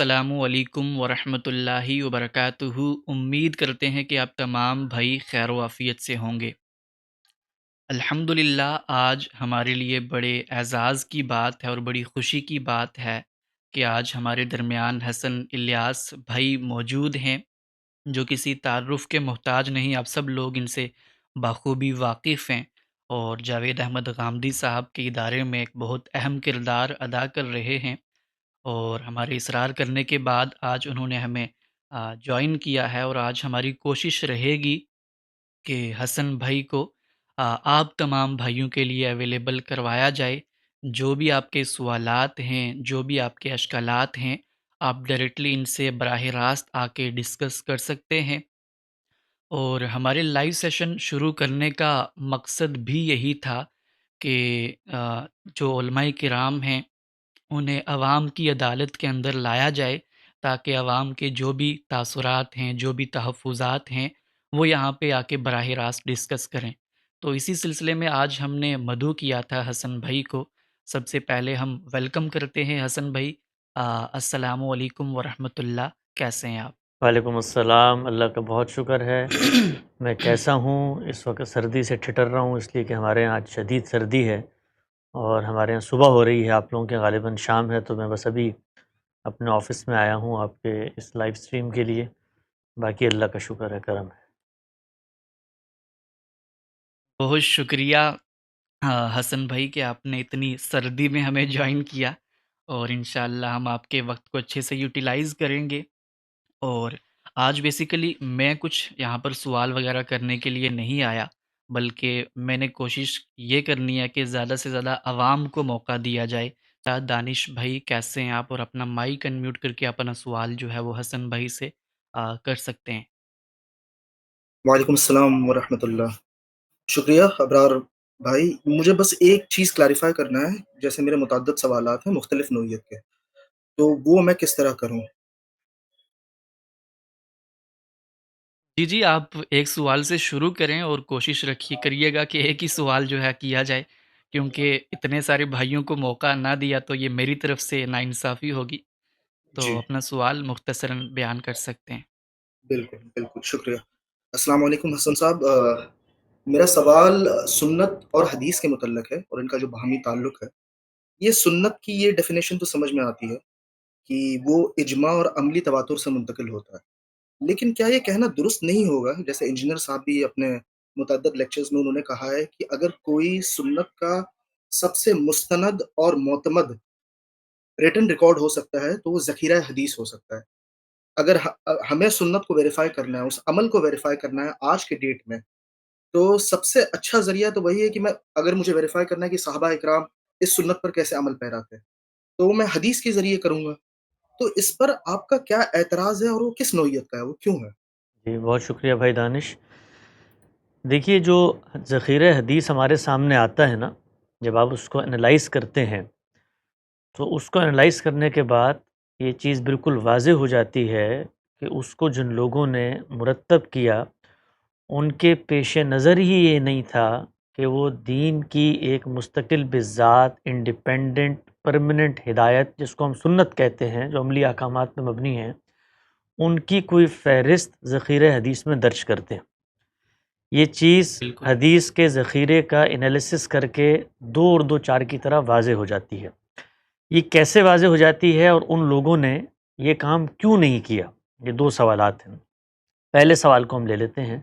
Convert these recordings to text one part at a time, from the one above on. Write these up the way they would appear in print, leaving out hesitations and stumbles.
السلام علیکم ورحمۃ اللہ وبرکاتہ۔ امید کرتے ہیں کہ آپ تمام بھائی خیر و عافیت سے ہوں گے۔ الحمدللہ آج ہمارے لیے بڑے اعزاز کی بات ہے اور بڑی خوشی کی بات ہے کہ آج ہمارے درمیان حسن الیاس بھائی موجود ہیں، جو کسی تعارف کے محتاج نہیں، آپ سب لوگ ان سے بخوبی واقف ہیں، اور جاوید احمد غامدی صاحب کے ادارے میں ایک بہت اہم کردار ادا کر رہے ہیں، اور ہمارے اصرار کرنے کے بعد آج انہوں نے ہمیں جوائن کیا ہے، اور آج ہماری کوشش رہے گی کہ حسن بھائی کو آپ تمام بھائیوں کے لیے اویلیبل کروایا جائے۔ جو بھی آپ کے سوالات ہیں، جو بھی آپ کے اشکالات ہیں، آپ ڈائریکٹلی ان سے براہ راست آ کے ڈسکس کر سکتے ہیں۔ اور ہمارے لائیو سیشن شروع کرنے کا مقصد بھی یہی تھا کہ جو علماء کرام ہیں انہیں عوام کی عدالت کے اندر لایا جائے، تاکہ عوام کے جو بھی تاثرات ہیں، جو بھی تحفظات ہیں، وہ یہاں پہ آ کے براہ راست ڈسکس کریں۔ تو اسی سلسلے میں آج ہم نے مدعو کیا تھا حسن بھائی کو۔ سب سے پہلے ہم ویلکم کرتے ہیں حسن بھائی۔ السلام علیکم ورحمۃ اللہ، کیسے ہیں آپ؟ وعلیکم السلام، اللہ کا بہت شکر ہے۔ میں کیسا ہوں؟ اس وقت سردی سے ٹھٹر رہا ہوں، اس لیے کہ ہمارے یہاں آج شدید سردی ہے اور ہمارے یہاں صبح ہو رہی ہے، آپ لوگوں کے غالباً شام ہے، تو میں بس ابھی اپنے آفس میں آیا ہوں آپ کے اس لائیو سٹریم کے لیے۔ باقی اللہ کا شکر ہے، کرم ہے۔ بہت شکریہ حسن بھائی کہ آپ نے اتنی سردی میں ہمیں جوائن کیا، اور انشاءاللہ ہم آپ کے وقت کو اچھے سے یوٹیلائز کریں گے۔ اور آج بیسیکلی میں کچھ یہاں پر سوال وغیرہ کرنے کے لیے نہیں آیا، بلکہ میں نے کوشش یہ کرنی ہے کہ زیادہ سے زیادہ عوام کو موقع دیا جائے۔ دانش بھائی کیسے ہیں آپ؟ اور اپنا مائک انمیوٹ کر کے اپنا سوال جو ہے وہ حسن بھائی سے کر سکتے ہیں۔ وعلیکم السلام ورحمۃ اللہ۔ شکریہ ابرار بھائی، مجھے بس ایک چیز کلیریفائی کرنا ہے۔ جیسے میرے متعدد سوالات ہیں مختلف نوعیت کے، تو وہ میں کس طرح کروں؟ جی جی، آپ ایک سوال سے شروع کریں اور کوشش کریے گا کہ ایک ہی سوال جو ہے کیا جائے، کیونکہ اتنے سارے بھائیوں کو موقع نہ دیا تو یہ میری طرف سے ناانصافی ہوگی۔ تو جی اپنا سوال مختصراً بیان کر سکتے ہیں۔ بالکل بالکل، شکریہ۔ السلام علیکم حسن صاحب، میرا سوال سنت اور حدیث کے متعلق ہے، اور ان کا جو باہمی تعلق ہے۔ یہ سنت کی یہ ڈیفینیشن تو سمجھ میں آتی ہے کہ وہ اجماع اور عملی تواتر سے منتقل ہوتا ہے، لیکن کیا یہ کہنا درست نہیں ہوگا؟ جیسے انجینئر صاحب بھی اپنے متعدد لیکچرز میں انہوں نے کہا ہے کہ اگر کوئی سنت کا سب سے مستند اور معتمد ریٹن ریکارڈ ہو سکتا ہے تو وہ ذخیرہ حدیث ہو سکتا ہے۔ اگر ہمیں سنت کو ویریفائی کرنا ہے، اس عمل کو ویریفائی کرنا ہے آج کے ڈیٹ میں، تو سب سے اچھا ذریعہ تو وہی ہے کہ اگر مجھے ویریفائی کرنا ہے کہ صحابہ اکرام اس سنت پر کیسے عمل پیرا تھے، تو وہ میں حدیث کے ذریعے کروں گا۔ تو اس پر آپ کا کیا اعتراض ہے، اور وہ کس نوعیت کا ہے، وہ کیوں ہے؟ جی بہت شکریہ بھائی دانش۔ دیکھیے، جو ذخیرہ حدیث ہمارے سامنے آتا ہے نا، جب آپ اس کو انالائز کرتے ہیں تو اس کو انالائز کرنے کے بعد یہ چیز بالکل واضح ہو جاتی ہے کہ اس کو جن لوگوں نے مرتب کیا ان کے پیش نظر ہی یہ نہیں تھا کہ وہ دین کی ایک مستقل بذات انڈیپینڈنٹ پرماننٹ ہدایت، جس کو ہم سنت کہتے ہیں، جو عملی احکامات پہ مبنی ہیں، ان کی کوئی فہرست ذخیرہ حدیث میں درج کرتے ہیں۔ یہ چیز بالکل حدیث کے ذخیرے کا انالیسس کر کے دو اور دو چار کی طرح واضح ہو جاتی ہے۔ یہ کیسے واضح ہو جاتی ہے اور ان لوگوں نے یہ کام کیوں نہیں کیا؟ یہ دو سوالات ہیں۔ پہلے سوال کو ہم لے لیتے ہیں۔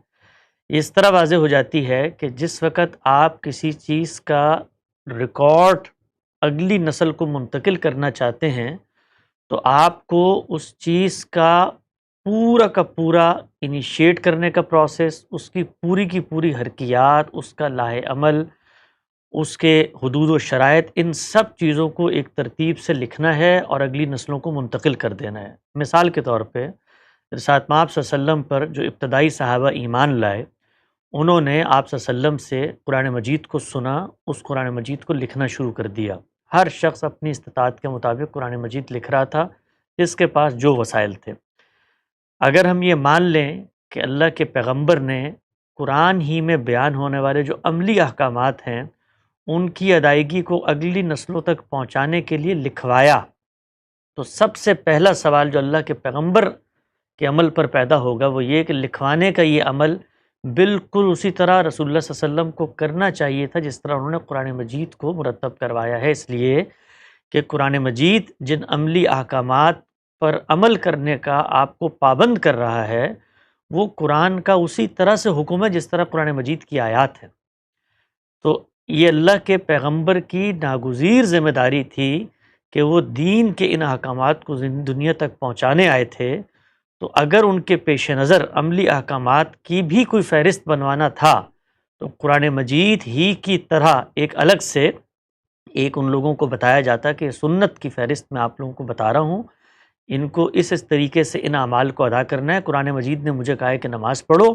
یہ اس طرح واضح ہو جاتی ہے کہ جس وقت آپ کسی چیز کا ریکارڈ اگلی نسل کو منتقل کرنا چاہتے ہیں تو آپ کو اس چیز کا پورا انیشیٹ کرنے کا پروسیس، اس کی پوری حرکیات، اس کا لاہ عمل، اس کے حدود و شرائط، ان سب چیزوں کو ایک ترتیب سے لکھنا ہے اور اگلی نسلوں کو منتقل کر دینا ہے۔ مثال کے طور پہ رسالت مآب صلی اللہ علیہ وسلم پر جو ابتدائی صحابہ ایمان لائے، انہوں نے آپ صلی اللہ علیہ وسلم سے قرآن مجید کو سنا، اس قرآن مجید کو لکھنا شروع کر دیا۔ ہر شخص اپنی استطاعت کے مطابق قرآن مجید لکھ رہا تھا، جس کے پاس جو وسائل تھے۔ اگر ہم یہ مان لیں کہ اللہ کے پیغمبر نے قرآن ہی میں بیان ہونے والے جو عملی احکامات ہیں ان کی ادائیگی کو اگلی نسلوں تک پہنچانے کے لیے لکھوایا، تو سب سے پہلا سوال جو اللہ کے پیغمبر کے عمل پر پیدا ہوگا وہ یہ کہ لکھوانے کا یہ عمل بالکل اسی طرح رسول اللہ صلی اللہ علیہ وسلم کو کرنا چاہیے تھا جس طرح انہوں نے قرآن مجید کو مرتب کروایا ہے، اس لیے کہ قرآن مجید جن عملی احکامات پر عمل کرنے کا آپ کو پابند کر رہا ہے وہ قرآن کا اسی طرح سے حکم ہے جس طرح قرآن مجید کی آیات ہیں۔ تو یہ اللہ کے پیغمبر کی ناگزیر ذمہ داری تھی کہ وہ دین کے ان احکامات کو دنیا تک پہنچانے آئے تھے، تو اگر ان کے پیش نظر عملی احکامات کی بھی کوئی فہرست بنوانا تھا تو قرآن مجید ہی کی طرح ایک الگ سے ایک ان لوگوں کو بتایا جاتا کہ سنت کی فہرست میں آپ لوگوں کو بتا رہا ہوں، ان کو اس طریقے سے ان اعمال کو ادا کرنا ہے۔ قرآن مجید نے مجھے کہا ہے کہ نماز پڑھو،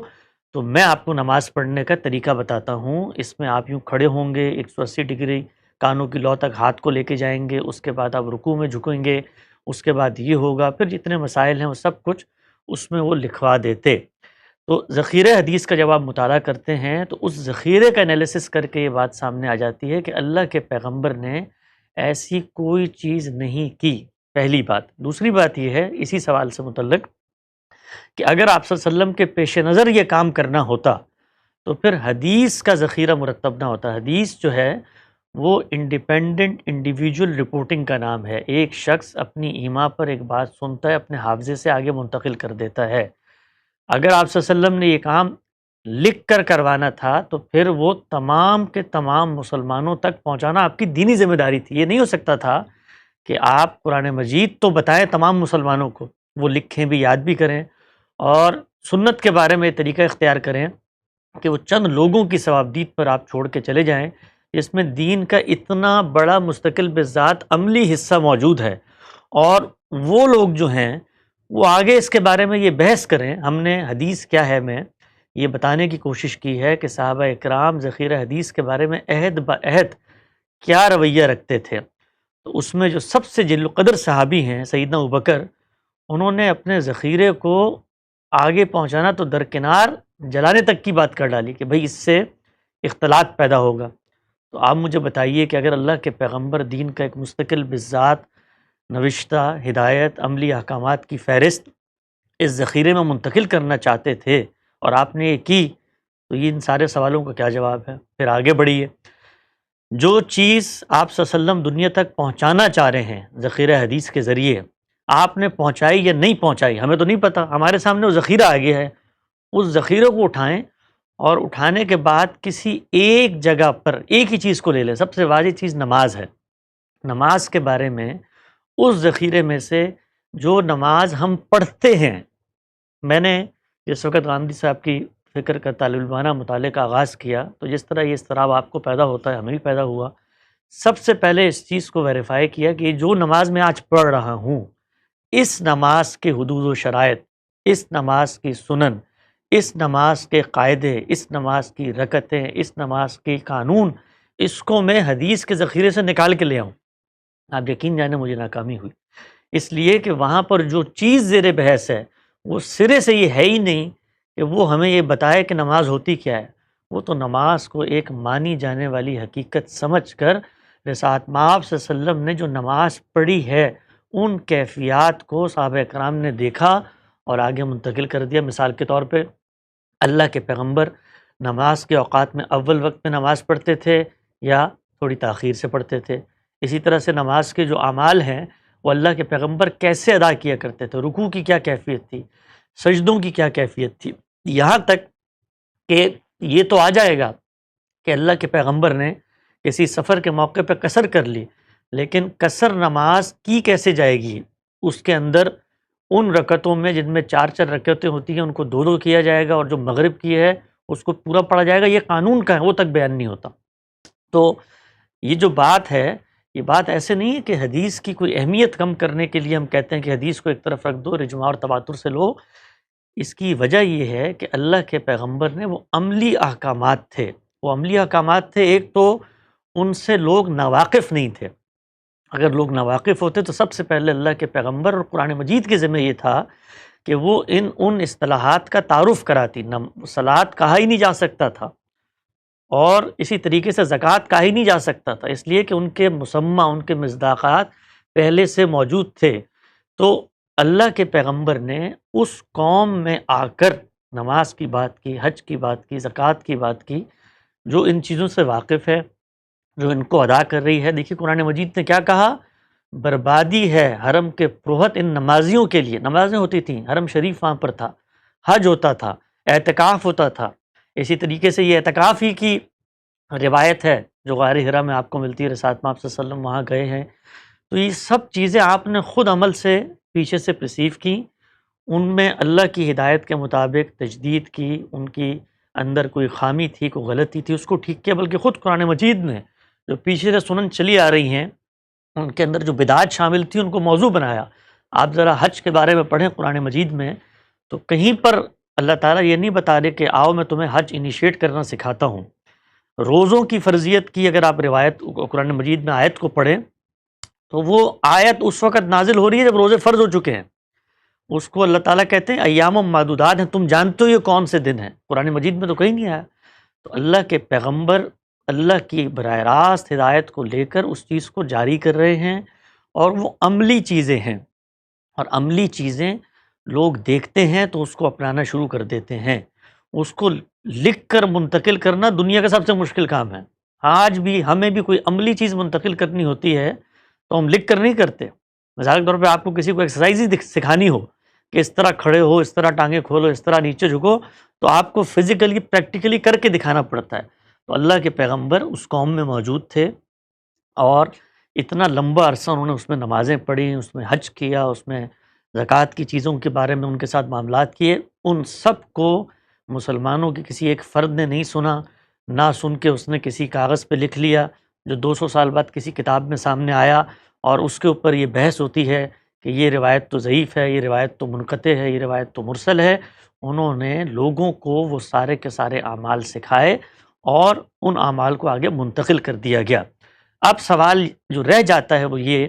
تو میں آپ کو نماز پڑھنے کا طریقہ بتاتا ہوں۔ اس میں آپ یوں کھڑے ہوں گے 180 ڈگری کانوں کی لو تک ہاتھ کو لے کے جائیں گے، اس کے بعد آپ رکوع میں جھکیں گے، اس کے بعد یہ ہوگا، پھر جتنے مسائل ہیں وہ سب کچھ اس میں وہ لکھوا دیتے۔ تو ذخیرہ حدیث کا جب آپ مطالعہ کرتے ہیں تو اس ذخیرے کا انالیسس کر کے یہ بات سامنے آ جاتی ہے کہ اللہ کے پیغمبر نے ایسی کوئی چیز نہیں کی، پہلی بات۔ دوسری بات یہ ہے اسی سوال سے متعلق کہ اگر آپ صلی اللہ علیہ وسلم کے پیش نظر یہ کام کرنا ہوتا تو پھر حدیث کا ذخیرہ مرتب نہ ہوتا۔ حدیث جو ہے وہ انڈیپینڈنٹ انڈیویجول رپورٹنگ کا نام ہے، ایک شخص اپنی ایما پر ایک بات سنتا ہے، اپنے حافظے سے آگے منتقل کر دیتا ہے۔ اگر آپ صلی اللہ علیہ وسلم نے یہ کام لکھ کر کروانا تھا تو پھر وہ تمام کے تمام مسلمانوں تک پہنچانا آپ کی دینی ذمہ داری تھی۔ یہ نہیں ہو سکتا تھا کہ آپ قرآن مجید تو بتائیں تمام مسلمانوں کو، وہ لکھیں بھی، یاد بھی کریں، اور سنت کے بارے میں طریقہ اختیار کریں کہ وہ چند لوگوں کی ثوابدید پر آپ چھوڑ کے چلے جائیں جس میں دین کا اتنا بڑا مستقل بذات عملی حصہ موجود ہے، اور وہ لوگ جو ہیں وہ آگے اس کے بارے میں یہ بحث کریں۔ ہم نے حدیث کیا ہے میں یہ بتانے کی کوشش کی ہے کہ صحابہ اکرام ذخیرہ حدیث کے بارے میں عہد بعہد کیا رویہ رکھتے تھے۔ تو اس میں جو سب سے جلیل القدر صحابی ہیں سیدنا ابوبکر، انہوں نے اپنے ذخیرے کو آگے پہنچانا تو درکنار جلانے تک کی بات کر ڈالی کہ بھئی اس سے اختلاط پیدا ہوگا۔ تو آپ مجھے بتائیے کہ اگر اللہ کے پیغمبر دین کا ایک مستقل بذات نوشتہ ہدایت عملی احکامات کی فہرست اس ذخیرے میں منتقل کرنا چاہتے تھے اور آپ نے یہ کی، تو یہ ان سارے سوالوں کا کیا جواب ہے؟ پھر آگے بڑھیے۔ جو چیز آپ صلی اللہ علیہ وسلم دنیا تک پہنچانا چاہ رہے ہیں ذخیرہ حدیث کے ذریعے، آپ نے پہنچائی یا نہیں پہنچائی ہمیں تو نہیں پتہ، ہمارے سامنے وہ ذخیرہ آ گیا ہے، اس ذخیرے کو اٹھائیں اور اٹھانے کے بعد کسی ایک جگہ پر ایک ہی چیز کو لے لیں۔ سب سے واضح چیز نماز ہے۔ نماز کے بارے میں اس ذخیرے میں سے جو نماز ہم پڑھتے ہیں، میں نے جس وقت گاندھی صاحب کی فکر کا طالب علمانہ مطالعے کا آغاز کیا تو جس طرح یہ اضطراب آپ کو پیدا ہوتا ہے ہمیں بھی پیدا ہوا۔ سب سے پہلے اس چیز کو ویریفائی کیا کہ جو نماز میں آج پڑھ رہا ہوں، اس نماز کے حدود و شرائط، اس نماز کی سنن، اس نماز کے قاعدے، اس نماز کی رکعتیں، اس نماز کے قانون، اس کو میں حدیث کے ذخیرے سے نکال کے لے آؤں۔ آپ یقین جانیں مجھے ناکامی ہوئی، اس لیے کہ وہاں پر جو چیز زیر بحث ہے وہ سرے سے یہ ہے ہی نہیں کہ وہ ہمیں یہ بتائے کہ نماز ہوتی کیا ہے۔ وہ تو نماز کو ایک مانی جانے والی حقیقت سمجھ کر رسالت مآب صلی اللہ علیہ وسلم نے جو نماز پڑھی ہے ان کیفیات کو صحابہ کرام نے دیکھا اور آگے منتقل کر دیا۔ مثال کے طور پہ اللہ کے پیغمبر نماز کے اوقات میں اول وقت میں نماز پڑھتے تھے یا تھوڑی تاخیر سے پڑھتے تھے۔ اسی طرح سے نماز کے جو اعمال ہیں وہ اللہ کے پیغمبر کیسے ادا کیا کرتے تھے، رکوع کی کیا کیفیت تھی، سجدوں کی کیا کیفیت تھی، یہاں تک کہ یہ تو آ جائے گا کہ اللہ کے پیغمبر نے کسی سفر کے موقع پہ قصر کر لی، لیکن قصر نماز کی کیسے جائے گی؟ اس کے اندر ان رکعتوں میں جن میں 4 رکعتیں ہوتی ہیں ان کو 2 کیا جائے گا، اور جو مغرب کی ہے اس کو پورا پڑھا جائے گا۔ یہ قانون کا ہے، وہ تک بیان نہیں ہوتا۔ تو یہ جو بات ہے یہ بات ایسے نہیں ہے کہ حدیث کی کوئی اہمیت کم کرنے کے لیے ہم کہتے ہیں کہ حدیث کو ایک طرف رکھ دو، اجماع اور تواتر سے لو۔ اس کی وجہ یہ ہے کہ اللہ کے پیغمبر نے وہ عملی احکامات تھے، وہ عملی احکامات تھے، ایک تو ان سے لوگ ناواقف نہیں تھے۔ اگر لوگ ناواقف ہوتے تو سب سے پہلے اللہ کے پیغمبر اور قرآن مجید کے ذمہ یہ تھا کہ وہ ان اصطلاحات کا تعارف کراتی۔ صلاۃ کہا ہی نہیں جا سکتا تھا، اور اسی طریقے سے زکوٰۃ کہا ہی نہیں جا سکتا تھا، اس لیے کہ ان کے مسمى، ان کے مصداقات پہلے سے موجود تھے۔ تو اللہ کے پیغمبر نے اس قوم میں آ کر نماز کی بات کی، حج کی بات کی، زکوٰۃ کی بات کی، جو ان چیزوں سے واقف ہے، جو ان کو ادا کر رہی ہے۔ دیکھیے قرآن مجید نے کیا کہا، بربادی ہے حرم کے پروہت ان نمازیوں کے لیے۔ نمازیں ہوتی تھیں، حرم شریف وہاں پر تھا، حج ہوتا تھا، اعتکاف ہوتا تھا۔ اسی طریقے سے یہ اعتکاف ہی کی روایت ہے جو غار حرا میں آپ کو ملتی ہے، رسالت میں آپ صلی اللہ علیہ وسلم وہاں گئے ہیں۔ تو یہ سب چیزیں آپ نے خود عمل سے پیچھے سے پرسیو کی، ان میں اللہ کی ہدایت کے مطابق تجدید کی، ان کی اندر کوئی خامی تھی، کوئی غلطی تھی، اس کو ٹھیک کیا۔ بلکہ خود قرآن مجید نے جو پیچھے سے سنن چلی آ رہی ہیں ان کے اندر جو بدعات شامل تھی ان کو موضوع بنایا۔ آپ ذرا حج کے بارے میں پڑھیں قرآن مجید میں، تو کہیں پر اللہ تعالیٰ یہ نہیں بتا رہے کہ آؤ میں تمہیں حج انیشیٹ کرنا سکھاتا ہوں۔ روزوں کی فرضیت کی اگر آپ روایت قرآن مجید میں آیت کو پڑھیں تو وہ آیت اس وقت نازل ہو رہی ہے جب روزے فرض ہو چکے ہیں۔ اس کو اللہ تعالیٰ کہتے ہیں ایام معدودات ہیں، تم جانتے ہو یہ کون سے دن ہیں، قرآن مجید میں تو کہیں نہیں آیا۔ تو اللہ کے پیغمبر اللہ کی براہ راست ہدایت کو لے کر اس چیز کو جاری کر رہے ہیں، اور وہ عملی چیزیں ہیں، اور عملی چیزیں لوگ دیکھتے ہیں تو اس کو اپنانا شروع کر دیتے ہیں۔ اس کو لکھ کر منتقل کرنا دنیا کا سب سے مشکل کام ہے۔ آج بھی ہمیں بھی کوئی عملی چیز منتقل کرنی ہوتی ہے تو ہم لکھ کر نہیں کرتے۔ مثال کے طور پہ آپ کو کسی کو ایکسرسائز ہی سکھانی ہو کہ اس طرح کھڑے ہو، اس طرح ٹانگیں کھولو، اس طرح نیچے جھکو، تو آپ کو فزیکلی پریکٹیکلی کر کے دکھانا پڑتا ہے۔ تو اللہ کے پیغمبر اس قوم میں موجود تھے، اور اتنا لمبا عرصہ انہوں نے اس میں نمازیں پڑھی، اس میں حج کیا، اس میں زکوٰۃ کی چیزوں کے بارے میں ان کے ساتھ معاملات کیے۔ ان سب کو مسلمانوں کے کسی ایک فرد نے نہیں سنا، نہ سن کے اس نے کسی کاغذ پہ لکھ لیا جو 200 سال بعد کسی کتاب میں سامنے آیا، اور اس کے اوپر یہ بحث ہوتی ہے کہ یہ روایت تو ضعیف ہے، یہ روایت تو منقطع ہے، یہ روایت تو مرسل ہے۔ انہوں نے لوگوں کو وہ سارے کے سارے اعمال سکھائے اور ان اعمال کو آگے منتقل کر دیا گیا۔ اب سوال جو رہ جاتا ہے وہ یہ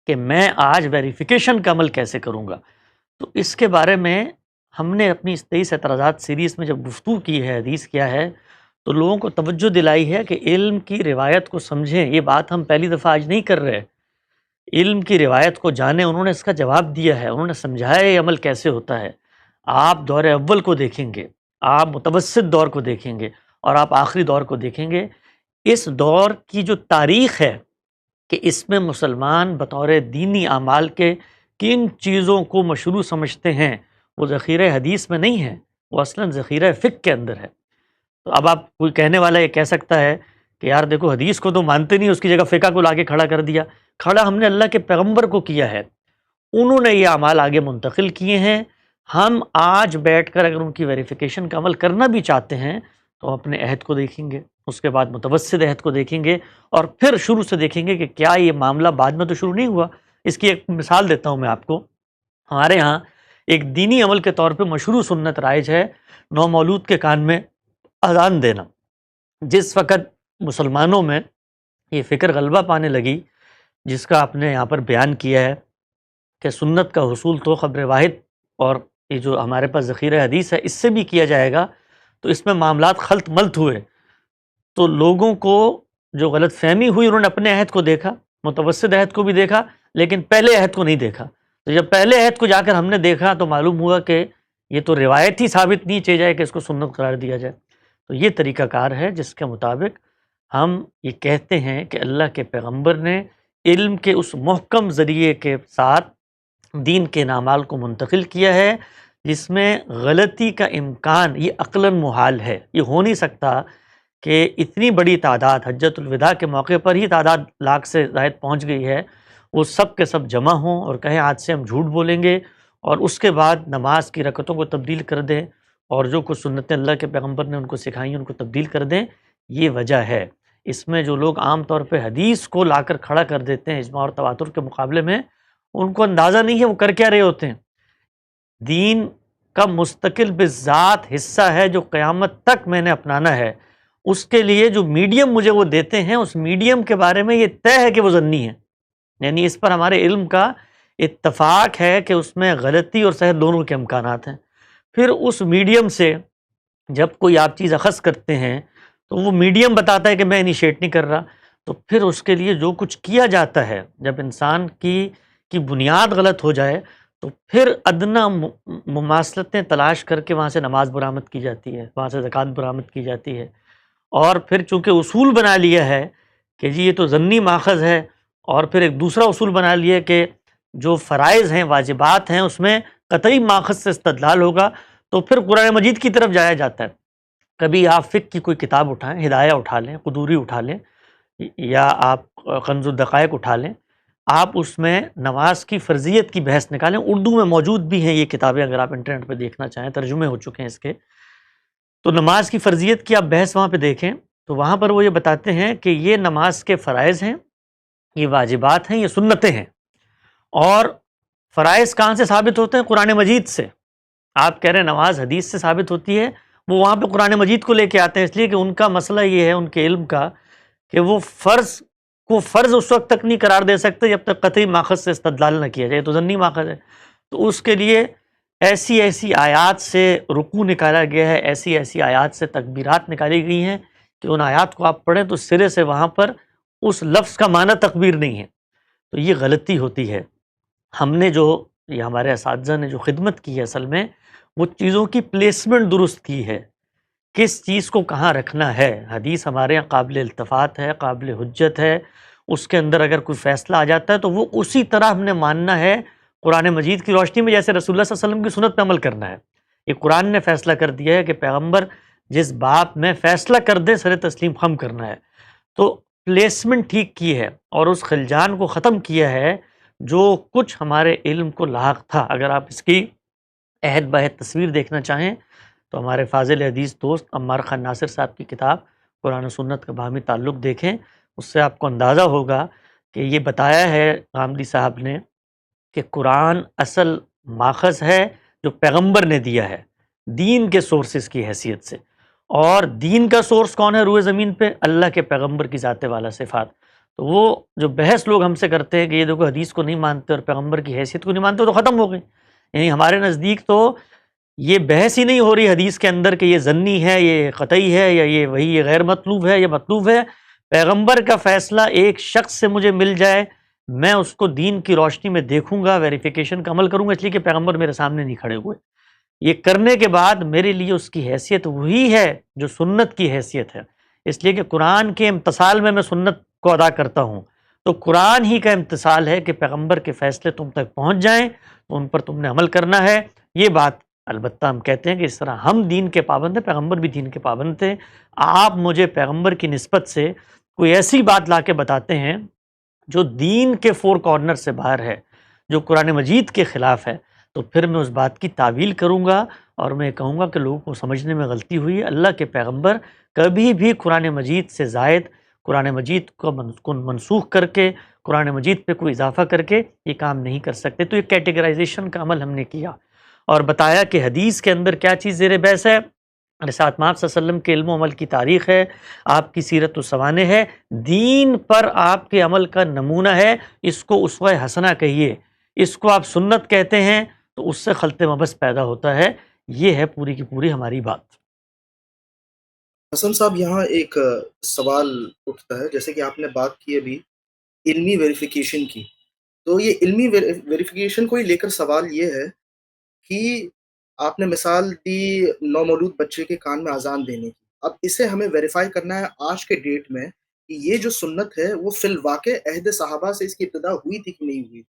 کہ میں آج ویریفیکیشن کا عمل کیسے کروں گا؟ تو اس کے بارے میں ہم نے اپنی اس 23 اعتراضات سیریز میں جب گفتگو کی ہے، حدیث کیا ہے، تو لوگوں کو توجہ دلائی ہے کہ علم کی روایت کو سمجھیں۔ یہ بات ہم پہلی دفعہ آج نہیں کر رہے، علم کی روایت کو جانیں، انہوں نے اس کا جواب دیا ہے، انہوں نے سمجھایا یہ عمل کیسے ہوتا ہے۔ آپ دور اول کو دیکھیں گے، آپ متوسط دور کو دیکھیں گے، اور آپ آخری دور کو دیکھیں گے۔ اس دور کی جو تاریخ ہے کہ اس میں مسلمان بطور دینی اعمال کے کن چیزوں کو مشروع سمجھتے ہیں، وہ ذخیرہ حدیث میں نہیں ہے، وہ اصلاً ذخیرہ فقہ کے اندر ہے۔ تو اب آپ کوئی کہنے والا یہ کہہ سکتا ہے کہ یار دیکھو حدیث کو تو مانتے نہیں، اس کی جگہ فقہ کو لا کے کھڑا کر دیا۔ کھڑا ہم نے اللہ کے پیغمبر کو کیا ہے، انہوں نے یہ اعمال آگے منتقل کیے ہیں۔ ہم آج بیٹھ کر اگر ان کی ویریفیکیشن کا عمل کرنا بھی چاہتے ہیں تو اپنے عہد کو دیکھیں گے، اس کے بعد متوسط عہد کو دیکھیں گے، اور پھر شروع سے دیکھیں گے کہ کیا یہ معاملہ بعد میں تو شروع نہیں ہوا۔ اس کی ایک مثال دیتا ہوں میں آپ کو۔ ہمارے ہاں ایک دینی عمل کے طور پہ مشروع سنت رائج ہے نو مولود کے کان میں اذان دینا۔ جس وقت مسلمانوں میں یہ فکر غلبہ پانے لگی، جس کا آپ نے یہاں پر بیان کیا ہے کہ سنت کا حصول تو خبر واحد اور یہ جو ہمارے پاس ذخیرہ حدیث ہے اس سے بھی کیا جائے گا، تو اس میں معاملات خلط ملط ہوئے۔ تو لوگوں کو جو غلط فہمی ہوئی، انہوں نے اپنے عہد کو دیکھا، متوسط عہد کو بھی دیکھا، لیکن پہلے عہد کو نہیں دیکھا۔ تو جب پہلے عہد کو جا کر ہم نے دیکھا تو معلوم ہوا کہ یہ تو روایت ہی ثابت نہیں چاہیے جائے کہ اس کو سنت قرار دیا جائے۔ تو یہ طریقہ کار ہے جس کے مطابق ہم یہ کہتے ہیں کہ اللہ کے پیغمبر نے علم کے اس محکم ذریعے کے ساتھ دین کے اعمال کو منتقل کیا ہے، جس میں غلطی کا امکان یہ عقلاً محال ہے۔ یہ ہو نہیں سکتا کہ اتنی بڑی تعداد حجۃ الوداع کے موقع پر ہی تعداد لاکھ سے زائد پہنچ گئی ہے، وہ سب کے سب جمع ہوں اور کہیں آج سے ہم جھوٹ بولیں گے، اور اس کے بعد نماز کی رکعتوں کو تبدیل کر دیں، اور جو کچھ سنتیں اللہ کے پیغمبر نے ان کو سکھائی ان کو تبدیل کر دیں۔ یہ وجہ ہے اس میں جو لوگ عام طور پہ حدیث کو لا کر کھڑا کر دیتے ہیں اجماع اور تواتر کے مقابلے میں، ان کو اندازہ نہیں ہے وہ کر کیا رہے ہوتے ہیں۔ دین کا مستقل بذات حصہ ہے جو قیامت تک میں نے اپنانا ہے، اس کے لیے جو میڈیم مجھے وہ دیتے ہیں اس میڈیم کے بارے میں یہ طے ہے کہ وہ ظنی ہے، یعنی اس پر ہمارے علم کا اتفاق ہے کہ اس میں غلطی اور صحت دونوں کے امکانات ہیں۔ پھر اس میڈیم سے جب کوئی آپ چیز اخذ کرتے ہیں تو وہ میڈیم بتاتا ہے کہ میں انیشیٹ نہیں کر رہا، تو پھر اس کے لیے جو کچھ کیا جاتا ہے، جب انسان کی کی بنیاد غلط ہو جائے تو پھر ادنا مماثلتیں تلاش کر کے وہاں سے نماز برآمد کی جاتی ہے، وہاں سے زکوٰۃ برآمد کی جاتی ہے، اور پھر چونکہ اصول بنا لیا ہے کہ جی یہ تو ضمنی ماخذ ہے، اور پھر ایک دوسرا اصول بنا لیا کہ جو فرائض ہیں واجبات ہیں اس میں قطعی ماخذ سے استدلال ہوگا، تو پھر قرآن مجید کی طرف جایا جاتا ہے۔ کبھی آپ فقہ کی کوئی کتاب اٹھائیں، ہدایہ اٹھا لیں، قدوری اٹھا لیں، یا آپ کنز الدقائق اٹھا لیں، آپ اس میں نماز کی فرضیت کی بحث نکالیں۔ اردو میں موجود بھی ہیں یہ کتابیں، اگر آپ انٹرنیٹ پہ دیکھنا چاہیں، ترجمے ہو چکے ہیں اس کے۔ تو نماز کی فرضیت کی آپ بحث وہاں پہ دیکھیں تو وہاں پر وہ یہ بتاتے ہیں کہ یہ نماز کے فرائض ہیں، یہ واجبات ہیں، یہ سنتیں ہیں، اور فرائض کہاں سے ثابت ہوتے ہیں؟ قرآن مجید سے۔ آپ کہہ رہے ہیں نماز حدیث سے ثابت ہوتی ہے، وہ وہاں پہ قرآن مجید کو لے کے آتے ہیں، اس لیے کہ ان کا مسئلہ یہ ہے ان کے علم کا کہ وہ فرض کو فرض اس وقت تک نہیں قرار دے سکتے جب تک قطعی ماخذ سے استدلال نہ کیا جائے، تو ضمنی ماخذ ہے۔ تو اس کے لیے ایسی ایسی آیات سے رکوع نکالا گیا ہے، ایسی ایسی آیات سے تکبیرات نکالی گئی ہیں کہ ان آیات کو آپ پڑھیں تو سرے سے وہاں پر اس لفظ کا معنی تکبیر نہیں ہے۔ تو یہ غلطی ہوتی ہے۔ ہم نے جو، یہ ہمارے اساتذہ نے جو خدمت کی ہے اصل میں، وہ چیزوں کی پلیسمنٹ درست کی ہے، کس چیز کو کہاں رکھنا ہے۔ حدیث ہمارے یہاں قابل التفات ہے، قابل حجت ہے، اس کے اندر اگر کوئی فیصلہ آ جاتا ہے تو وہ اسی طرح ہم نے ماننا ہے قرآن مجید کی روشنی میں، جیسے رسول اللہ صلی اللہ علیہ وسلم کی سنت پہ عمل کرنا ہے۔ یہ قرآن نے فیصلہ کر دیا ہے کہ پیغمبر جس باب میں فیصلہ کر دے سر تسلیم خم کرنا ہے۔ تو پلیسمنٹ ٹھیک کی ہے اور اس خلجان کو ختم کیا ہے جو کچھ ہمارے علم کو لاحق تھا۔ اگر آپ اس کی عہد بہد تصویر دیکھنا چاہیں تو ہمارے فاضل حدیث دوست عمار خان ناصر صاحب کی کتاب قرآن و سنت کا باہمی تعلق دیکھیں، اس سے آپ کو اندازہ ہوگا کہ یہ بتایا ہے غامدی صاحب نے کہ قرآن اصل ماخذ ہے جو پیغمبر نے دیا ہے دین کے سورسز کی حیثیت سے، اور دین کا سورس کون ہے روئے زمین پہ؟ اللہ کے پیغمبر کی ذات والا صفات۔ تو وہ جو بحث لوگ ہم سے کرتے ہیں کہ یہ دیکھو حدیث کو نہیں مانتے اور پیغمبر کی حیثیت کو نہیں مانتے، تو ختم ہو گئی۔ یعنی ہمارے نزدیک تو یہ بحث ہی نہیں ہو رہی حدیث کے اندر کہ یہ ضنی ہے، یہ قطعی ہے، یا یہ وہی یہ غیر مطلوب ہے، یہ مطلوب ہے۔ پیغمبر کا فیصلہ ایک شخص سے مجھے مل جائے، میں اس کو دین کی روشنی میں دیکھوں گا، ویریفیکیشن کا عمل کروں گا، اس لیے کہ پیغمبر میرے سامنے نہیں کھڑے ہوئے۔ یہ کرنے کے بعد میرے لیے اس کی حیثیت وہی ہے جو سنت کی حیثیت ہے، اس لیے کہ قرآن کے امتثال میں سنت کو ادا کرتا ہوں۔ تو قرآن ہی کا امتثال ہے کہ پیغمبر کے فیصلے تم تک پہنچ جائیں تو ان پر تم نے عمل کرنا ہے۔ یہ بات البتہ ہم کہتے ہیں کہ اس طرح ہم دین کے پابند ہیں، پیغمبر بھی دین کے پابند تھے۔ آپ مجھے پیغمبر کی نسبت سے کوئی ایسی بات لا کے بتاتے ہیں جو دین کے فور کارنر سے باہر ہے، جو قرآن مجید کے خلاف ہے، تو پھر میں اس بات کی تعویل کروں گا اور میں کہوں گا کہ لوگوں کو سمجھنے میں غلطی ہوئی ہے۔ اللہ کے پیغمبر کبھی بھی قرآن مجید سے زائد، قرآن مجید کو منسوخ کر کے، قرآن مجید پہ کوئی اضافہ کر کے یہ کام نہیں کر سکتے۔ تو یہ کیٹیگرائزیشن کا عمل ہم نے کیا اور بتایا کہ حدیث کے اندر کیا چیز زیر بحث ہے، رسالت مآب صلی اللہ علیہ وسلم کے علم و عمل کی تاریخ ہے، آپ کی سیرت و سوانح ہے، دین پر آپ کے عمل کا نمونہ ہے، اس کو اسوہ حسنہ کہیے، اس کو آپ سنت کہتے ہیں تو اس سے خلط مبس پیدا ہوتا ہے۔ یہ ہے پوری کی پوری ہماری بات۔ حسن صاحب، یہاں ایک سوال اٹھتا ہے، جیسے کہ آپ نے بات کی ابھی علمی ویریفیکیشن کی، تو یہ علمی ویریفیکیشن کو ہی لے کر سوال یہ ہے کہ آپ نے مثال دی نومولود بچے کے کان میں اذان دینے کی۔ اب اسے ہمیں ویریفائی کرنا ہے آج کے ڈیٹ میں کہ یہ جو سنت ہے وہ فی الواقع عہد صحابہ سے اس کی ابتدا ہوئی تھی کہ نہیں ہوئی تھی۔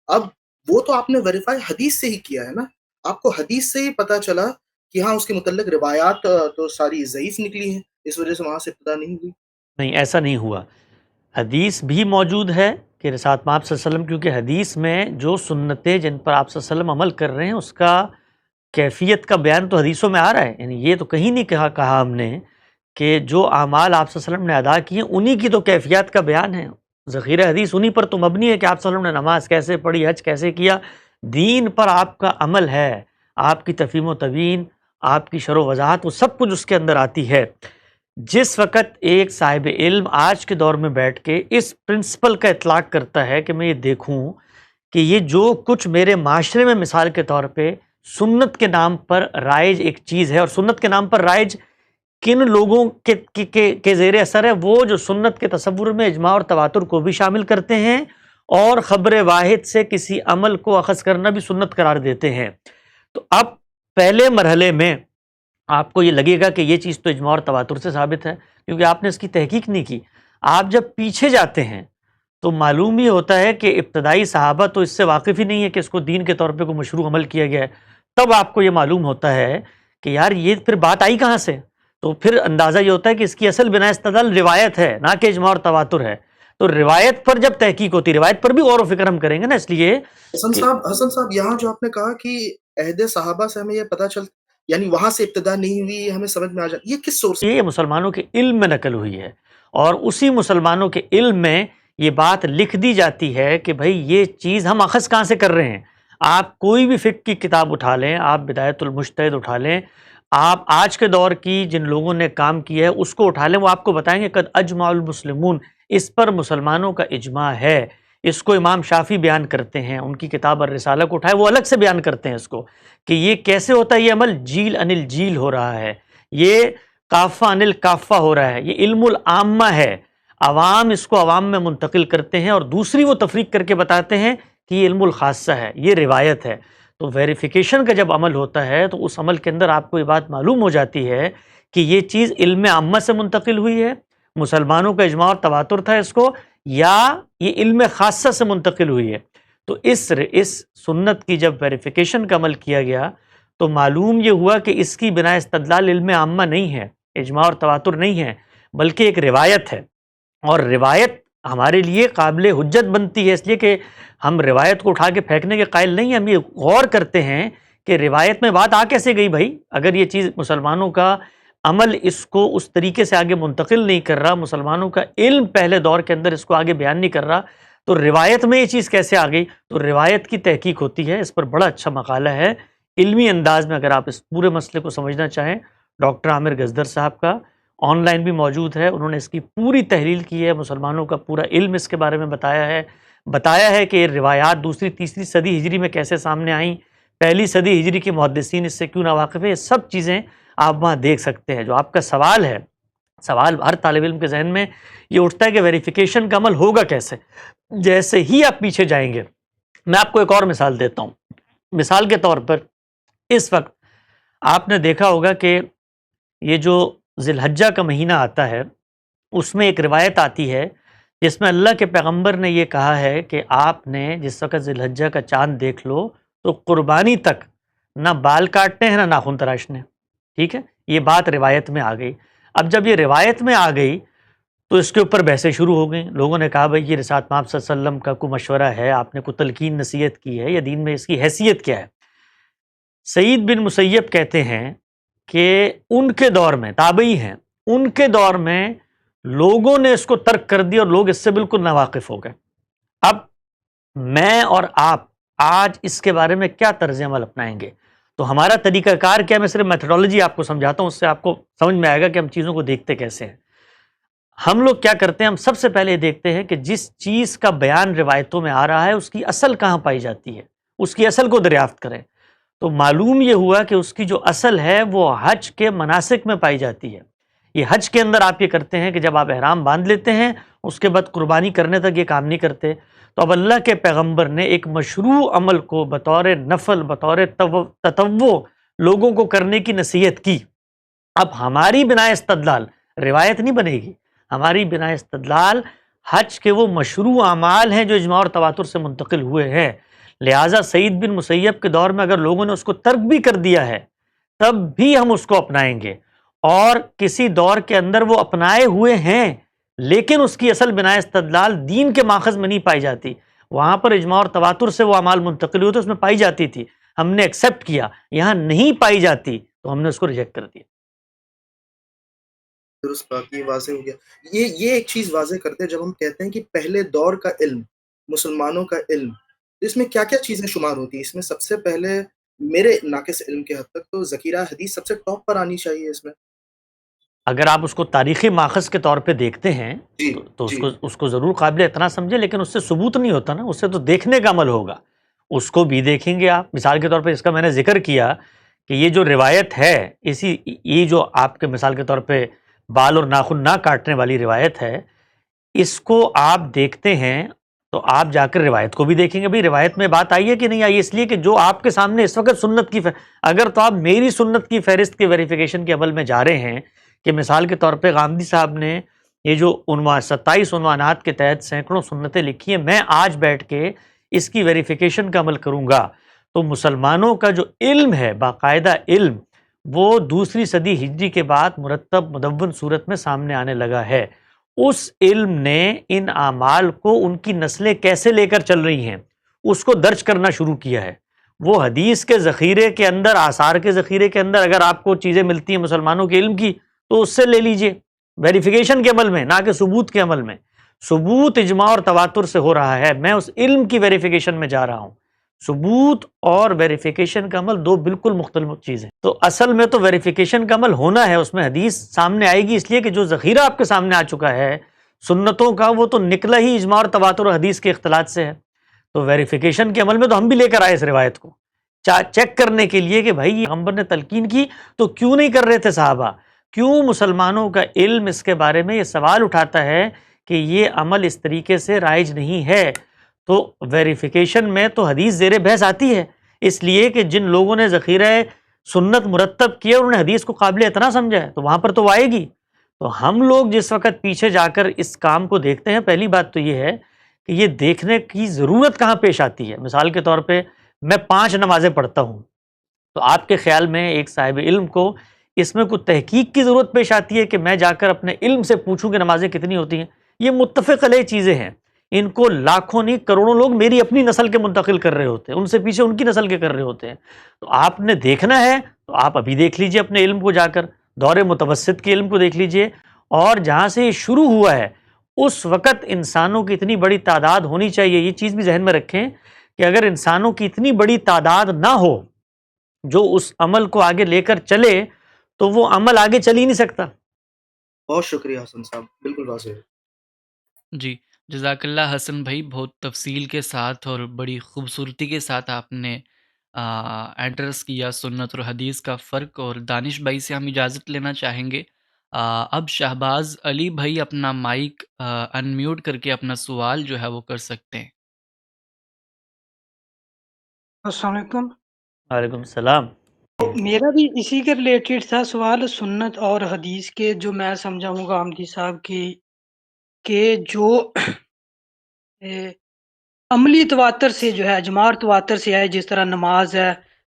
اب وہ تو آپ نے ویریفائی حدیث سے ہی کیا ہے نا، آپ کو حدیث سے ہی پتا چلا کہ ہاں اس کے متعلق روایات تو ساری ضعیف نکلی ہیں، اس وجہ سے وہاں سے ابتدا نہیں ہوئی۔ نہیں، ایسا نہیں ہوا۔ حدیث بھی موجود ہے کہ رسالت مآب صلی اللہ علیہ وسلم، کیونکہ حدیث میں جو سنتیں جن پر آپ صلی اللہ علیہ وسلم عمل کر رہے ہیں اس کا کیفیت کا بیان تو حدیثوں میں آ رہا ہے۔ یعنی یہ تو کہیں نہیں کہا ہم نے کہ جو اعمال آپ صلی اللہ علیہ وسلم نے ادا کیے انہی کی تو کیفیات کا بیان ہے۔ ذخیرہ حدیث انہی پر تو مبنی ہے کہ آپ صلی اللہ علیہ وسلم نے نماز کیسے پڑھی، حج کیسے کیا۔ دین پر آپ کا عمل ہے، آپ کی تفہیم و تبیین، آپ کی شرح و وضاحت، وہ سب کچھ اس کے اندر آتی ہے۔ جس وقت ایک صاحب علم آج کے دور میں بیٹھ کے اس پرنسپل کا اطلاق کرتا ہے کہ میں یہ دیکھوں کہ یہ جو کچھ میرے معاشرے میں مثال کے طور پہ سنت کے نام پر رائج ایک چیز ہے، اور سنت کے نام پر رائج کن لوگوں کے زیر اثر ہے، وہ جو سنت کے تصور میں اجماع اور تواتر کو بھی شامل کرتے ہیں اور خبر واحد سے کسی عمل کو اخذ کرنا بھی سنت قرار دیتے ہیں۔ تو اب پہلے مرحلے میں آپ کو یہ لگے گا کہ یہ چیز تو اجماع اور تواتر سے ثابت ہے، کیونکہ آپ نے اس کی تحقیق نہیں کی۔ آپ جب پیچھے جاتے ہیں تو معلوم یہ ہوتا ہے کہ ابتدائی صحابہ تو اس سے واقف ہی نہیں ہے کہ اس کو دین کے طور پہ کوئی مشروع عمل کیا گیا ہے۔ تب آپ کو یہ معلوم ہوتا ہے کہ یار یہ پھر بات آئی کہاں سے؟ تو پھر اندازہ یہ ہوتا ہے کہ اس کی اصل بنا استدلال روایت ہے، نہ کہ اجماع اور تواتر ہے۔ تو روایت پر جب تحقیق ہوتی ہے، روایت پر بھی غور و فکر ہم کریں گے نا، اس لیے کہ حسن صاحب یہاں جو آپ نے کہا کہ عہد صحابہ سے ہمیں یہ پتہ چل، یعنی وہاں سے ابتدا نہیں ہوئی، ہمیں سمجھ میں آ جاتی، یہ کس سورس؟ یہ مسلمانوں کے علم میں نقل ہوئی ہے، اور اسی مسلمانوں کے علم میں یہ بات لکھ دی جاتی ہے کہ بھائی یہ چیز ہم اخذ کہاں سے کر رہے ہیں۔ آپ کوئی بھی فقہ کی کتاب اٹھا لیں، آپ بدایت المجتہد اٹھا لیں، آپ آج کے دور کی جن لوگوں نے کام کیا ہے اس کو اٹھا لیں، وہ آپ کو بتائیں گے قد اجمع المسلمون، اس پر مسلمانوں کا اجماع ہے۔ اس کو امام شافعی بیان کرتے ہیں، ان کی کتاب الرسالہ کو اٹھائے وہ الگ سے بیان کرتے ہیں اس کو، کہ یہ کیسے ہوتا ہے، یہ عمل جیل انل جیل ہو رہا ہے، یہ کافہ انل کافہ ہو رہا ہے، یہ علم العامہ ہے، عوام اس کو عوام میں منتقل کرتے ہیں، اور دوسری وہ تفریق کر کے بتاتے ہیں کہ یہ علم الخاصہ ہے، یہ روایت ہے۔ تو ویریفیکیشن کا جب عمل ہوتا ہے تو اس عمل کے اندر آپ کو یہ بات معلوم ہو جاتی ہے کہ یہ چیز علم عامہ سے منتقل ہوئی ہے، مسلمانوں کا اجماع اور تواتر تھا اس کو، یا یہ علم خاصہ سے منتقل ہوئی ہے۔ تو اس سنت کی جب ویریفیکیشن کا عمل کیا گیا تو معلوم یہ ہوا کہ اس کی بنا استدلال علم عامہ نہیں ہے، اجماع اور تواتر نہیں ہے، بلکہ ایک روایت ہے، اور روایت ہمارے لیے قابل حجت بنتی ہے، اس لیے کہ ہم روایت کو اٹھا کے پھینکنے کے قائل نہیں ہیں، ہم یہ غور کرتے ہیں کہ روایت میں بات آ کیسے گئی بھائی، اگر یہ چیز مسلمانوں کا عمل اس کو اس طریقے سے آگے منتقل نہیں کر رہا، مسلمانوں کا علم پہلے دور کے اندر اس کو آگے بیان نہیں کر رہا، تو روایت میں یہ چیز کیسے آ گئی؟ تو روایت کی تحقیق ہوتی ہے، اس پر بڑا اچھا مقالہ ہے علمی انداز میں، اگر آپ اس پورے مسئلے کو سمجھنا چاہیں، ڈاکٹر عامر گزدر صاحب کا آن لائن بھی موجود ہے، انہوں نے اس کی پوری تحلیل کی ہے، مسلمانوں کا پورا علم اس کے بارے میں بتایا ہے کہ یہ روایات دوسری تیسری صدی ہجری میں کیسے سامنے آئیں، پہلی صدی ہجری کے محدثین اس سے کیوں ناواقف ہیں، یہ سب چیزیں آپ وہاں دیکھ سکتے ہیں۔ جو آپ کا سوال ہے، سوال ہر طالب علم کے ذہن میں یہ اٹھتا ہے کہ ویریفیکیشن کا عمل ہوگا کیسے؟ جیسے ہی آپ پیچھے جائیں گے، میں آپ کو ایک اور مثال دیتا ہوں۔ مثال کے طور پر اس وقت آپ نے دیکھا ہوگا کہ یہ جو ذی الحجہ کا مہینہ آتا ہے، اس میں ایک روایت آتی ہے جس میں اللہ کے پیغمبر نے یہ کہا ہے کہ آپ نے جس وقت ذی الحجہ کا چاند دیکھ لو تو قربانی تک نہ بال کاٹنے ہیں نہ ناخن تراشنے، ٹھیک ہے؟ یہ بات روایت میں آ گئی۔ اب جب یہ روایت میں آ گئی تو اس کے اوپر بحثیں شروع ہو گئیں، لوگوں نے کہا بھائی یہ رسالت مآب صلی اللہ علیہ وسلم کا کوئی مشورہ ہے، آپ نے کوئی تلقین نصیحت کی ہے، یا دین میں اس کی حیثیت کیا ہے؟ سعید بن مسیب کہتے ہیں کہ ان کے دور میں، تابعی ہیں، ان کے دور میں لوگوں نے اس کو ترک کر دیا اور لوگ اس سے بالکل ناواقف ہو گئے۔ اب میں اور آپ آج اس کے بارے میں کیا طرز عمل اپنائیں گے؟ تو ہمارا طریقہ کار کیا؟ میں صرف میتھڈالوجی آپ کو سمجھاتا ہوں، اس سے آپ کو سمجھ میں آئے گا کہ ہم چیزوں کو دیکھتے کیسے ہیں۔ ہم لوگ کیا کرتے ہیں؟ ہم سب سے پہلے دیکھتے ہیں کہ جس چیز کا بیان روایتوں میں آ رہا ہے اس کی اصل کہاں پائی جاتی ہے، اس کی اصل کو دریافت کریں۔ تو معلوم یہ ہوا کہ اس کی جو اصل ہے وہ حج کے مناسک میں پائی جاتی ہے۔ یہ حج کے اندر آپ یہ کرتے ہیں کہ جب آپ احرام باندھ لیتے ہیں اس کے بعد قربانی کرنے تک یہ کام نہیں کرتے۔ تو اب اللہ کے پیغمبر نے ایک مشروع عمل کو بطور نفل، بطور تطوع لوگوں کو کرنے کی نصیحت کی۔ اب ہماری بنا استدلال روایت نہیں بنے گی، ہماری بنا استدلال حج کے وہ مشروع اعمال ہیں جو اجماع اور تواتر سے منتقل ہوئے ہیں۔ لہٰذا سعید بن مسیب کے دور میں اگر لوگوں نے اس کو ترک بھی کر دیا ہے تب بھی ہم اس کو اپنائیں گے، اور کسی دور کے اندر وہ اپنائے ہوئے ہیں لیکن اس کی اصل بنا استدلال دین کے ماخذ میں نہیں پائی جاتی، وہاں پر اجماع اور تواتر سے وہ اعمال منتقل ہوئے تو اس میں پائی جاتی تھی، ہم نے ایکسیپٹ کیا، یہاں نہیں پائی جاتی تو ہم نے اس کو ریجیکٹ کر دیا۔ درست بات، یہ واضح ہو گیا۔ یہ ایک چیز واضح کرتے ہیں جب ہم کہتے ہیں کہ پہلے دور کا علم، مسلمانوں کا علم، تو اس میں کیا کیا چیزیں شمار ہوتی ہیں؟ اس میں سب سے پہلے میرے ناقص علم کے حد تک تو ذخیرہ حدیث سب سے ٹاپ پر آنی چاہیے اس میں۔ اگر آپ اس کو تاریخی ماخذ کے طور پہ دیکھتے ہیں جی تو جی اس کو ضرور قابل اعتنا سمجھے، لیکن اس سے ثبوت نہیں ہوتا نا، اس سے تو دیکھنے کا عمل ہوگا، اس کو بھی دیکھیں گے آپ۔ مثال کے طور پہ اس کا میں نے ذکر کیا کہ یہ جو روایت ہے، یہ جو آپ کے مثال کے طور پہ بال اور ناخن نہ کاٹنے والی روایت ہے، اس کو آپ دیکھتے ہیں تو آپ جا کر روایت کو بھی دیکھیں گے، بھئی روایت میں بات آئی ہے کہ نہیں آئی، اس لیے کہ جو آپ کے سامنے اس وقت سنت کی اگر تو آپ میری سنت کی فہرست کے ویریفیکیشن کے عمل میں جا رہے ہیں کہ مثال کے طور پہ غامدی صاحب نے یہ جو 27 عنوانات کے تحت سینکڑوں سنتیں لکھی ہیں، میں آج بیٹھ کے اس کی ویریفیکیشن کا عمل کروں گا، تو مسلمانوں کا جو علم ہے، باقاعدہ علم، وہ دوسری صدی ہجری کے بعد مرتب مدون صورت میں سامنے آنے لگا ہے۔ اس علم نے ان اعمال کو ان کی نسلیں کیسے لے کر چل رہی ہیں اس کو درج کرنا شروع کیا ہے۔ وہ حدیث کے ذخیرے کے اندر، آثار کے ذخیرے کے اندر اگر آپ کو چیزیں ملتی ہیں مسلمانوں کے علم کی تو اس سے لے لیجئے، ویریفیکیشن کے عمل میں، نہ کہ ثبوت کے عمل میں۔ ثبوت اجماع اور تواتر سے ہو رہا ہے، میں اس علم کی ویریفیکیشن میں جا رہا ہوں۔ ثبوت اور ویریفیکیشن کا عمل دو بالکل مختلف چیزیں، تو اصل میں تو ویریفیکیشن کا عمل ہونا ہے، اس میں حدیث سامنے آئے گی، اس لیے کہ جو ذخیرہ آپ کے سامنے آ چکا ہے سنتوں کا، وہ تو نکلا ہی اجماع اور تواتر اور حدیث کے اختلاط سے ہے۔ تو ویریفیکیشن کے عمل میں تو ہم بھی لے کر آئے اس روایت کو چیک کرنے کے لیے کہ بھائی یہ پیغمبر نے تلقین کی تو کیوں نہیں کر رہے تھے صحابہ، کیوں مسلمانوں کا علم اس کے بارے میں یہ سوال اٹھاتا ہے کہ یہ عمل اس طریقے سے رائج نہیں ہے۔ تو ویریفیکیشن میں تو حدیث زیر بحث آتی ہے، اس لیے کہ جن لوگوں نے ذخیرہ سنت مرتب کیا انہوں نے حدیث کو قابل اعتنا سمجھا ہے، تو وہاں پر تو وہ آئے گی۔ تو ہم لوگ جس وقت پیچھے جا کر اس کام کو دیکھتے ہیں، پہلی بات تو یہ ہے کہ یہ دیکھنے کی ضرورت کہاں پیش آتی ہے۔ مثال کے طور پہ میں 5 نمازیں پڑھتا ہوں، تو آپ کے خیال میں ایک صاحب علم کو اس میں کوئی تحقیق کی ضرورت پیش آتی ہے کہ میں جا کر اپنے علم سے پوچھوں کہ نمازیں کتنی ہوتی ہیں؟ یہ متفق علیہ چیزیں ہیں، ان کو لاکھوں نہیں کروڑوں لوگ میری اپنی نسل کے منتقل کر رہے ہوتے ہیں، ان سے پیچھے ان کی نسل کے کر رہے ہوتے ہیں۔ تو آپ نے دیکھنا ہے تو آپ ابھی دیکھ لیجئے اپنے علم کو، جا کر دور متوسط کے علم کو دیکھ لیجئے، اور جہاں سے یہ شروع ہوا ہے اس وقت انسانوں کی اتنی بڑی تعداد ہونی چاہیے۔ یہ چیز بھی ذہن میں رکھیں کہ اگر انسانوں کی اتنی بڑی تعداد نہ ہو جو اس عمل کو آگے لے کر چلے تو وہ عمل آگے چل ہی نہیں سکتا۔ بہت شکریہ حسن صاحب، بالکل واضح ہے۔ جی، جزاک اللہ حسن بھائی، بہت تفصیل کے ساتھ اور بڑی خوبصورتی کے ساتھ آپ نے ایڈریس کیا سنت اور حدیث کا فرق، اور دانش بھائی سے ہم اجازت لینا چاہیں گے۔ اب شہباز علی بھائی اپنا مائک انمیوٹ کر کے اپنا سوال جو ہے وہ کر سکتے ہیں۔ السلام علیکم۔ وعلیکم السلام۔ میرا بھی اسی کے ریلیٹڈ تھا سوال، سنت اور حدیث کے، جو میں سمجھاؤں گا حمدی صاحب کی کہ جو عملی تواتر سے جو ہے، اجماع اور تواتر سے ہے، جس طرح نماز ہے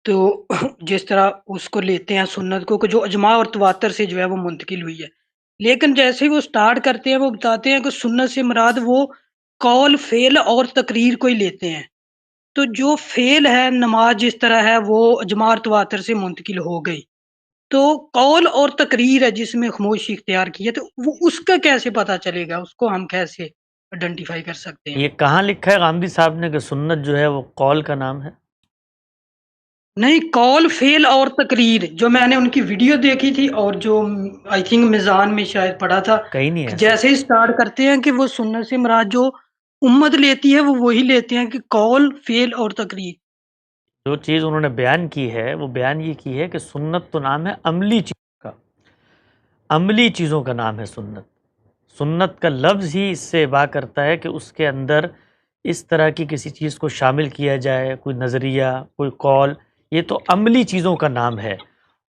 تو جس طرح اس کو لیتے ہیں سنت کو کہ جو اجماع اور تواتر سے جو ہے وہ منتقل ہوئی ہے، لیکن جیسے ہی وہ سٹارٹ کرتے ہیں وہ بتاتے ہیں کہ سنت سے مراد وہ قول، فعل اور تقریر کو ہی لیتے ہیں۔ تو جو فعل ہے، نماز جس طرح ہے وہ اجماع اور تواتر سے منتقل ہو گئی، تو قول اور تقریر ہے جس میں خاموشی اختیار کی ہے، تو وہ اس کا کیسے پتہ چلے گا، اس کو ہم کیسے آئیڈینٹیفائی کر سکتے ہیں؟ یہ کہاں لکھا ہے غامدی صاحب نے کہ سنت جو ہے وہ قول کا نام ہے؟ نہیں، قول، فعل اور تقریر، جو میں نے ان کی ویڈیو دیکھی تھی اور جو آئی تھنک میزان میں شاید پڑھا تھا کہیں نہیں ہے کہ ایسا۔ جیسے ہی سٹارٹ کرتے ہیں کہ وہ سنت سے مراد جو امت لیتی ہے وہ وہی لیتے ہیں کہ قول، فعل اور تقریر۔ جو چیز انہوں نے بیان کی ہے وہ بیان یہ کی ہے کہ سنت تو نام ہے عملی چیزوں کا، عملی چیزوں کا نام ہے سنت۔ سنت کا لفظ ہی اس سے اباع کرتا ہے کہ اس کے اندر اس طرح کی کسی چیز کو شامل کیا جائے، کوئی نظریہ، کوئی قول، یہ تو عملی چیزوں کا نام ہے۔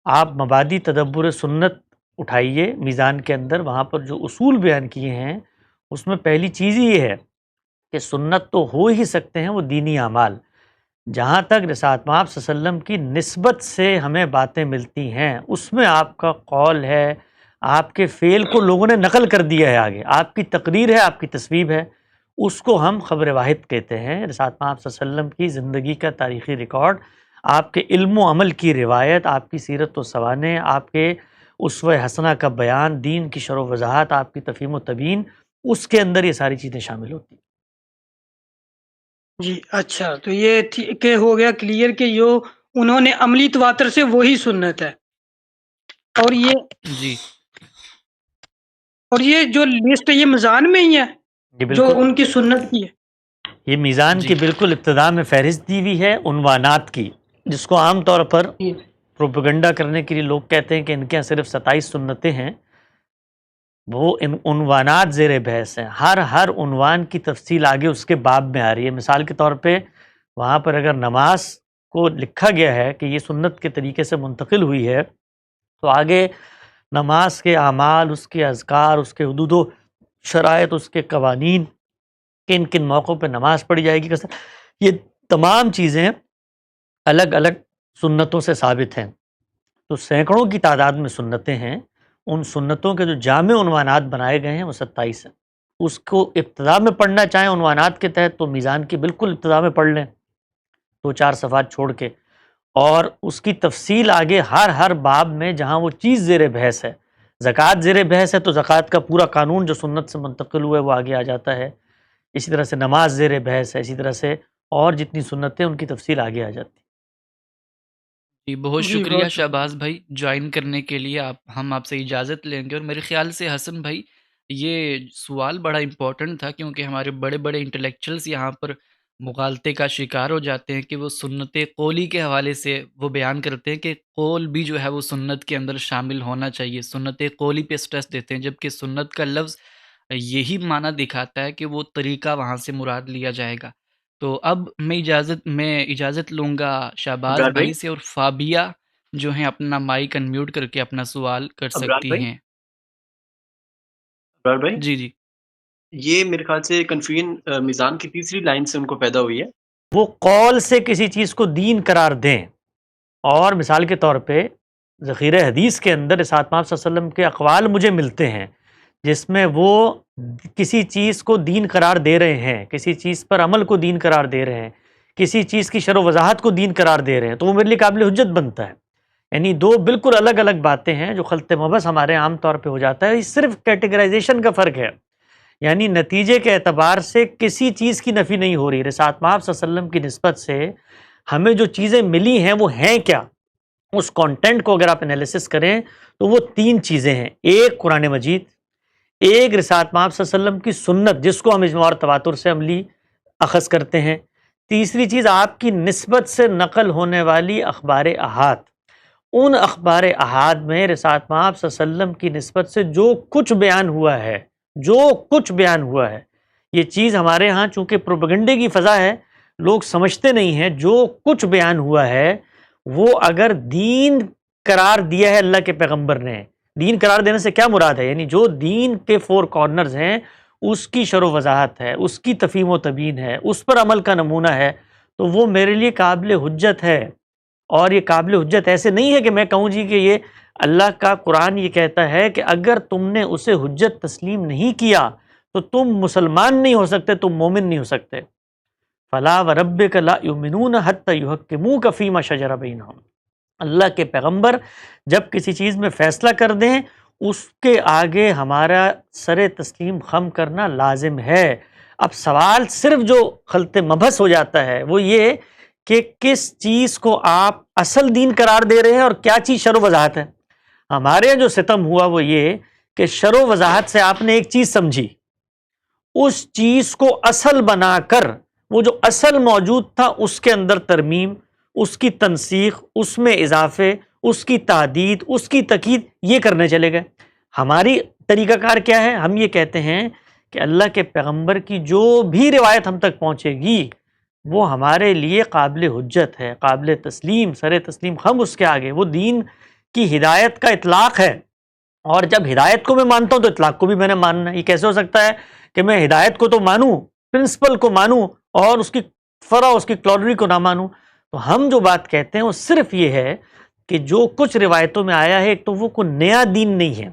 آپ مبادی تدبر سنت اٹھائیے میزان کے اندر، وہاں پر جو اصول بیان کیے ہیں اس میں پہلی چیز ہی یہ ہے کہ سنت تو ہو ہی سکتے ہیں وہ دینی اعمال، جہاں تک رسالت مآب صلی اللہ علیہ وسلم کی نسبت سے ہمیں باتیں ملتی ہیں اس میں آپ کا قول ہے، آپ کے فعل کو لوگوں نے نقل کر دیا ہے آگے، آپ کی تقریر ہے، آپ کی تصویب ہے، اس کو ہم خبر واحد کہتے ہیں۔ رسالت مآب صلی اللہ علیہ وسلم کی زندگی کا تاریخی ریکارڈ، آپ کے علم و عمل کی روایت، آپ کی سیرت و سوانح، آپ کے اسوہ حسنہ کا بیان، دین کی شرح و وضاحت، آپ کی تفہیم و تبیین، اس کے اندر یہ ساری چیزیں شامل ہوتی ہیں۔ جی اچھا، تو یہ کہ ہو گیا کلیئر کہ جو انہوں نے عملی تواتر سے وہی سنت ہے، اور جی یہ جو لسٹ ہے یہ میزان میں ہی ہے جی جو بالکل، ان کی سنت کی ہے؟ یہ میزان جی کی بالکل ابتدا میں فہرست دی ہوئی ہے عنوانات کی، جس کو عام طور پر جی پروپیگنڈا کرنے کے لیے لوگ کہتے ہیں کہ ان کے یہاں صرف 27 سنتیں ہیں۔ وہ عنوانات زیر بحث ہیں، ہر عنوان کی تفصیل آگے اس کے باب میں آ رہی ہے۔ مثال کے طور پہ وہاں پر اگر نماز کو لکھا گیا ہے کہ یہ سنت کے طریقے سے منتقل ہوئی ہے، تو آگے نماز کے اعمال، اس کے اذکار، اس کے حدود و شرائط، اس کے قوانین، کن کن موقعوں پہ نماز پڑھی جائے گی، یہ تمام چیزیں الگ الگ سنتوں سے ثابت ہیں۔ تو سینکڑوں کی تعداد میں سنتیں ہیں، ان سنتوں کے جو جامع عنوانات بنائے گئے ہیں وہ 27 ہیں۔ اس کو ابتدا میں پڑھنا چاہیں عنوانات کے تحت تو میزان کی بالکل ابتدا میں پڑھ لیں، 2-4 صفحات چھوڑ کے، اور اس کی تفصیل آگے ہر باب میں جہاں وہ چیز زیر بحث ہے۔ زکوٰۃ زیر بحث ہے تو زکوٰۃ کا پورا قانون جو سنت سے منتقل ہوا ہے وہ آگے آ جاتا ہے۔ اسی طرح سے نماز زیر بحث ہے، اسی طرح سے اور جتنی سنتیں ان کی تفصیل آگے آ جاتی ہے۔ جی بہت جی شکریہ بہت شکریہ۔ شہباز بھائی جوائن کرنے کے لیے۔ ہم آپ سے اجازت لیں گے، اور میرے خیال سے حسن بھائی یہ سوال بڑا امپورٹنٹ تھا، کیونکہ ہمارے بڑے بڑے انٹلیکچوئلس یہاں پر مغالطے کا شکار ہو جاتے ہیں کہ وہ سنت قولی کے حوالے سے وہ بیان کرتے ہیں کہ قول بھی جو ہے وہ سنت کے اندر شامل ہونا چاہیے، سنت قولی پہ سٹریس دیتے ہیں، جبکہ سنت کا لفظ یہی معنی دکھاتا ہے کہ وہ طریقہ وہاں سے مراد لیا جائے گا۔ تو اب میں اجازت لوں گا شہباز ابرار بھائی بھائی سے، اور فابیہ جو ہیں اپنا مائک انمیوٹ کر کے اپنا سوال کر ابرار سکتی بھائی ہیں۔ ابرار بھائی جی جی یہ میرے خیال سے کنفیوژن میزان کی تیسری لائن سے ان کو پیدا ہوئی ہے۔ وہ قول سے کسی چیز کو دین قرار دیں، اور مثال کے طور پہ ذخیرہ حدیث کے اندر رسالت پاک صلی اللہ علیہ وسلم کے اقوال مجھے ملتے ہیں جس میں وہ کسی چیز کو دین قرار دے رہے ہیں، کسی چیز پر عمل کو دین قرار دے رہے ہیں، کسی چیز کی شرح و وضاحت کو دین قرار دے رہے ہیں، تو وہ میرے لیے قابل حجت بنتا ہے۔ یعنی دو بالکل الگ الگ باتیں ہیں جو خلط مبحث ہمارے عام طور پہ ہو جاتا ہے۔ یہ صرف کیٹیگرائزیشن کا فرق ہے، یعنی نتیجے کے اعتبار سے کسی چیز کی نفی نہیں ہو رہی۔ رسالت پاک صلی اللہ علیہ وسلم کی نسبت سے ہمیں جو چیزیں ملی ہیں وہ ہیں کیا؟ اس کانٹینٹ کو اگر آپ انالیسس کریں تو وہ 3 چیزیں ہیں، ایک قرآن مجید، ایک رسالت پاک صلی اللہ علیہ وسلم کی سنت جس کو ہم اجماع اور تواتر سے عملی اخذ کرتے ہیں، تیسری چیز آپ کی نسبت سے نقل ہونے والی اخبار احاد۔ ان اخبار احاد میں رسالت پاک صلی اللہ علیہ وسلم کی نسبت سے جو کچھ بیان ہوا ہے، یہ چیز ہمارے ہاں چونکہ پروپیگنڈے کی فضا ہے، لوگ سمجھتے نہیں ہیں، جو کچھ بیان ہوا ہے وہ اگر دین قرار دیا ہے اللہ کے پیغمبر نے، دین قرار دینے سے کیا مراد ہے؟ یعنی جو دین کے 4 کارنرز ہیں اس کی شرح و وضاحت ہے، اس کی تفہیم و تبیین ہے، اس پر عمل کا نمونہ ہے، تو وہ میرے لیے قابل حجت ہے۔ اور یہ قابل حجت ایسے نہیں ہے کہ میں کہوں جی کہ یہ اللہ کا قرآن یہ کہتا ہے کہ اگر تم نے اسے حجت تسلیم نہیں کیا تو تم مسلمان نہیں ہو سکتے، تم مومن نہیں ہو سکتے۔ فلا وربک لا یؤمنون حتی یحکموک فیما شجر بینہم، اللہ کے پیغمبر جب کسی چیز میں فیصلہ کر دیں اس کے آگے ہمارا سر تسلیم خم کرنا لازم ہے۔ اب سوال صرف جو خلط مبحث ہو جاتا ہے وہ یہ کہ کس چیز کو آپ اصل دین قرار دے رہے ہیں اور کیا چیز شرح و وضاحت ہے۔ ہمارے جو ستم ہوا وہ یہ کہ شرح و وضاحت سے آپ نے ایک چیز سمجھی، اس چیز کو اصل بنا کر وہ جو اصل موجود تھا اس کے اندر ترمیم، اس کی تنسیخ، اس میں اضافے، اس کی تعدید، اس کی تقیید، یہ کرنے چلے گئے۔ ہماری طریقہ کار کیا ہے؟ ہم یہ کہتے ہیں کہ اللہ کے پیغمبر کی جو بھی روایت ہم تک پہنچے گی وہ ہمارے لیے قابل حجت ہے، قابل تسلیم، سر تسلیم خم اس کے آگے، وہ دین کی ہدایت کا اطلاق ہے۔ اور جب ہدایت کو میں مانتا ہوں تو اطلاق کو بھی میں نے ماننا ہے۔ یہ کیسے ہو سکتا ہے کہ میں ہدایت کو تو مانوں، پرنسپل کو مانوں، اور اس کی فرع، اس کی کلوڈری کو نہ مانوں؟ تو ہم جو بات کہتے ہیں وہ صرف یہ ہے کہ جو کچھ روایتوں میں آیا ہے، ایک تو وہ کوئی نیا دین نہیں ہے،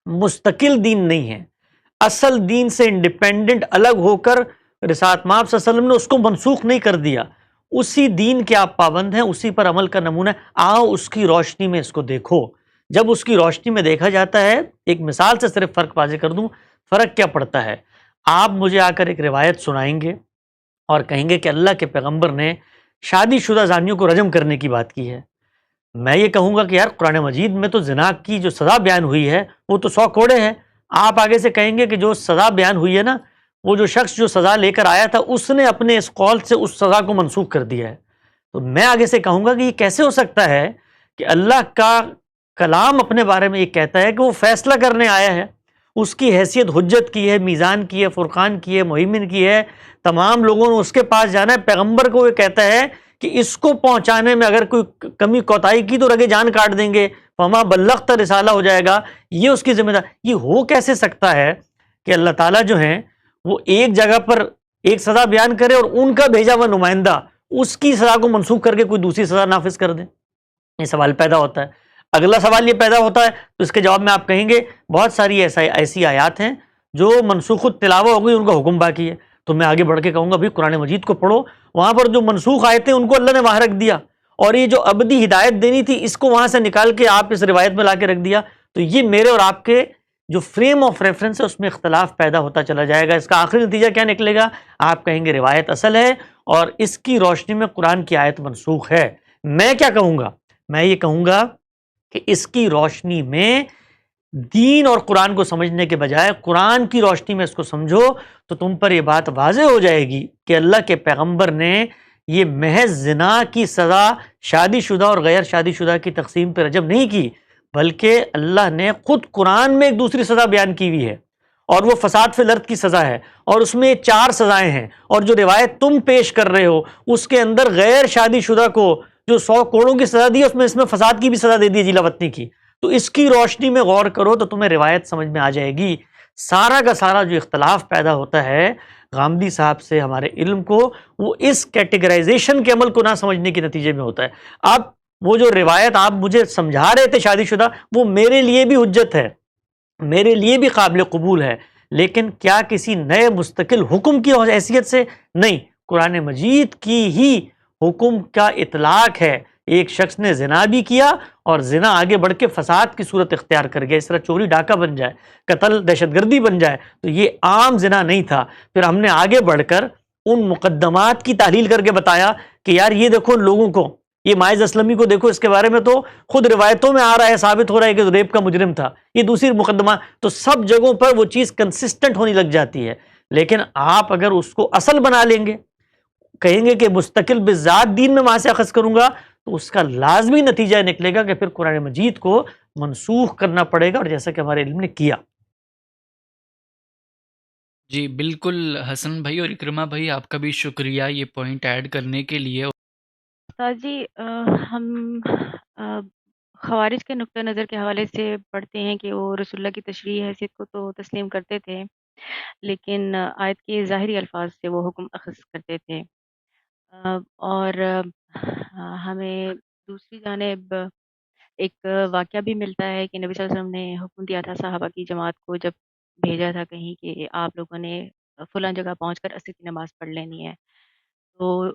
مستقل دین نہیں ہے، اصل دین سے انڈیپینڈنٹ الگ ہو کر رسالت پاک صلی اللہ علیہ وسلم نے اس کو منسوخ نہیں کر دیا، اسی دین کے آپ پابند ہیں، اسی پر عمل کا نمونہ ہے۔ آؤ اس کی روشنی میں اس کو دیکھو۔ جب اس کی روشنی میں دیکھا جاتا ہے، ایک مثال سے صرف فرق واضح کر دوں، فرق کیا پڑتا ہے؟ آپ مجھے آ کر ایک روایت سنائیں گے اور کہیں گے کہ اللہ کے پیغمبر نے شادی شدہ زانیوں کو رجم کرنے کی بات کی ہے۔ میں یہ کہوں گا کہ یار قرآن مجید میں تو زنا کی جو سزا بیان ہوئی ہے وہ تو 100 کوڑے ہیں۔ آپ آگے سے کہیں گے کہ جو سزا بیان ہوئی ہے نا، وہ جو شخص جو سزا لے کر آیا تھا اس نے اپنے اس قول سے اس سزا کو منسوخ کر دیا ہے۔ تو میں آگے سے کہوں گا کہ یہ کیسے ہو سکتا ہے کہ اللہ کا کلام اپنے بارے میں یہ کہتا ہے کہ وہ فیصلہ کرنے آیا ہے، اس کی حیثیت حجت کی ہے، میزان کی ہے، فرقان کی ہے، مہیمن کی ہے، تمام لوگوں نے اس کے پاس جانا ہے۔ پیغمبر کو وہ کہتا ہے کہ اس کو پہنچانے میں اگر کوئی کمی کوتاہی کی تو رگے جان کاٹ دیں گے، فما بلغت رسالہ ہو جائے گا، یہ اس کی ذمہ داری۔ یہ ہو کیسے سکتا ہے کہ اللہ تعالیٰ جو ہیں وہ ایک جگہ پر ایک سزا بیان کرے اور ان کا بھیجا ہوا نمائندہ اس کی سزا کو منسوخ کر کے کوئی دوسری سزا نافذ کر دے؟ یہ سوال پیدا ہوتا ہے۔ اگلا سوال یہ پیدا ہوتا ہے تو اس کے جواب میں آپ کہیں گے بہت ساری ایسی آیات ہیں جو منسوخ التلاوہ ہو گئی، ان کا حکم باقی ہے۔ تو میں آگے بڑھ کے کہوں گا بھی قرآن مجید کو پڑھو، وہاں پر جو منسوخ آیتیں ان کو اللہ نے وہاں رکھ دیا، اور یہ جو ابدی ہدایت دینی تھی اس کو وہاں سے نکال کے آپ اس روایت میں لا کے رکھ دیا۔ تو یہ میرے اور آپ کے جو فریم آف ریفرنس ہے اس میں اختلاف پیدا ہوتا چلا جائے گا۔ اس کا آخری نتیجہ کیا نکلے گا؟ آپ کہیں گے روایت اصل ہے اور اس کی روشنی میں قرآن کی آیت منسوخ ہے۔ میں کیا کہوں گا؟ میں یہ کہوں گا کہ اس کی روشنی میں دین اور قرآن کو سمجھنے کے بجائے قرآن کی روشنی میں اس کو سمجھو تو تم پر یہ بات واضح ہو جائے گی کہ اللہ کے پیغمبر نے یہ محض زنا کی سزا شادی شدہ اور غیر شادی شدہ کی تقسیم پہ رجب نہیں کی، بلکہ اللہ نے خود قرآن میں ایک دوسری سزا بیان کی ہوئی ہے، اور وہ فساد فی الارض کی سزا ہے، اور اس میں 4 سزائیں ہیں، اور جو روایت تم پیش کر رہے ہو اس کے اندر غیر شادی شدہ کو جو 100 کوڑوں کی سزا دی ہے اس میں فساد کی بھی سزا دے دی جیلا وطنی کی۔ تو اس کی روشنی میں غور کرو تو تمہیں روایت سمجھ میں آ جائے گی۔ سارا کا سارا جو اختلاف پیدا ہوتا ہے غامدی صاحب سے ہمارے علم کو، وہ اس کیٹیگرائزیشن کے عمل کو نہ سمجھنے کے نتیجے میں ہوتا ہے۔ اب وہ جو روایت آپ مجھے سمجھا رہے تھے شادی شدہ، وہ میرے لیے بھی حجت ہے، میرے لیے بھی قابل قبول ہے، لیکن کیا کسی نئے مستقل حکم کی حیثیت سے؟ نہیں، قرآن مجید کی ہی حکم کا اطلاق ہے۔ ایک شخص نے زنا بھی کیا اور زنا آگے بڑھ کے فساد کی صورت اختیار کر گیا، اس طرح چوری ڈاکہ بن جائے، قتل دہشت گردی بن جائے، تو یہ عام زنا نہیں تھا۔ پھر ہم نے آگے بڑھ کر ان مقدمات کی تحلیل کر کے بتایا کہ یار یہ دیکھو لوگوں کو، یہ ماعز اسلمی کو دیکھو، اس کے بارے میں تو خود روایتوں میں آ رہا ہے، ثابت ہو رہا ہے کہ ریپ کا مجرم تھا، یہ دوسری مقدمہ، تو سب جگہوں پر وہ چیز کنسسٹنٹ ہونی لگ جاتی ہے۔ لیکن آپ اگر اس کو اصل بنا لیں گے، کہیں گے کہ مستقل بذات دین میں وہاں سے اخذ کروں گا، تو اس کا لازمی نتیجہ نکلے گا کہ پھر قرآن مجید کو منسوخ کرنا پڑے گا، اور جیسا کہ ہمارے علم نے کیا۔ جی بالکل حسن بھائی اور اکرمہ بھائی، آپ کا بھی شکریہ یہ پوائنٹ ایڈ کرنے کے لیے۔ استاد جی، ہم خوارج کے نقطہ نظر کے حوالے سے پڑھتے ہیں کہ وہ رسول اللہ کی تشریح حیثیت کو تو تسلیم کرتے تھے، لیکن آیت کے ظاہری الفاظ سے وہ حکم اخذ کرتے تھے، اور ہمیں دوسری جانب ایک واقعہ بھی ملتا ہے کہ نبی صلی اللہ علیہ وسلم نے حکم دیا تھا صحابہ کی جماعت کو، جب بھیجا تھا کہیں کہ آپ لوگوں نے فلاں جگہ پہنچ کر عصر کی نماز پڑھ لینی ہے۔ تو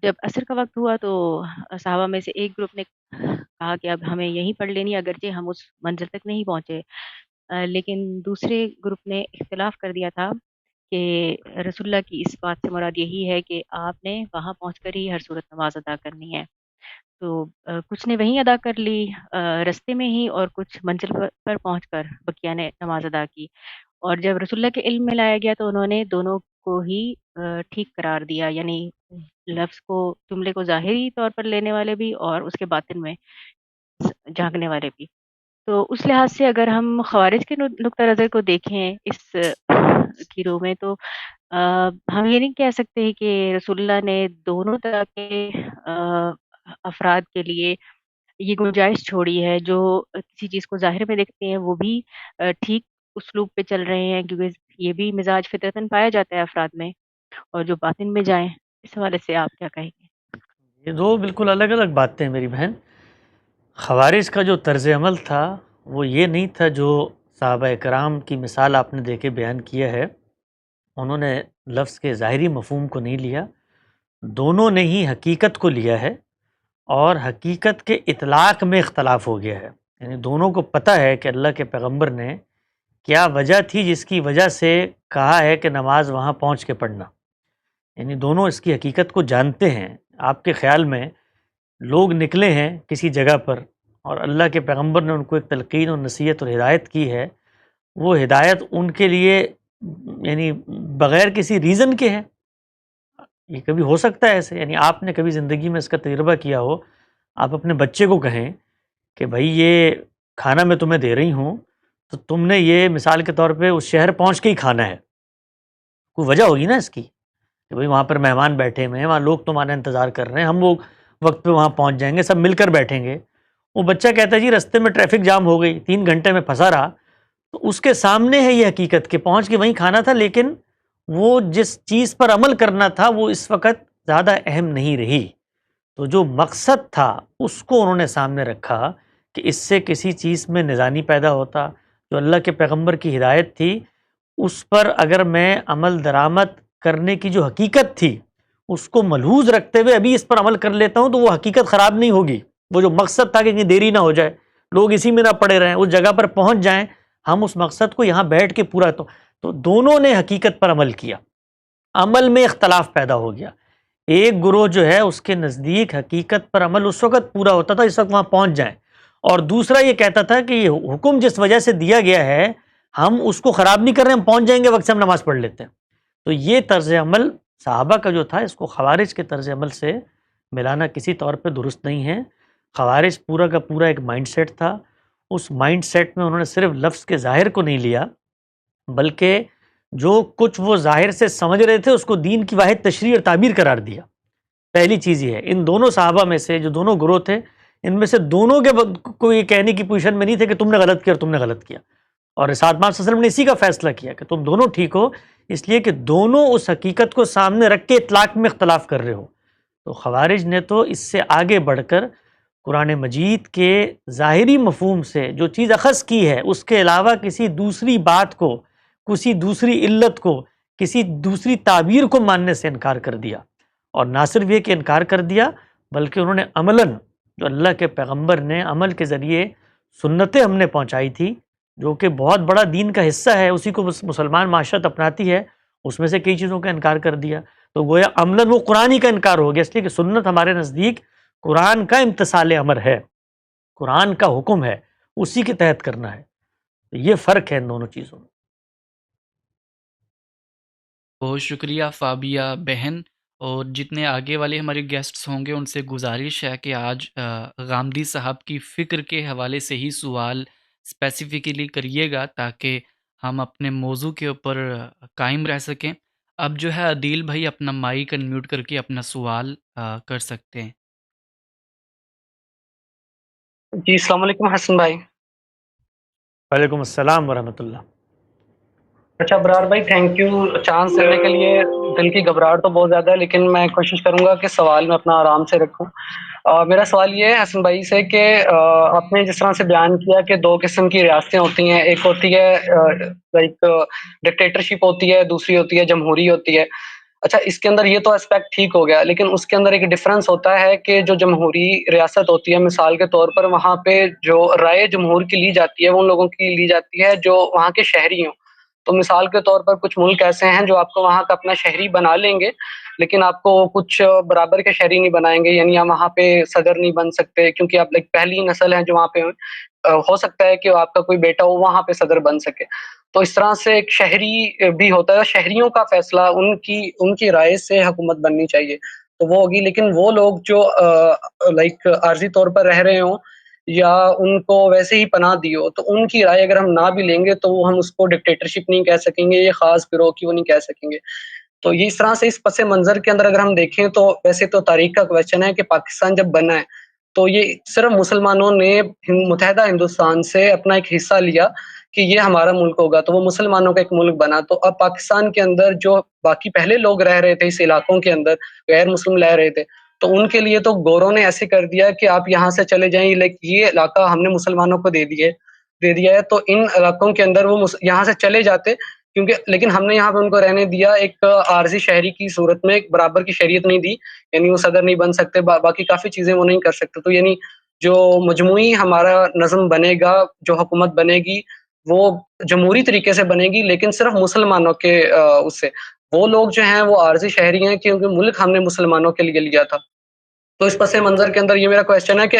جب عصر کا وقت ہوا تو صحابہ میں سے ایک گروپ نے کہا کہ اب ہمیں یہیں پڑھ لینی ہے، اگرچہ ہم اس منزل تک نہیں پہنچے، لیکن دوسرے گروپ نے اختلاف کر دیا تھا کہ رسول اللہ کی اس بات سے مراد یہی ہے کہ آپ نے وہاں پہنچ کر ہی ہر صورت نماز ادا کرنی ہے۔ تو کچھ نے وہیں ادا کر لی رستے میں ہی، اور کچھ منزل پر پہنچ کر بقیہ نے نماز ادا کی، اور جب رسول اللہ کے علم میں لایا گیا تو انہوں نے دونوں کو ہی ٹھیک قرار دیا، یعنی لفظ کو، جملے کو ظاہری طور پر لینے والے بھی اور اس کے باطن میں جھانکنے والے بھی۔ تو اس لحاظ سے اگر ہم خوارج کے نقطہ نظر کو دیکھیں اس گروہ میں، تو ہم یہ نہیں کہہ سکتے کہ رسول اللہ نے دونوں طرح کے افراد کے لیے یہ گنجائش چھوڑی ہے، جو کسی چیز کو ظاہر میں دیکھتے ہیں وہ بھی ٹھیک اسلوب پہ چل رہے ہیں، کیونکہ یہ بھی مزاج فطرتاً پایا جاتا ہے افراد میں، اور جو باطن میں جائیں۔ اس حوالے سے آپ کیا کہیں گے؟ یہ دو بالکل الگ الگ باتیں ہیں میری بہن۔ خوارج کا جو طرز عمل تھا وہ یہ نہیں تھا جو صحابہ کرام کی مثال آپ نے دے کے بیان کیا ہے، انہوں نے لفظ کے ظاہری مفہوم کو نہیں لیا، دونوں نے ہی حقیقت کو لیا ہے، اور حقیقت کے اطلاق میں اختلاف ہو گیا ہے۔ یعنی دونوں کو پتہ ہے کہ اللہ کے پیغمبر نے کیا وجہ تھی جس کی وجہ سے کہا ہے کہ نماز وہاں پہنچ کے پڑھنا، یعنی دونوں اس کی حقیقت کو جانتے ہیں۔ آپ کے خیال میں لوگ نکلے ہیں کسی جگہ پر اور اللہ کے پیغمبر نے ان کو ایک تلقین اور نصیحت اور ہدایت کی ہے، وہ ہدایت ان کے لیے یعنی بغیر کسی ریزن کے ہے؟ یہ کبھی ہو سکتا ہے ایسے؟ یعنی آپ نے کبھی زندگی میں اس کا تجربہ کیا ہو، آپ اپنے بچے کو کہیں کہ بھائی یہ کھانا میں تمہیں دے رہی ہوں تو تم نے یہ مثال کے طور پہ اس شہر پہنچ کے ہی کھانا ہے. کوئی وجہ ہوگی نا اس کی کہ بھئی وہاں پر مہمان بیٹھے ہوئے ہیں، وہاں لوگ تمہارا انتظار کر رہے ہیں، ہم وہ وقت پہ وہاں پہنچ جائیں گے، سب مل کر بیٹھیں گے. وہ بچہ کہتا ہے جی رستے میں ٹریفک جام ہو گئی، 3 گھنٹے میں پھنسا رہا. تو اس کے سامنے ہے یہ حقیقت کہ پہنچ کے وہیں کھانا تھا، لیکن وہ جس چیز پر عمل کرنا تھا وہ اس وقت زیادہ اہم نہیں رہی. تو جو مقصد تھا اس کو انہوں نے سامنے رکھا کہ اس سے کسی چیز میں نزانی پیدا ہوتا. جو اللہ کے پیغمبر کی ہدایت تھی اس پر اگر میں عمل درآمد کرنے کی جو حقیقت تھی اس کو ملحوظ رکھتے ہوئے ابھی اس پر عمل کر لیتا ہوں تو وہ حقیقت خراب نہیں ہوگی. وہ جو مقصد تھا کہ کہیں دیری نہ ہو جائے، لوگ اسی میں نہ پڑے رہیں، اس جگہ پر پہنچ جائیں، ہم اس مقصد کو یہاں بیٹھ کے پورا تو دونوں نے حقیقت پر عمل کیا. عمل میں اختلاف پیدا ہو گیا. ایک گروہ جو ہے اس کے نزدیک حقیقت پر عمل اس وقت پورا ہوتا تھا اس وقت وہاں پہنچ جائیں، اور دوسرا یہ کہتا تھا کہ یہ حکم جس وجہ سے دیا گیا ہے ہم اس کو خراب نہیں کر رہے، ہم پہنچ جائیں گے وقت سے، ہم نماز پڑھ لیتے ہیں. تو یہ طرز عمل صحابہ کا جو تھا اس کو خوارج کے طرز عمل سے ملانا کسی طور پہ درست نہیں ہے. خوارج پورا کا پورا ایک مائنڈ سیٹ تھا. اس مائنڈ سیٹ میں انہوں نے صرف لفظ کے ظاہر کو نہیں لیا، بلکہ جو کچھ وہ ظاہر سے سمجھ رہے تھے اس کو دین کی واحد تشریح اور تعبیر قرار دیا. پہلی چیز یہ ہے، ان دونوں صحابہ میں سے جو دونوں گروہ تھے ان میں سے دونوں کے کوئی یہ کہنے کی پوزیشن میں نہیں تھے کہ تم نے غلط کیا اور تم نے غلط کیا. اور رسالت صلی اللہ علیہ وسلم نے اسی کا فیصلہ کیا کہ تم دونوں ٹھیک ہو، اس لیے کہ دونوں اس حقیقت کو سامنے رکھ کے اطلاق میں اختلاف کر رہے ہو. تو خوارج نے تو اس سے آگے بڑھ کر قرآن مجید کے ظاہری مفہوم سے جو چیز اخذ کی ہے اس کے علاوہ کسی دوسری بات کو، کسی دوسری علت کو، کسی دوسری تعبیر کو ماننے سے انکار کر دیا. اور نہ صرف یہ کہ انکار کر دیا بلکہ انہوں نے عملاً جو اللہ کے پیغمبر نے عمل کے ذریعے سنتیں ہم نے پہنچائی تھی جو کہ بہت بڑا دین کا حصہ ہے، اسی کو مسلمان معاشرت اپناتی ہے، اس میں سے کئی چیزوں کا انکار کر دیا. تو گویا عملاً وہ قرآن ہی کا انکار ہو گیا، اس لیے کہ سنت ہمارے نزدیک قرآن کا امتثال امر ہے، قرآن کا حکم ہے، اسی کے تحت کرنا ہے. تو یہ فرق ہے ان دونوں چیزوں میں. بہت شکریہ فابیہ بہن. اور جتنے آگے والے ہمارے گیسٹس ہوں گے ان سے گزارش ہے کہ آج غامدی صاحب کی فکر کے حوالے سے ہی سوال اسپیسیفکلی کریے گا تاکہ ہم اپنے موضوع کے اوپر قائم رہ سکیں. اب جو ہے عدیل بھائی اپنا مائک انمیوٹ کر کے اپنا سوال کر سکتے ہیں. جی السلام علیکم حسن بھائی. وعلیکم السلام ورحمۃ اللہ. اچھا برار بھائی، تھینک یو چانس دینے کے لیے. دل کی گھبراہٹ تو بہت زیادہ ہے لیکن میں کوشش کروں گا کہ سوال میں اپنا آرام سے رکھوں. میرا سوال یہ ہے حسن بھائی سے کہ آپ نے جس طرح سے بیان کیا کہ 2 قسم کی ریاستیں ہوتی ہیں، ایک ہوتی ہے لائک ڈکٹیٹرشپ ہوتی ہے، دوسری ہوتی ہے جمہوری ہوتی ہے. اچھا اس کے اندر یہ تو اسپیکٹ ٹھیک ہو گیا، لیکن اس کے اندر ایک ڈفرنس ہوتا ہے کہ جو جمہوری ریاست ہوتی ہے مثال کے طور پر وہاں پہ جو رائے جمہور کی لی جاتی ہے وہ ان لوگوں کی لی جاتی ہے جو وہاں کے شہری ہوں. تو مثال کے طور پر کچھ ملک ایسے ہیں جو آپ کو وہاں کا اپنا شہری بنا لیں گے لیکن آپ کو کچھ برابر کے شہری نہیں بنائیں گے، یعنی آپ وہاں پہ صدر نہیں بن سکتے کیونکہ آپ پہلی نسل ہے جو وہاں پہ ہو سکتا ہے کہ آپ کا کوئی بیٹا ہو وہاں پہ صدر بن سکے. تو اس طرح سے ایک شہری بھی ہوتا ہے، شہریوں کا فیصلہ ان کی رائے سے حکومت بننی چاہیے تو وہ ہوگی. لیکن وہ لوگ جو عارضی طور پر رہ رہے ہوں یا ان کو ویسے ہی پناہ دی ہو تو ان کی رائے اگر ہم نہ بھی لیں گے تو ہم اس کو ڈکٹیٹرشپ نہیں کہہ سکیں گے، یہ خاص گروہ کی وہ نہیں کہہ سکیں گے. تو یہ اس طرح سے اس پس منظر کے اندر اگر ہم دیکھیں تو ویسے تو تاریخ کا کویشچن ہے کہ پاکستان جب بنا ہے تو یہ صرف مسلمانوں نے متحدہ ہندوستان سے اپنا ایک حصہ لیا کہ یہ ہمارا ملک ہوگا تو وہ مسلمانوں کا ایک ملک بنا. تو اب پاکستان کے اندر جو باقی پہلے لوگ رہ رہے تھے اس علاقوں کے اندر غیر مسلم رہ رہے تھے تو ان کے لیے تو گوروں نے ایسے کر دیا کہ آپ یہاں سے چلے جائیں، یہ علاقہ ہم نے مسلمانوں کو دے دیا ہے تو ان علاقوں کے اندر وہ یہاں سے چلے جاتے کیونکہ لیکن ہم نے یہاں پہ ان کو رہنے دیا ایک عارضی شہری کی صورت میں، ایک برابر کی شریعت نہیں دی، یعنی وہ صدر نہیں بن سکتے، باقی کافی چیزیں وہ نہیں کر سکتے. تو یعنی جو مجموعی ہمارا نظم بنے گا، جو حکومت بنے گی وہ جمہوری طریقے سے بنے گی لیکن صرف مسلمانوں کے اس سے. وہ لوگ جو ہیں وہ عارضی شہری ہیں کیونکہ ملک ہم نے مسلمانوں کے لیے لیا تھا. تو اس پس منظر کے اندر یہ میرا کویشچن ہے کہ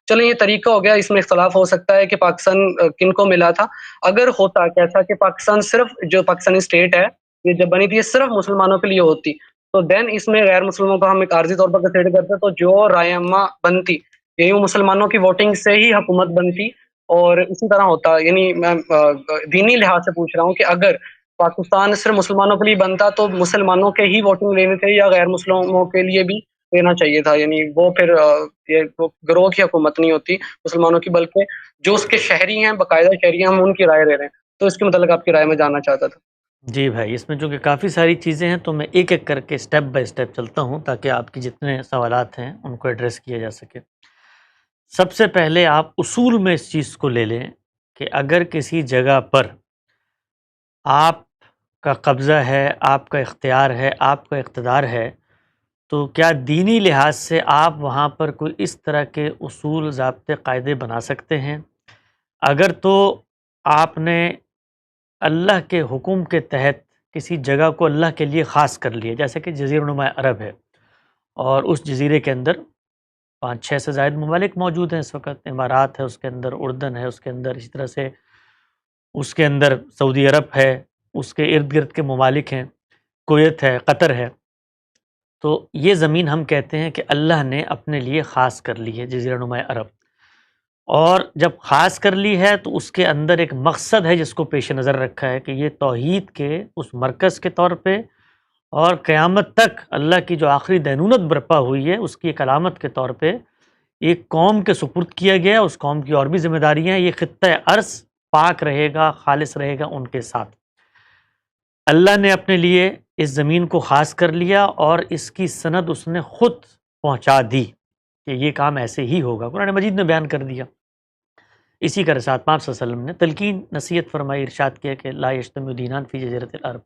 چلیں یہ طریقہ ہو گیا، اس میں اختلاف ہو سکتا ہے کہ پاکستان کن کو ملا تھا. اگر ہوتا کیسا کہ پاکستان صرف جو پاکستانی اسٹیٹ ہے یہ جب بنی تھی یہ صرف مسلمانوں کے لیے ہوتی تو دین اس میں غیر مسلموں کو ہم ایک عارضی طور پر کنسیڈر کرتے تو جو رائے عامہ بنتی یہی وہ مسلمانوں کی ووٹنگ سے ہی حکومت بنتی اور اسی طرح ہوتا، یعنی میں دینی لحاظ سے پوچھ رہا ہوں کہ اگر پاکستان صرف مسلمانوں کے لیے بنتا تو مسلمانوں کے ہی ووٹنگ لینے تھے یا غیر مسلموں کے لیے بھی لینا چاہیے تھا؟ یعنی وہ پھر یہ گروہ کی حکومت نہیں ہوتی مسلمانوں کی، بلکہ جو اس کے شہری ہیں، باقاعدہ شہری ہیں، ہم ان کی رائے لے رہے ہیں. تو اس کے متعلق آپ کی رائے میں جاننا چاہتا تھا. جی بھائی، اس میں چونکہ کافی ساری چیزیں ہیں تو میں ایک ایک کر کے اسٹیپ بائی اسٹیپ چلتا ہوں تاکہ آپ کی جتنے سوالات ہیں ان کو ایڈریس کیا جا سکے. سب سے پہلے آپ اصول میں اس چیز کو لے لیں کہ اگر کسی جگہ پر آپ کا قبضہ ہے، آپ کا اختیار ہے، آپ کا اقتدار ہے، تو کیا دینی لحاظ سے آپ وہاں پر کوئی اس طرح کے اصول، ضابطے، قاعدے بنا سکتے ہیں؟ اگر تو آپ نے اللہ کے حکم کے تحت کسی جگہ کو اللہ کے لیے خاص کر لیا، جیسے کہ جزیرہ نما عرب ہے اور اس جزیرے کے اندر 5-6 سے زائد ممالک موجود ہیں اس وقت، امارات ہے اس کے اندر، اردن ہے اس کے اندر، اسی طرح سے اس کے اندر سعودی عرب ہے، اس کے ارد گرد کے ممالک ہیں، کویت ہے، قطر ہے. تو یہ زمین ہم کہتے ہیں کہ اللہ نے اپنے لیے خاص کر لی ہے، جزیرہ نما عرب. اور جب خاص کر لی ہے تو اس کے اندر ایک مقصد ہے جس کو پیش نظر رکھا ہے کہ یہ توحید کے اس مرکز کے طور پہ اور قیامت تک اللہ کی جو آخری دینونت برپا ہوئی ہے اس کی ایک علامت کے طور پہ ایک قوم کے سپرد کیا گیا. اس قوم کی اور بھی ذمہ داریاں ہیں. یہ خطہ ارض پاک رہے گا، خالص رہے گا ان کے ساتھ. اللہ نے اپنے لیے اس زمین کو خاص کر لیا اور اس کی سند اس نے خود پہنچا دی کہ یہ کام ایسے ہی ہوگا. قرآن مجید نے بیان کر دیا. اسی کا ساتھ آپ صلی اللہ علیہ وسلم نے تلقین نصیحت فرمائی، ارشاد کیا کہ لا یجتمع دینان فی جزیرۃ العرب.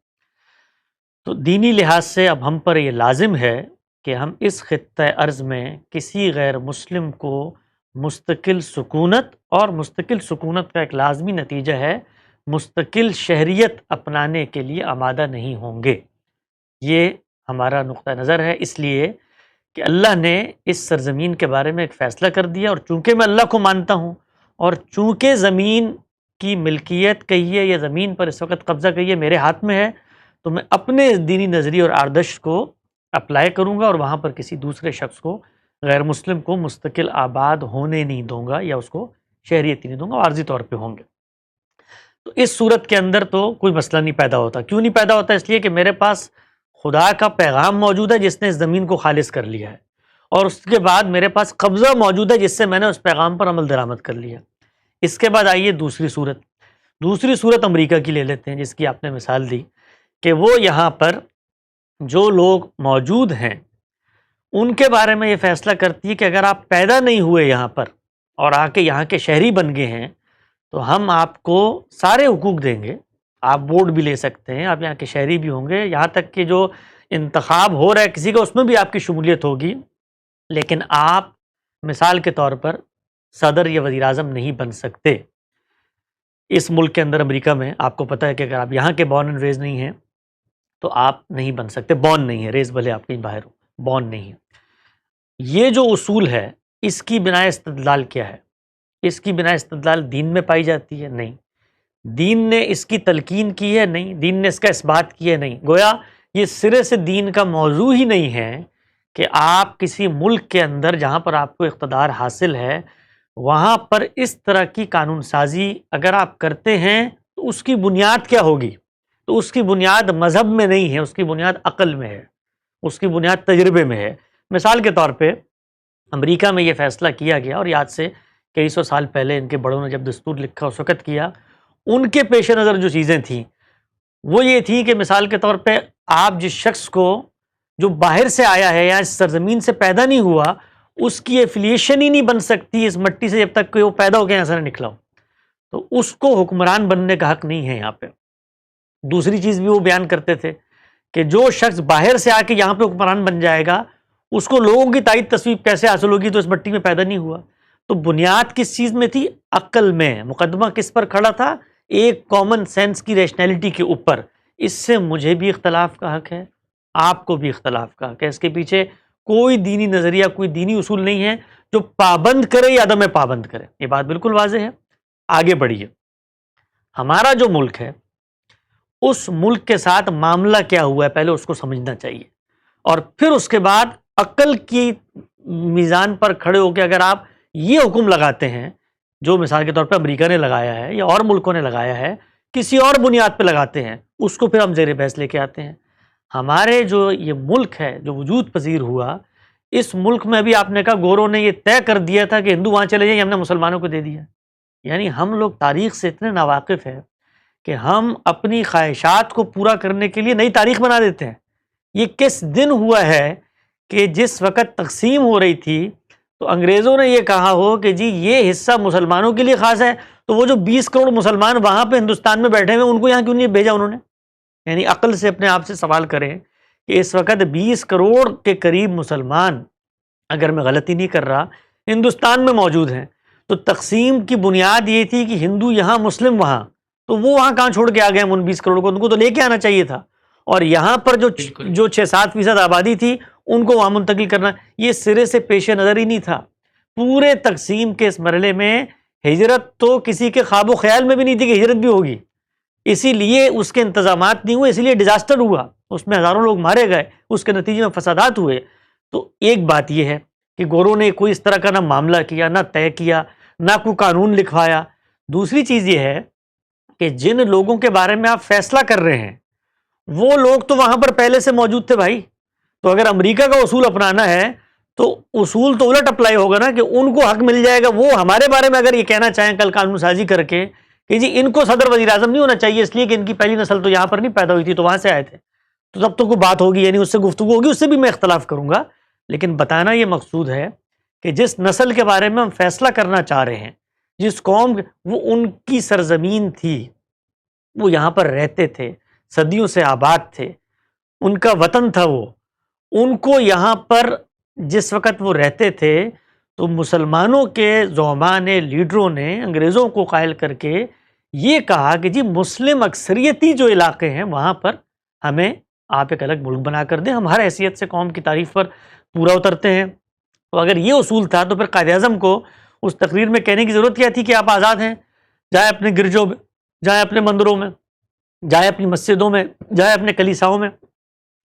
تو دینی لحاظ سے اب ہم پر یہ لازم ہے کہ ہم اس خطہ ارض میں کسی غیر مسلم کو مستقل سکونت، اور مستقل سکونت کا ایک لازمی نتیجہ ہے مستقل شہریت اپنانے کے لیے آمادہ نہیں ہوں گے. یہ ہمارا نقطہ نظر ہے، اس لیے کہ اللہ نے اس سرزمین کے بارے میں ایک فیصلہ کر دیا، اور چونکہ میں اللہ کو مانتا ہوں اور چونکہ زمین کی ملکیت کہیے یا زمین پر اس وقت قبضہ کہیے میرے ہاتھ میں ہے، تو میں اپنے دینی نظریے اور آردش کو اپلائی کروں گا اور وہاں پر کسی دوسرے شخص کو، غیر مسلم کو مستقل آباد ہونے نہیں دوں گا یا اس کو شہریت نہیں دوں گا، عارضی طور پہ ہوں گے. تو اس صورت کے اندر تو کوئی مسئلہ نہیں پیدا ہوتا. کیوں نہیں پیدا ہوتا؟ اس لیے کہ میرے پاس خدا کا پیغام موجود ہے جس نے اس زمین کو خالص کر لیا ہے، اور اس کے بعد میرے پاس قبضہ موجود ہے جس سے میں نے اس پیغام پر عمل درآمد کر لیا. اس کے بعد آئیے دوسری صورت امریکہ کی لے لیتے ہیں، جس کی آپ نے مثال دی کہ وہ یہاں پر جو لوگ موجود ہیں ان کے بارے میں یہ فیصلہ کرتی ہے کہ اگر آپ پیدا نہیں ہوئے یہاں پر اور آ کے یہاں کے شہری بن گئے ہیں تو ہم آپ کو سارے حقوق دیں گے، آپ ووٹ بھی لے سکتے ہیں، آپ یہاں کے شہری بھی ہوں گے، یہاں تک کہ جو انتخاب ہو رہا ہے کسی کا اس میں بھی آپ کی شمولیت ہوگی، لیکن آپ مثال کے طور پر صدر یا وزیر اعظم نہیں بن سکتے. اس ملک کے اندر امریکہ میں آپ کو پتہ ہے کہ اگر آپ یہاں کے بورن اینڈ ریز نہیں ہیں تو آپ نہیں بن سکتے. بورن نہیں ہے، ریز بھلے آپ کہیں باہر ہو، بورن نہیں ہے. یہ جو اصول ہے اس کی بنا استدلال کیا ہے؟ اس کی بنا استدلال دین میں پائی جاتی ہے؟ نہیں. دین نے اس کی تلقین کی ہے؟ نہیں. دین نے اس کا اثبات کیا ہے؟ نہیں. گویا یہ سرے سے دین کا موضوع ہی نہیں ہے کہ آپ کسی ملک کے اندر جہاں پر آپ کو اقتدار حاصل ہے وہاں پر اس طرح کی قانون سازی اگر آپ کرتے ہیں تو اس کی بنیاد کیا ہوگی؟ تو اس کی بنیاد مذہب میں نہیں ہے، اس کی بنیاد عقل میں ہے، اس کی بنیاد تجربے میں ہے. مثال کے طور پہ امریکہ میں یہ فیصلہ کیا گیا، اور یاد سے کئی سو سال پہلے ان کے بڑوں نے جب دستور لکھا اس وقت کیا، ان کے پیش نظر جو چیزیں تھیں وہ یہ تھی کہ مثال کے طور پہ آپ جس شخص کو جو باہر سے آیا ہے یا اس سرزمین سے پیدا نہیں ہوا اس کی ایفیلیشن ہی نہیں بن سکتی اس مٹی سے جب تک کہ وہ پیدا ہو کے یہاں سے نہ نکلا ہو، تو اس کو حکمران بننے کا حق نہیں ہے یہاں پہ. دوسری چیز بھی وہ بیان کرتے تھے کہ جو شخص باہر سے آ کے یہاں پہ حکمران بن جائے گا اس کو لوگوں کی تائید تصویب کیسے حاصل ہوگی؟ تو اس مٹی میں پیدا نہیں ہوا. تو بنیاد کس چیز میں تھی؟ عقل میں. مقدمہ کس پر کھڑا تھا؟ ایک کامن سینس کی ریشنلٹی کے اوپر. اس سے مجھے بھی اختلاف کا حق ہے، آپ کو بھی اختلاف کا حق ہے. اس کے پیچھے کوئی دینی نظریہ، کوئی دینی اصول نہیں ہے جو پابند کرے یا عدم پابند کرے. یہ بات بالکل واضح ہے. آگے بڑھیے. ہمارا جو ملک ہے اس ملک کے ساتھ معاملہ کیا ہوا ہے پہلے اس کو سمجھنا چاہیے، اور پھر اس کے بعد عقل کی میزان پر کھڑے ہو کے اگر آپ یہ حکم لگاتے ہیں جو مثال کے طور پہ امریکہ نے لگایا ہے یا اور ملکوں نے لگایا ہے، کسی اور بنیاد پہ لگاتے ہیں، اس کو پھر ہم زیر بحث لے کے آتے ہیں۔ ہمارے جو یہ ملک ہے جو وجود پذیر ہوا، اس ملک میں بھی آپ نے کہا گوروں نے یہ طے کر دیا تھا کہ ہندو وہاں چلے جائیں، ہم نے مسلمانوں کو دے دیا۔ یعنی ہم لوگ تاریخ سے اتنے ناواقف ہیں کہ ہم اپنی خواہشات کو پورا کرنے کے لیے نئی تاریخ بنا دیتے ہیں۔ یہ کس دن ہوا ہے کہ جس وقت تقسیم ہو رہی تھی تو انگریزوں نے یہ کہا ہو کہ جی یہ حصہ مسلمانوں کے لیے خاص ہے، تو وہ جو 20 کروڑ مسلمان وہاں پہ ہندوستان میں بیٹھے ہوئے ان کو یہاں کیوں نہیں بھیجا انہوں نے؟ یعنی عقل سے اپنے آپ سے سوال کریں کہ اس وقت 20 کروڑ کے قریب مسلمان، اگر میں غلطی نہیں کر رہا، ہندوستان میں موجود ہیں، تو تقسیم کی بنیاد یہ تھی کہ ہندو یہاں مسلم وہاں، تو وہ وہاں کہاں چھوڑ کے آ گئے ان 20 کروڑ کو؟ ان کو تو لے کے آنا چاہیے تھا، اور یہاں پر بالکل۔ جو 6-7% آبادی تھی ان کو وہاں منتقل کرنا، یہ سرے سے پیش نظر ہی نہیں تھا۔ پورے تقسیم کے اس مرحلے میں ہجرت تو کسی کے خواب و خیال میں بھی نہیں تھی کہ ہجرت بھی ہوگی، اسی لیے اس کے انتظامات نہیں ہوئے، اسی لیے ڈیزاسٹر ہوا، اس میں ہزاروں لوگ مارے گئے، اس کے نتیجے میں فسادات ہوئے۔ تو ایک بات یہ ہے کہ گوروں نے کوئی اس طرح کا نہ معاملہ کیا، نہ طے کیا، نہ کوئی قانون لکھوایا۔ دوسری چیز یہ ہے کہ جن لوگوں کے بارے میں آپ فیصلہ کر رہے ہیں وہ لوگ تو وہاں پر پہلے سے موجود تھے بھائی، تو اگر امریکہ کا اصول اپنانا ہے تو اصول تو الٹ اپلائی ہوگا نا، کہ ان کو حق مل جائے گا۔ وہ ہمارے بارے میں اگر یہ کہنا چاہیں کل قانون سازی کر کے کہ جی ان کو صدر وزیر اعظم نہیں ہونا چاہیے اس لیے کہ ان کی پہلی نسل تو یہاں پر نہیں پیدا ہوئی تھی، تو وہاں سے آئے تھے، تو تب تو کوئی بات ہوگی، یعنی اس سے گفتگو ہوگی، اس سے بھی میں اختلاف کروں گا، لیکن بتانا یہ مقصود ہے کہ جس نسل کے بارے میں ہم فیصلہ کرنا چاہ رہے ہیں، جس قوم وہ ان کی سرزمین تھی، وہ یہاں پر رہتے تھے، صدیوں سے آباد تھے، ان کا وطن تھا وہ، ان کو یہاں پر جس وقت وہ رہتے تھے تو مسلمانوں کے زعماء نے، لیڈروں نے انگریزوں کو قائل کر کے یہ کہا کہ جی مسلم اکثریتی جو علاقے ہیں وہاں پر ہمیں آپ ایک الگ ملک بنا کر دیں، ہم ہر حیثیت سے قوم کی تعریف پر پورا اترتے ہیں۔ تو اگر یہ اصول تھا تو پھر قائد اعظم کو اس تقریر میں کہنے کی ضرورت کیا تھی کہ آپ آزاد ہیں، جائیں اپنے گرجوں میں، جائیں اپنے مندروں میں، جائیں اپنی مسجدوں میں، جائیں اپنے کلیساؤں میں۔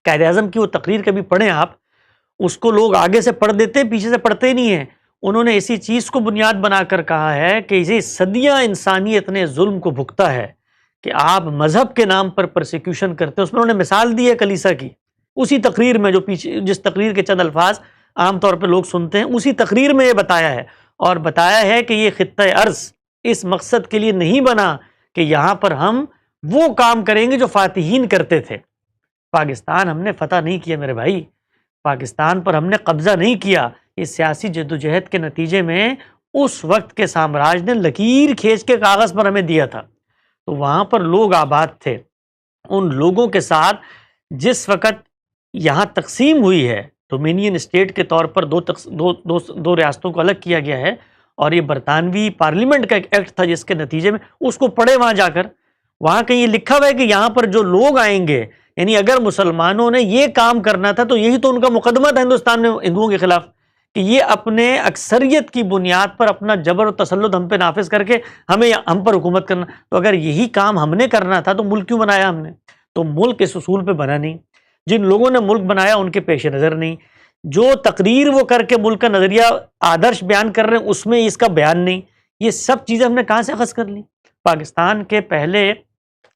قائد اعظم کی وہ تقریر کبھی پڑھیں آپ، اس کو لوگ آگے سے پڑھ دیتے، پیچھے سے پڑھتے نہیں ہیں۔ انہوں نے اسی چیز کو بنیاد بنا کر کہا ہے کہ یہ صدیاں انسانیت نے ظلم کو بھگتا ہے کہ آپ مذہب کے نام پر پرسیکیوشن کرتے ہیں۔ اس میں انہوں نے مثال دی ہے کلیسا کی، اسی تقریر میں جو پیچھے جس تقریر کے چند الفاظ عام طور پہ لوگ سنتے ہیں، اسی تقریر میں یہ بتایا ہے، اور بتایا ہے کہ یہ خطہ ارض اس مقصد کے لیے نہیں بنا کہ یہاں پر ہم وہ کام کریں گے جو فاتحین کرتے تھے۔ پاکستان ہم نے فتح نہیں کیا میرے بھائی، پاکستان پر ہم نے قبضہ نہیں کیا، اس سیاسی جدوجہد کے نتیجے میں اس وقت کے سامراج نے لکیر کھینچ کے کاغذ پر ہمیں دیا تھا، تو وہاں پر لوگ آباد تھے۔ ان لوگوں کے ساتھ جس وقت یہاں تقسیم ہوئی ہے، ڈومینین اسٹیٹ کے طور پر دو ریاستوں کو الگ کیا گیا ہے، اور یہ برطانوی پارلیمنٹ کا ایک ایکٹ تھا جس کے نتیجے میں اس کو پڑھے وہاں جا کر، وہاں کہیں یہ لکھا ہوا ہے کہ یہاں پر جو لوگ آئیں گے، یعنی اگر مسلمانوں نے یہ کام کرنا تھا تو یہی تو ان کا مقدمہ تھا ہندوستان میں ہندوؤں کے خلاف، کہ یہ اپنے اکثریت کی بنیاد پر اپنا جبر و تسلط ہم پہ نافذ کر کے ہم پر حکومت کرنا۔ تو اگر یہی کام ہم نے کرنا تھا تو ملک کیوں بنایا ہم نے؟ تو ملک اس اصول پہ بنا نہیں، جن لوگوں نے ملک بنایا ان کے پیش نظر نہیں، جو تقریر وہ کر کے ملک کا نظریہ آدرش بیان کر رہے ہیں اس میں اس کا بیان نہیں، یہ سب چیزیں ہم نے کہاں سے اخذ کر لی؟ پاکستان کے پہلے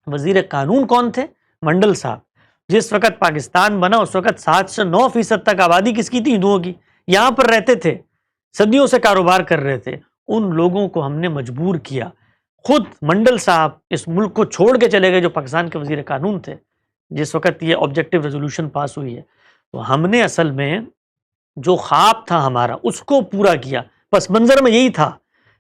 وزیر قانون کون تھے؟ منڈل صاحب۔ جس وقت پاکستان بنا اس وقت 7 سے 9% تک آبادی کس کی تھی؟ ہندوؤں کی، یہاں پر رہتے تھے، صدیوں سے کاروبار کر رہے تھے، ان لوگوں کو ہم نے مجبور کیا۔ خود منڈل صاحب اس ملک کو چھوڑ کے چلے گئے جو پاکستان کے وزیر قانون تھے جس وقت یہ آبجیکٹیو ریزولوشن پاس ہوئی ہے۔ تو ہم نے اصل میں جو خواب تھا ہمارا اس کو پورا کیا، پس منظر میں یہی تھا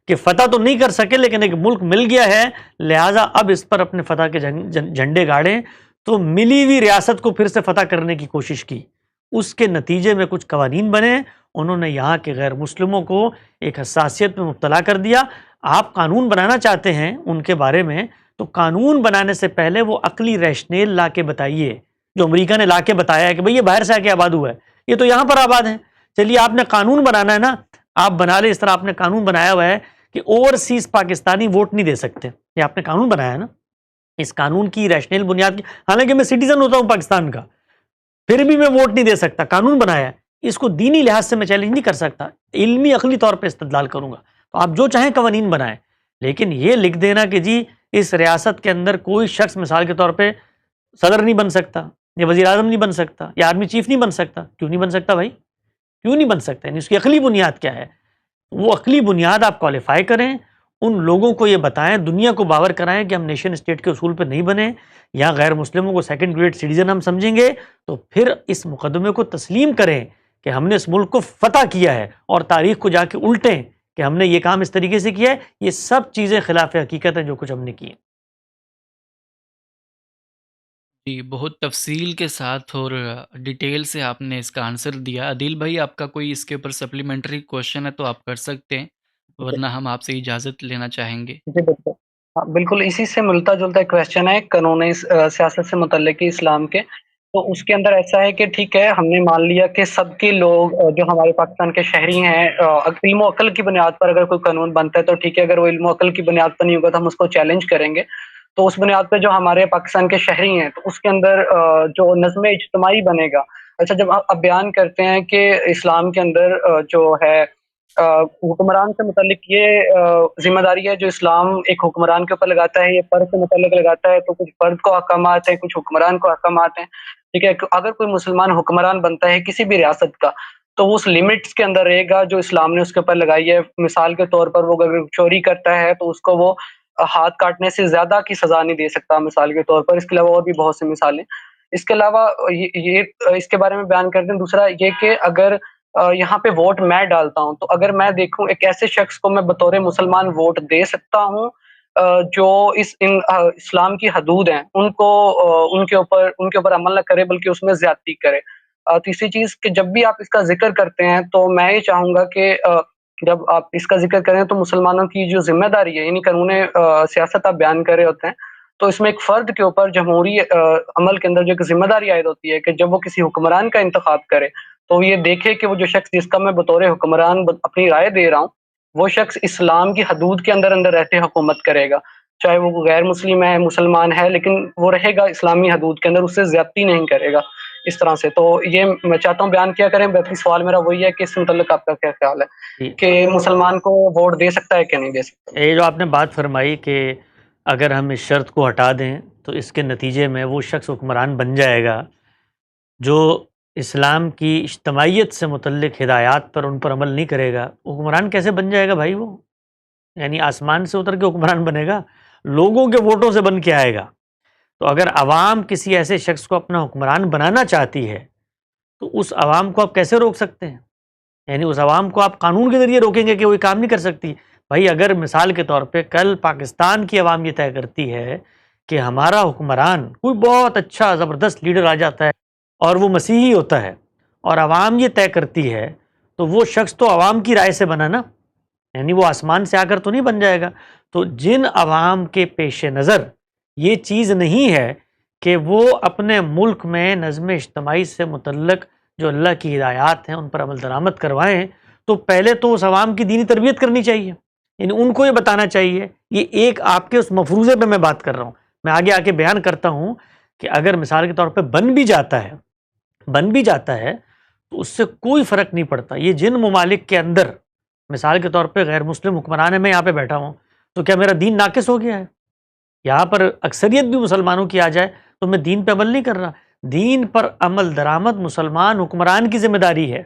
کہ فتح تو نہیں کر سکے لیکن ایک ملک مل گیا ہے، لہٰذا اب اس پر اپنے فتح کے جھنڈے گاڑیں۔ تو ملی ہوئی ریاست کو پھر سے فتح کرنے کی کوشش کی، اس کے نتیجے میں کچھ قوانین بنے، انہوں نے یہاں کے غیر مسلموں کو ایک حساسیت میں مبتلا کر دیا۔ آپ قانون بنانا چاہتے ہیں ان کے بارے میں تو قانون بنانے سے پہلے وہ عقلی ریشنیل لا کے بتائیے، جو امریکہ نے لا کے بتایا ہے کہ بھئی یہ باہر سے آ کے آباد ہوا ہے، یہ تو یہاں پر آباد ہیں۔ چلیے آپ نے قانون بنانا ہے نا، آپ بنا لیں، اس طرح آپ نے قانون بنایا ہوا ہے کہ اوورسیز پاکستانی ووٹ نہیں دے سکتے، یہ آپ نے قانون بنایا ہے نا، اس قانون کی ریشنل بنیاد کی، حالانکہ میں سٹیزن ہوتا ہوں پاکستان کا پھر بھی میں ووٹ نہیں دے سکتا، قانون بنایا ہے، اس کو دینی لحاظ سے میں چیلنج نہیں کر سکتا، علمی عقلی طور پہ استدلال کروں گا۔ تو آپ جو چاہیں قوانین بنائیں، لیکن یہ لکھ دینا کہ جی اس ریاست کے اندر کوئی شخص مثال کے طور پہ صدر نہیں بن سکتا، یا وزیر اعظم نہیں بن سکتا، یا آرمی چیف نہیں بن سکتا، کیوں نہیں بن سکتا بھائی؟ کیوں نہیں بن سکتا؟ یعنی اس کی عقلی بنیاد کیا ہے؟ وہ عقلی بنیاد آپ کوالیفائی کریں، ان لوگوں کو یہ بتائیں، دنیا کو باور کرائیں کہ ہم نیشن اسٹیٹ کے اصول پہ نہیں بنے، یا غیر مسلموں کو سیکنڈ گریڈ سٹیزن ہم سمجھیں گے، تو پھر اس مقدمے کو تسلیم کریں کہ ہم نے اس ملک کو فتح کیا ہے، اور تاریخ کو جا کے الٹیں کہ ہم نے یہ کام اس طریقے سے کیا ہے۔ یہ سب چیزیں خلاف حقیقت ہیں جو کچھ ہم نے کی ہیں۔ جی، بہت تفصیل کے ساتھ اور ڈیٹیل سے آپ نے اس کا آنسر دیا۔ عدیل بھائی، آپ کا کوئی اس کے اوپر سپلیمنٹری کوشچن ہے تو آپ کر سکتے ہیں، ورنہ ہم آپ سے اجازت لینا چاہیں گے۔ جی بالکل، ہاں بالکل، اسی سے ملتا جلتا ایک کوشچن ہے قانون سیاست سے متعلق اسلام کے۔ تو اس کے اندر ایسا ہے کہ ٹھیک ہے، ہم نے مان لیا کہ سب کے لوگ جو ہمارے پاکستان کے شہری ہیں، علم و عقل کی بنیاد پر اگر کوئی قانون بنتا ہے تو ٹھیک ہے، اگر وہ علم و عقل کی بنیاد پر نہیں ہوگا تو ہم اس کو چیلنج کریں گے۔ تو اس بنیاد پہ جو ہمارے پاکستان کے شہری ہیں، تو اس کے اندر جو نظم اجتماعی بنے گا۔ اچھا، جب آپ بیان کرتے ہیں کہ اسلام کے اندر جو ہے حکمران سے متعلق یہ ذمہ داری ہے جو اسلام ایک حکمران کے اوپر لگاتا ہے، یہ فرد سے متعلق لگاتا ہے، تو کچھ فرد کو احکامات ہیں، کچھ حکمران کو احکامات ہیں، ٹھیک ہے۔ اگر کوئی مسلمان حکمران بنتا ہے کسی بھی ریاست کا، تو وہ اس لمٹس کے اندر رہے گا جو اسلام نے اس کے اوپر لگائی ہے۔ مثال کے طور پر وہ اگر چوری کرتا ہے تو اس کو وہ ہاتھ کاٹنے سے زیادہ کی سزا نہیں دے سکتا، مثال کے طور پر۔ اس کے علاوہ اور بھی بہت سی مثالیں۔ اس کے علاوہ یہ اس کے بارے میں بیان کرتے ہیں۔ دوسرا یہ کہ اگر یہاں پہ ووٹ میں ڈالتا ہوں، تو اگر میں دیکھوں ایک ایسے شخص کو میں بطور مسلمان ووٹ دے سکتا ہوں جو اسلام کی حدود ہیں ان کے اوپر عمل نہ کرے بلکہ اس میں زیادتی کرے۔ تیسری چیز کہ جب بھی آپ اس کا ذکر کرتے ہیں تو میں یہ چاہوں گا کہ جب آپ اس کا ذکر کریں تو مسلمانوں کی جو ذمہ داری ہے، یعنی قانون سیاست آپ بیان کر رہے ہوتے ہیں، تو اس میں ایک فرد کے اوپر جمہوری عمل کے اندر جو ایک ذمہ داری عائد ہوتی ہے کہ جب وہ کسی حکمران کا انتخاب کرے تو یہ دیکھے کہ وہ جو شخص جس کا میں بطور حکمران اپنی رائے دے رہا ہوں، وہ شخص اسلام کی حدود کے اندر رہتے حکومت کرے گا، چاہے وہ غیر مسلم ہے، مسلمان ہے، لیکن وہ رہے گا اسلامی حدود کے اندر، اس سے زیادتی نہیں کرے گا اس طرح سے۔ تو یہ میں چاہتا ہوں بیان کیا کریں۔ باقی سوال میرا وہی ہے کہ اس متعلق آپ کا کیا خیال ہے کہ مسلمان کو ووٹ دے سکتا ہے کہ نہیں دے سکتا؟ یہ جو آپ نے بات فرمائی کہ اگر ہم اس شرط کو ہٹا دیں تو اس کے نتیجے میں وہ شخص حکمران بن جائے گا جو اسلام کی اجتماعیت سے متعلق ہدایات پر ان پر عمل نہیں کرے گا۔ حکمران کیسے بن جائے گا بھائی؟ وہ یعنی آسمان سے اتر کے حکمران بنے گا؟ لوگوں کے ووٹوں سے بن کے آئے گا۔ تو اگر عوام کسی ایسے شخص کو اپنا حکمران بنانا چاہتی ہے تو اس عوام کو آپ کیسے روک سکتے ہیں؟ یعنی اس عوام کو آپ قانون کے ذریعے روکیں گے کہ وہ کام نہیں کر سکتی؟ بھائی اگر مثال کے طور پہ کل پاکستان کی عوام یہ طے کرتی ہے کہ ہمارا حکمران کوئی بہت اچھا زبردست لیڈر آ جاتا ہے اور وہ مسیحی ہوتا ہے، اور عوام یہ طے کرتی ہے، تو وہ شخص تو عوام کی رائے سے بنا نا، یعنی وہ آسمان سے آ کر تو نہیں بن جائے گا۔ تو جن عوام کے پیش نظر یہ چیز نہیں ہے کہ وہ اپنے ملک میں نظم اجتماعی سے متعلق جو اللہ کی ہدایات ہیں ان پر عمل درآمد کروائیں، تو پہلے تو اس عوام کی دینی تربیت کرنی چاہیے، یعنی ان کو یہ بتانا چاہیے۔ یہ ایک آپ کے اس مفروضے پہ میں بات کر رہا ہوں۔ میں آگے آ کے بیان کرتا ہوں کہ اگر مثال کے طور پہ بن بھی جاتا ہے تو اس سے کوئی فرق نہیں پڑتا۔ یہ جن ممالک کے اندر مثال کے طور پہ غیر مسلم حکمران ہے، میں یہاں پہ بیٹھا ہوں، تو کیا میرا دین ناقص ہو گیا ہے؟ یہاں پر اکثریت بھی مسلمانوں کی آ جائے تو میں دین پہ عمل نہیں کر رہا۔ دین پر عمل درآمد مسلمان حکمران کی ذمہ داری ہے۔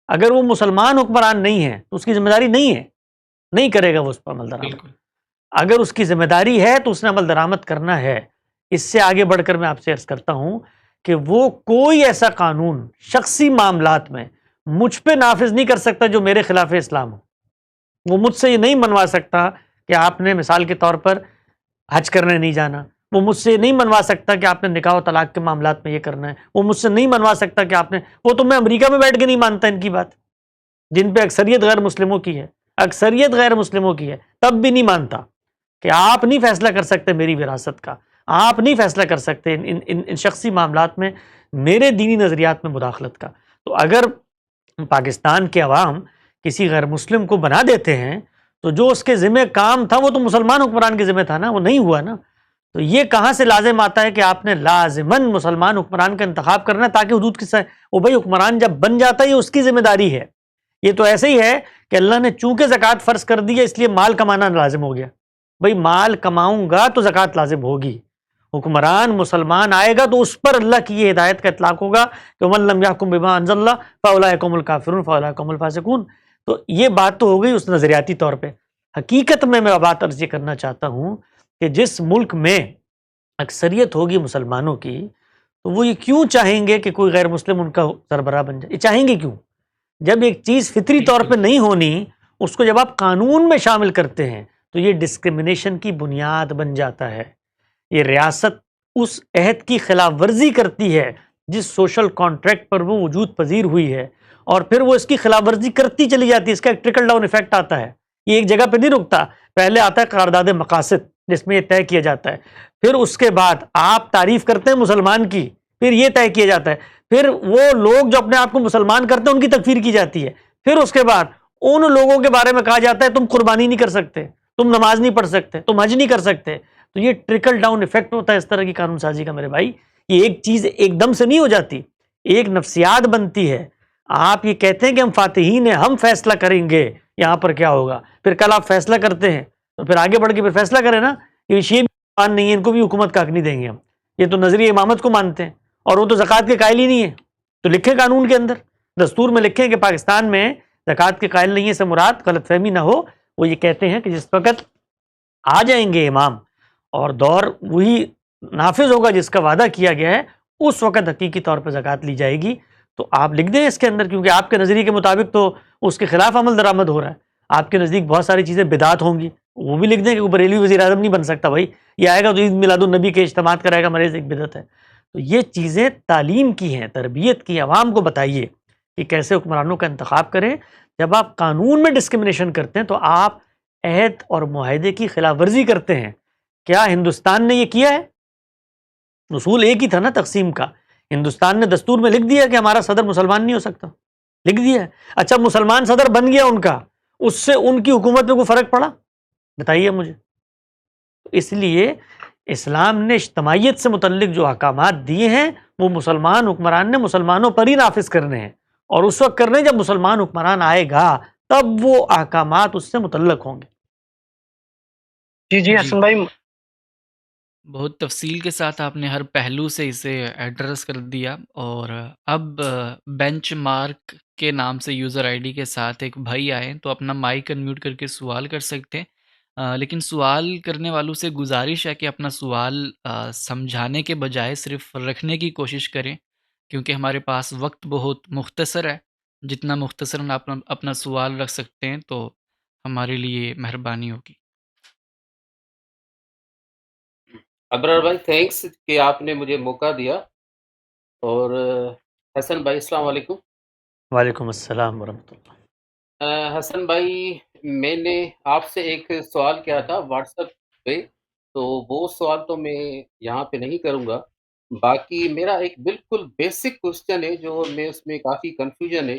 اگر وہ مسلمان حکمران نہیں ہے تو اس کی ذمہ داری نہیں ہے، نہیں کرے گا وہ اس پر عمل درآمد۔ اگر اس کی ذمہ داری ہے تو اس نے عمل درآمد کرنا ہے۔ اس سے آگے بڑھ کر میں آپ سے عرض کرتا ہوں کہ وہ کوئی ایسا قانون شخصی معاملات میں مجھ پہ نافذ نہیں کر سکتا جو میرے خلاف اسلام ہو۔ وہ مجھ سے یہ نہیں منوا سکتا کہ آپ نے مثال کے طور پر حج کرنے نہیں جانا، وہ مجھ سے نہیں منوا سکتا کہ آپ نے نکاح و طلاق کے معاملات میں یہ کرنا ہے، وہ مجھ سے نہیں منوا سکتا کہ آپ نے وہ تو میں امریکہ میں بیٹھ کے نہیں مانتا ان کی بات، جن پہ اکثریت غیر مسلموں کی ہے، اکثریت غیر مسلموں کی ہے، تب بھی نہیں مانتا کہ آپ نہیں فیصلہ کر سکتے میری وراثت کا، آپ نہیں فیصلہ کر سکتے ان شخصی معاملات میں میرے دینی نظریات میں مداخلت کا۔ تو اگر پاکستان کے عوام کسی غیر مسلم کو بنا دیتے ہیں تو جو اس کے ذمہ کام تھا وہ تو مسلمان حکمران کے ذمہ تھا نا، وہ نہیں ہوا نا۔ تو یہ کہاں سے لازم آتا ہے کہ آپ نے لازماً مسلمان حکمران کا انتخاب کرنا ہے تاکہ حدود وہ بھائی حکمران جب بن جاتا ہے یہ اس کی ذمہ داری ہے یہ تو ایسے ہی ہے کہ اللہ نے چونکہ زکوٰۃ فرض کر دی ہے اس لیے مال کمانا لازم ہو گیا. بھئی مال کماؤں گا تو زکوٰۃ لازم ہوگی. حکمران مسلمان آئے گا تو اس پر اللہ کی یہ ہدایت کا اطلاق ہوگا کہ وَمَن لَّمْ يَحْكُم بِمَا أَنزَلَ اللَّهُ فَأُولَٰئِكَ هُمُ الْكَافِرُونَ فَأُولَٰئِكَ هُمُ الْفَاسِقُونَ. تو یہ بات تو ہو گئی اس نظریاتی طور پہ. حقیقت میں بات عرض یہ کرنا چاہتا ہوں کہ جس ملک میں اکثریت ہوگی مسلمانوں کی تو وہ یہ کیوں چاہیں گے کہ کوئی غیر مسلم ان کا سربراہ بن جائے؟ یہ چاہیں گے کیوں؟ جب ایک چیز فطری طور پہ نہیں ہونی، اس کو جب آپ قانون میں شامل کرتے ہیں تو یہ ڈسکرمنیشن کی بنیاد بن جاتا ہے. یہ ریاست اس عہد کی خلاف ورزی کرتی ہے جس سوشل کانٹریکٹ پر وہ وجود پذیر ہوئی ہے، اور پھر وہ اس کی خلاف ورزی کرتی چلی جاتی ہے. اس کا ایک ٹرکل ڈاؤن ایفیکٹ آتا ہے. یہ ایک جگہ پہ نہیں رکتا. پہلے آتا ہے قرارداد مقاصد جس میں یہ طے کیا جاتا ہے، پھر اس کے بعد آپ تعریف کرتے ہیں مسلمان کی، پھر یہ طے کیا جاتا ہے، پھر وہ لوگ جو اپنے آپ کو مسلمان کرتے ہیں ان کی تکفیر کی جاتی ہے، پھر اس کے بعد ان لوگوں کے بارے میں کہا جاتا ہے تم قربانی نہیں کر سکتے، تم نماز نہیں پڑھ سکتے، تم حج نہیں کر سکتے. تو یہ ٹرکل ڈاؤن ایفیکٹ ہوتا ہے اس طرح کی قانون سازی کا میرے بھائی. یہ ایک چیز ایک دم سے نہیں ہو جاتی، ایک نفسیات بنتی ہے. آپ یہ کہتے ہیں کہ ہم فاتحین ہیں، ہم فیصلہ کریں گے یہاں پر کیا ہوگا، پھر کل آپ فیصلہ کرتے ہیں تو پھر آگے بڑھ کے پھر فیصلہ کریں نا کہ یہ بھی مان نہیں ہے، ان کو بھی حکومت کا حق نہیں دیں گے ہم. یہ تو نظریہ امامت کو مانتے ہیں اور وہ تو زکوٰۃ کے قائل ہی نہیں ہے. تو لکھیں قانون کے اندر، دستور میں لکھیں کہ پاکستان میں زکوٰۃ کے قائل نہیں ہے سے مراد غلط فہمی نہ ہو. وہ یہ کہتے ہیں کہ جس وقت آ جائیں گے امام اور دور وہی نافذ ہوگا جس کا وعدہ کیا گیا ہے، اس وقت حقیقی طور پہ زکوٰۃ لی جائے گی. تو آپ لکھ دیں اس کے اندر، کیونکہ آپ کے نظریے کے مطابق تو اس کے خلاف عمل درآمد ہو رہا ہے. آپ کے نزدیک بہت ساری چیزیں بدعت ہوں گی، وہ بھی لکھ دیں کہ وہ بریلوی وزیر اعظم نہیں بن سکتا. بھائی یہ آئے گا تو عید میلاد النبی کے اجتماعات کرائے گا، مریض ایک بدعت ہے. تو یہ چیزیں تعلیم کی ہیں، تربیت کی. عوام کو بتائیے کہ کیسے حکمرانوں کا انتخاب کریں. جب آپ قانون میں ڈسکرمنیشن کرتے ہیں تو آپ عہد اور معاہدے کی خلاف ورزی کرتے ہیں. کیا ہندوستان نے یہ کیا ہے؟ اصول ایک ہی تھا نا تقسیم کا. ہندوستان نے دستور میں لکھ دیا کہ ہمارا صدر مسلمان نہیں ہو سکتا، لکھ دیا ہے. اچھا مسلمان صدر بن گیا ان کا، اس سے ان کی حکومت میں کوئی فرق پڑا؟ بتائیے مجھے. اس لیے اسلام نے اجتماعیت سے متعلق جو احکامات دیے ہیں وہ مسلمان حکمران نے مسلمانوں پر ہی نافذ کرنے ہیں، اور اس وقت کرنے جب مسلمان حکمران آئے گا تب وہ احکامات اس سے متعلق ہوں گے. جی جی حسن بھائی. بہت تفصیل کے ساتھ آپ نے ہر پہلو سے اسے ایڈریس کر دیا. اور اب بینچ مارک کے نام سے یوزر آئی ڈی کے ساتھ ایک بھائی آئے تو اپنا مائک انمیوٹ کر کے سوال کر سکتے ہیں. لیکن سوال کرنے والوں سے گزارش ہے کہ اپنا سوال سمجھانے کے بجائے صرف رکھنے کی کوشش کریں، کیونکہ ہمارے پاس وقت بہت مختصر ہے. جتنا مختصراً آپ اپنا سوال رکھ سکتے ہیں تو ہمارے لیے مہربانی ہوگی. ابرار بھائی تھینکس کہ آپ نے مجھے موقع دیا. اور حسن بھائی السلام علیکم. وعلیکم السلام ورحمۃ اللہ. حسن بھائی میں نے آپ سے ایک سوال کیا تھا واٹس ایپ پہ، تو وہ سوال تو میں یہاں پہ نہیں کروں گا. باقی میرا ایک بالکل بیسک کوشچن ہے جو میں اس میں کافی کنفیوژن ہے.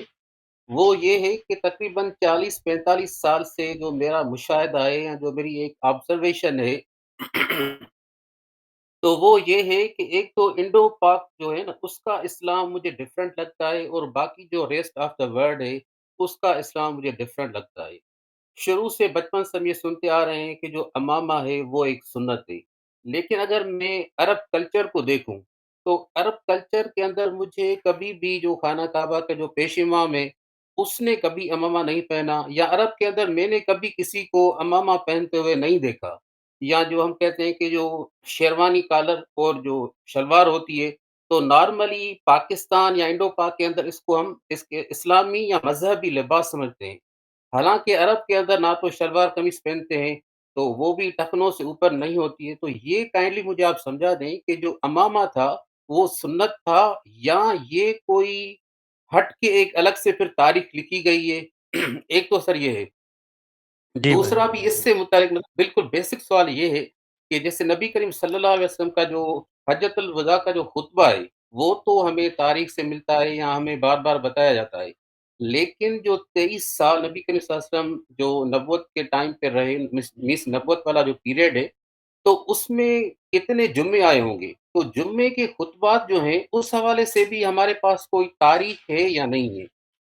وہ یہ ہے کہ تقریباً 40-45 سال سے جو میرا مشاہدہ ہے یا جو میری ایک آبزرویشن ہے تو وہ یہ ہے کہ ایک تو انڈو پاک جو ہے نا اس کا اسلام مجھے ڈفرینٹ لگتا ہے، اور باقی جو ریسٹ آف دا ورلڈ ہے اس کا اسلام مجھے ڈفرینٹ لگتا ہے. شروع سے بچپن سے ہم یہ سنتے آ رہے ہیں کہ جو امامہ ہے وہ ایک سنت ہے. لیکن اگر میں عرب کلچر کو دیکھوں تو عرب کلچر کے اندر مجھے کبھی بھی جو خانہ کعبہ کا جو پیش امام ہے اس نے کبھی امامہ نہیں پہنا، یا عرب کے اندر میں نے کبھی کسی کو امامہ پہنتے ہوئے نہیں دیکھا. یا جو ہم کہتے ہیں کہ جو شیروانی کالر اور جو شلوار ہوتی ہے، تو نارملی پاکستان یا انڈو پاک کے اندر اس کو ہم اس کے اسلامی یا مذہبی لباس سمجھتے ہیں. حالانکہ عرب کے اندر نہ تو شلوار قمیص پہنتے ہیں، تو وہ بھی ٹخنوں سے اوپر نہیں ہوتی ہے. تو یہ کائنڈلی مجھے آپ سمجھا دیں کہ جو امامہ تھا وہ سنت تھا یا یہ کوئی ہٹ کے ایک الگ سے پھر تاریخ لکھی گئی ہے. ایک تو سر یہ ہے. جی بھائی. دوسرا بھی اس سے متعلق بالکل بیسک سوال یہ ہے کہ جیسے نبی کریم صلی اللہ علیہ وسلم کا جو حجۃ الوداع کا جو خطبہ ہے وہ تو ہمیں تاریخ سے ملتا ہے یا ہمیں بار بار بتایا جاتا ہے، لیکن جو 23 سال نبی کریم صلی اللہ علیہ وسلم جو نبوت کے ٹائم پہ رہے، میس نبوت والا جو پیریڈ ہے، تو اس میں کتنے جمعے آئے ہوں گے؟ تو جمعے کے خطبات جو ہیں اس حوالے سے بھی ہمارے پاس کوئی تاریخ ہے یا نہیں ہے؟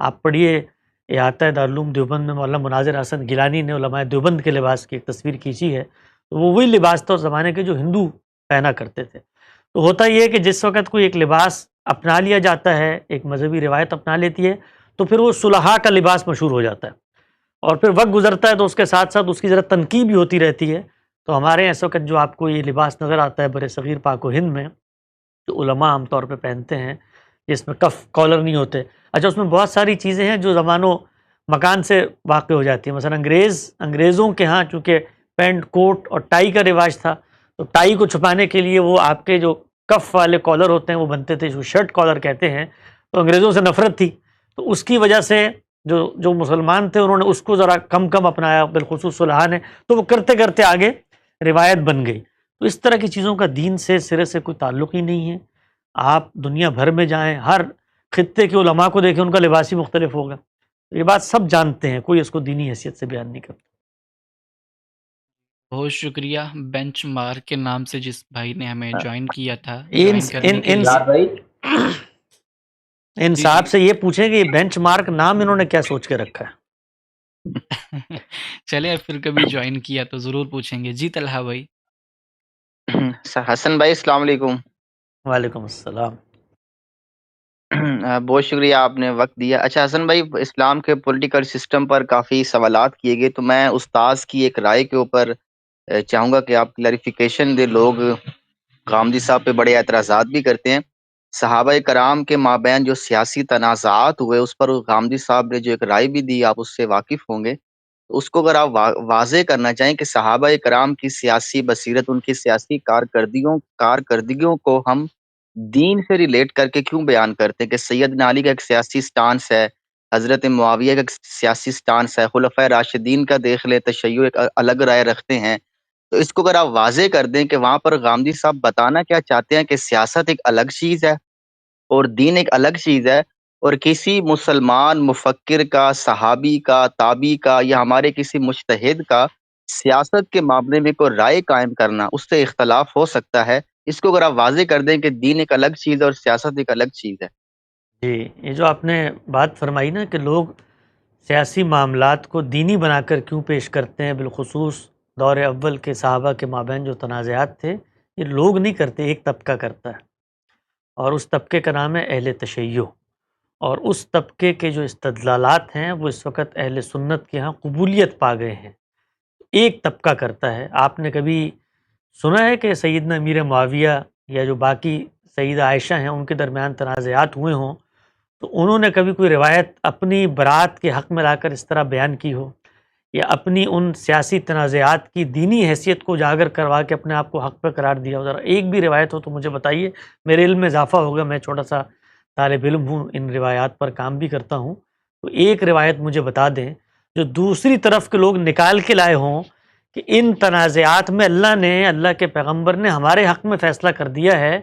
آپ پڑھیے، یہ آتا ہے دارالعلوم دیوبند میں مولانا مناظر حسن گیلانی نے علماء دیوبند کے لباس کی ایک تصویر کھینچی ہے، تو وہ وہی لباس تھا اس زمانے کے جو ہندو پہنا کرتے تھے۔ تو ہوتا یہ ہے کہ جس وقت کوئی ایک لباس اپنا لیا جاتا ہے، ایک مذہبی روایت اپنا لیتی ہے، تو پھر وہ صلحاء کا لباس مشہور ہو جاتا ہے، اور پھر وقت گزرتا ہے تو اس کے ساتھ ساتھ اس کی ذرا تنقید بھی ہوتی رہتی ہے۔ تو ہمارے اس وقت جو آپ کو یہ لباس نظر آتا ہے بر صغیر پاک و ہند میں، تو علماء عام طور پہ پہنتے ہیں، جس میں کف کالر نہیں ہوتے۔ اچھا، اس میں بہت ساری چیزیں ہیں جو زمان و مکان سے واقع ہو جاتی ہیں۔ مثلا انگریزوں کے ہاں چونکہ پینٹ کوٹ اور ٹائی کا رواج تھا، تو ٹائی کو چھپانے کے لیے وہ آپ کے جو کف والے کالر ہوتے ہیں وہ بنتے تھے، جو شرٹ کالر کہتے ہیں۔ تو انگریزوں سے نفرت تھی، تو اس کی وجہ سے جو مسلمان تھے انہوں نے اس کو ذرا کم اپنایا، بالخصوص صلحاء نے، تو وہ کرتے کرتے آگے روایت بن گئی۔ تو اس طرح کی چیزوں کا دین سے سرے سے کوئی تعلق ہی نہیں ہے۔ آپ دنیا بھر میں جائیں، ہر خطے کے علماء کو دیکھیں، ان کا لباس ہی مختلف ہوگا۔ یہ بات سب جانتے ہیں، کوئی اس کو دینی حیثیت سے بیان نہیں کرتا۔ بہت شکریہ بینچ مارک کے نام سے جس بھائی نے ہمیں جوائن کیا تھا، ان جوائن کرنے کے لیے ان جی صاحب جی سے یہ پوچھیں کہ یہ بینچ مارک نام انہوں نے کیا سوچ کے رکھا ہے؟ چلیں پھر کبھی جوائن کیا تو ضرور پوچھیں گے۔ جی طلحہ بھائی۔ حسن بھائی السلام علیکم۔ وعلیکم السلام۔ بہت شکریہ آپ نے وقت دیا۔ اچھا حسن بھائی، اسلام کے پولیٹیکل سسٹم پر کافی سوالات کیے گئے، تو میں استاذ کی ایک رائے کے اوپر چاہوں گا کہ آپ کلیریفیکیشن دے۔ لوگ غامدی صاحب پہ بڑے اعتراضات بھی کرتے ہیں۔ صحابہ کرام کے مابین جو سیاسی تنازعات ہوئے اس پر غامدی صاحب نے جو ایک رائے بھی دی، آپ اس سے واقف ہوں گے، تو اس کو اگر آپ واضح کرنا چاہیں کہ صحابہ کرام کی سیاسی بصیرت، ان کی سیاسی کارکردگیوں کو ہم دین سے ریلیٹ کر کے کیوں بیان کرتے ہیں کہ سیدنا علی کا ایک سیاسی سٹانس ہے، حضرت معاویہ کا ایک سیاسی سٹانس ہے، خلفائے راشدین کا دیکھ لیں تشیع ایک الگ رائے رکھتے ہیں۔ تو اس کو اگر آپ واضح کر دیں کہ وہاں پر غامدی صاحب بتانا کیا چاہتے ہیں کہ سیاست ایک الگ چیز ہے اور دین ایک الگ چیز ہے، اور کسی مسلمان مفکر کا، صحابی کا، تابعی کا یا ہمارے کسی مجتہد کا سیاست کے معاملے میں کوئی رائے قائم کرنا، اس سے اختلاف ہو سکتا ہے۔ اس کو اگر آپ واضح کر دیں کہ دین ایک الگ چیز ہے اور سیاست ایک الگ چیز ہے۔ جی، یہ جو آپ نے بات فرمائی نا کہ لوگ سیاسی معاملات کو دینی بنا کر کیوں پیش کرتے ہیں، بالخصوص دور اول کے صحابہ کے مابین جو تنازعات تھے، یہ لوگ نہیں کرتے، ایک طبقہ کرتا ہے، اور اس طبقے کا نام ہے اہل تشیع۔ اور اس طبقے کے جو استدلالات ہیں وہ اس وقت اہل سنت کے ہاں قبولیت پا گئے ہیں، ایک طبقہ کرتا ہے۔ آپ نے کبھی سنا ہے کہ سیدنا امیر معاویہ یا جو باقی سیدہ عائشہ ہیں ان کے درمیان تنازعات ہوئے ہوں، تو انہوں نے کبھی کوئی روایت اپنی برات کے حق میں لا کر اس طرح بیان کی ہو، یا اپنی ان سیاسی تنازعات کی دینی حیثیت کو اجاگر کروا کے اپنے آپ کو حق پہ قرار دیا ہو؟ ذرا ایک بھی روایت ہو تو مجھے بتائیے، میرے علم میں اضافہ ہوگا، میں چھوٹا سا طالب علم ہوں، ان روایات پر کام بھی کرتا ہوں، تو ایک روایت مجھے بتا دیں جو دوسری طرف کے لوگ نکال کے لائے ہوں کہ ان تنازعات میں اللہ کے پیغمبر نے ہمارے حق میں فیصلہ کر دیا ہے،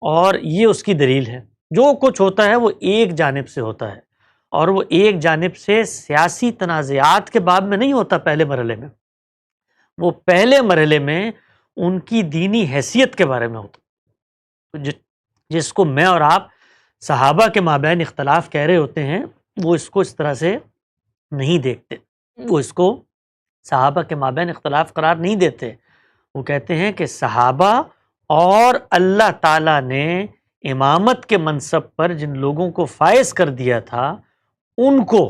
اور یہ اس کی دلیل ہے۔ جو کچھ ہوتا ہے وہ ایک جانب سے ہوتا ہے، اور وہ ایک جانب سے سیاسی تنازعات کے باب میں نہیں ہوتا۔ پہلے مرحلے میں وہ پہلے مرحلے میں ان کی دینی حیثیت کے بارے میں ہوتا، جس کو میں اور آپ صحابہ کے مابین اختلاف کہہ رہے ہوتے ہیں، وہ اس کو اس طرح سے نہیں دیکھتے، وہ اس کو صحابہ کے مابین اختلاف قرار نہیں دیتے۔ وہ کہتے ہیں کہ صحابہ اور اللہ تعالیٰ نے امامت کے منصب پر جن لوگوں کو فائز کر دیا تھا، ان کو،